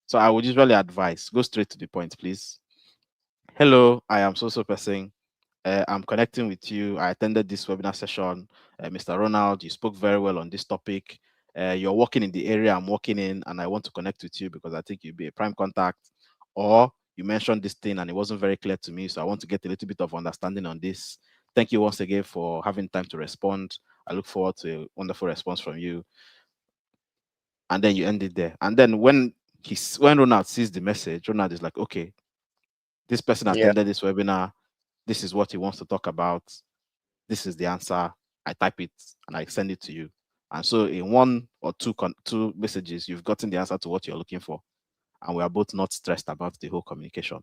So I would usually advise go straight to the point, please. Hello, I am so person. I'm connecting with you. I attended this webinar session. Mr. Ronald, you spoke very well on this topic. You're working in the area I'm working in, and I want to connect with you because I think you'll be a prime contact. Or you mentioned this thing and it wasn't very clear to me, so I want to get a little bit of understanding on this. Thank you once again for having time to respond. I look forward to a wonderful response from you. And then you end it there. And then when Ronald sees the message, Ronald is like, okay, this person Yeah. attended this webinar. This is what he wants to talk about. This is the answer. I type it and I send it to you. And so in one or two messages, you've gotten the answer to what you're looking for. And we are both not stressed about the whole communication.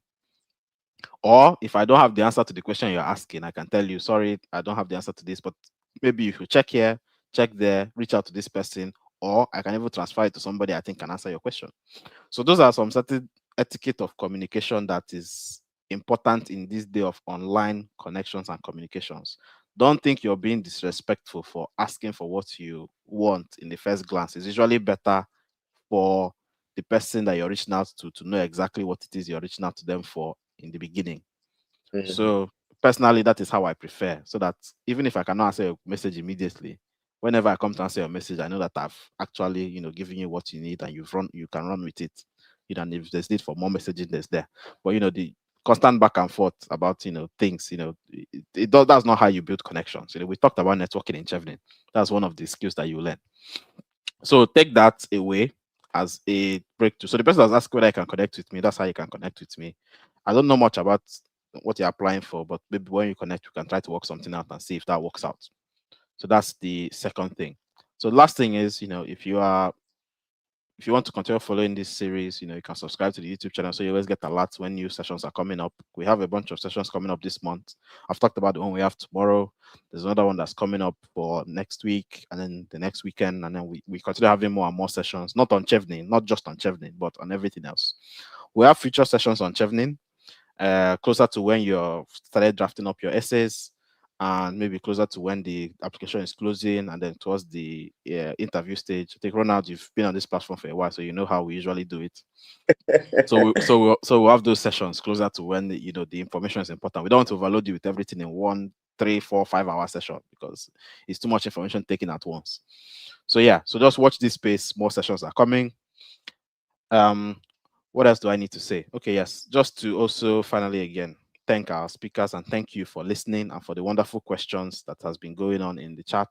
Or if I don't have the answer to the question you're asking, I can tell you, sorry, I don't have the answer to this, but maybe if you check here, check there, reach out to this person, or I can even transfer it to somebody I think can answer your question. So those are some certain etiquette of communication that is important in this day of online connections and communications. Don't think you're being disrespectful for asking for what you want in the first glance. It's usually better for the person that you're reaching out to know exactly what it is you're reaching out to them for in the beginning. So personally, that is how I prefer. So that even if I cannot answer your message immediately, whenever I come to answer your message, I know that I've actually, given you what you need and you can run with it. And if there's need for more messaging, there's there. But the constant back and forth about things, that's not how you build connections. We talked about networking in Chevening. That's one of the skills that you learn. So take that away as a breakthrough. So the person has asked whether I can connect with me. That's how you can connect with me. I don't know much about what you're applying for, but maybe when you connect, you can try to work something out and see if that works out. So that's the second thing. So the last thing is, if you want to continue following this series, you can subscribe to the YouTube channel so you always get alerts when new sessions are coming up. We have a bunch of sessions coming up this month. I've talked about the one we have tomorrow. There's another one that's coming up for next week and then the next weekend. And then we continue having more and more sessions, not on Chevening, not just on Chevening, but on everything else. We have future sessions on Chevening, closer to when you've started drafting up your essays, and maybe closer to when the application is closing, and then towards the interview stage. I think Ronald, you've been on this platform for a while, so you know how we usually do it. So we'll have those sessions closer to when the information is important. We don't want to overload you with everything in 1, 3, 4, 5 hour session because it's too much information taken at once. So yeah, so just watch this space. More sessions are coming. What else do I need to say? Okay, yes, just to also finally again thank our speakers and thank you for listening and for the wonderful questions that has been going on in the chat.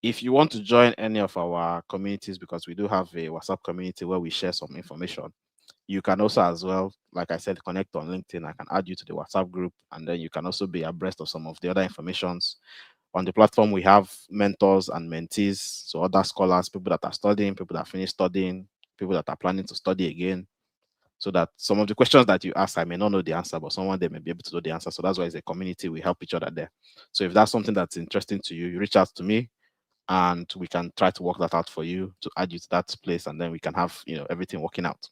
If you want to join any of our communities, because we do have a WhatsApp community where we share some information, you can also as well, like I said, connect on LinkedIn. I can add you to the WhatsApp group, and then you can also be abreast of some of the other informations. On the platform, we have mentors and mentees, so other scholars, people that are studying, people that finished studying, people that are planning to study again, so that some of the questions that you ask, I may not know the answer, but someone there may be able to know the answer. So that's why it's a community. We help each other there. So if that's something that's interesting to you, you reach out to me and we can try to work that out for you to add you to that place. And then we can have, everything working out.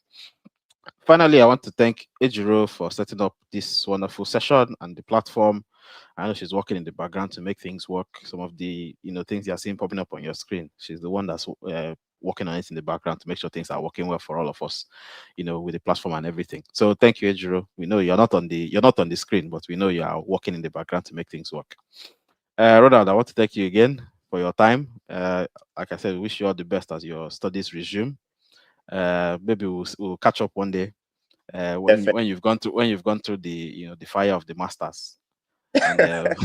Finally, I want to thank Ejiro for setting up this wonderful session and the platform. I know she's working in the background to make things work. Some of the things you're seeing popping up on your screen, she's the one that's working on it in the background to make sure things are working well for all of us, with the platform and everything. So thank you, Ejiro. We know you're not on the screen, but we know you are working in the background to make things work. Ronald, I want to thank you again for your time. Like I said, we wish you all the best as your studies resume. Maybe we'll catch up one day when you've gone through the the fire of the masters. And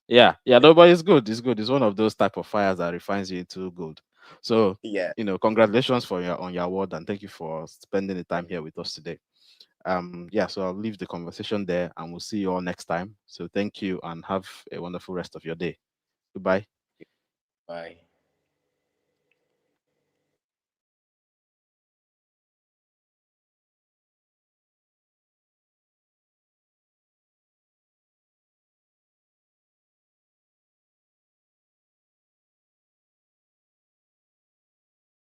yeah, no, but it's good. It's good. It's one of those type of fires that refines you into gold. So Yeah. Congratulations for on your award, and thank you for spending the time here with us today. Yeah, so I'll leave the conversation there, and we'll see you all next time. So thank you, and have a wonderful rest of your day. Goodbye. Bye.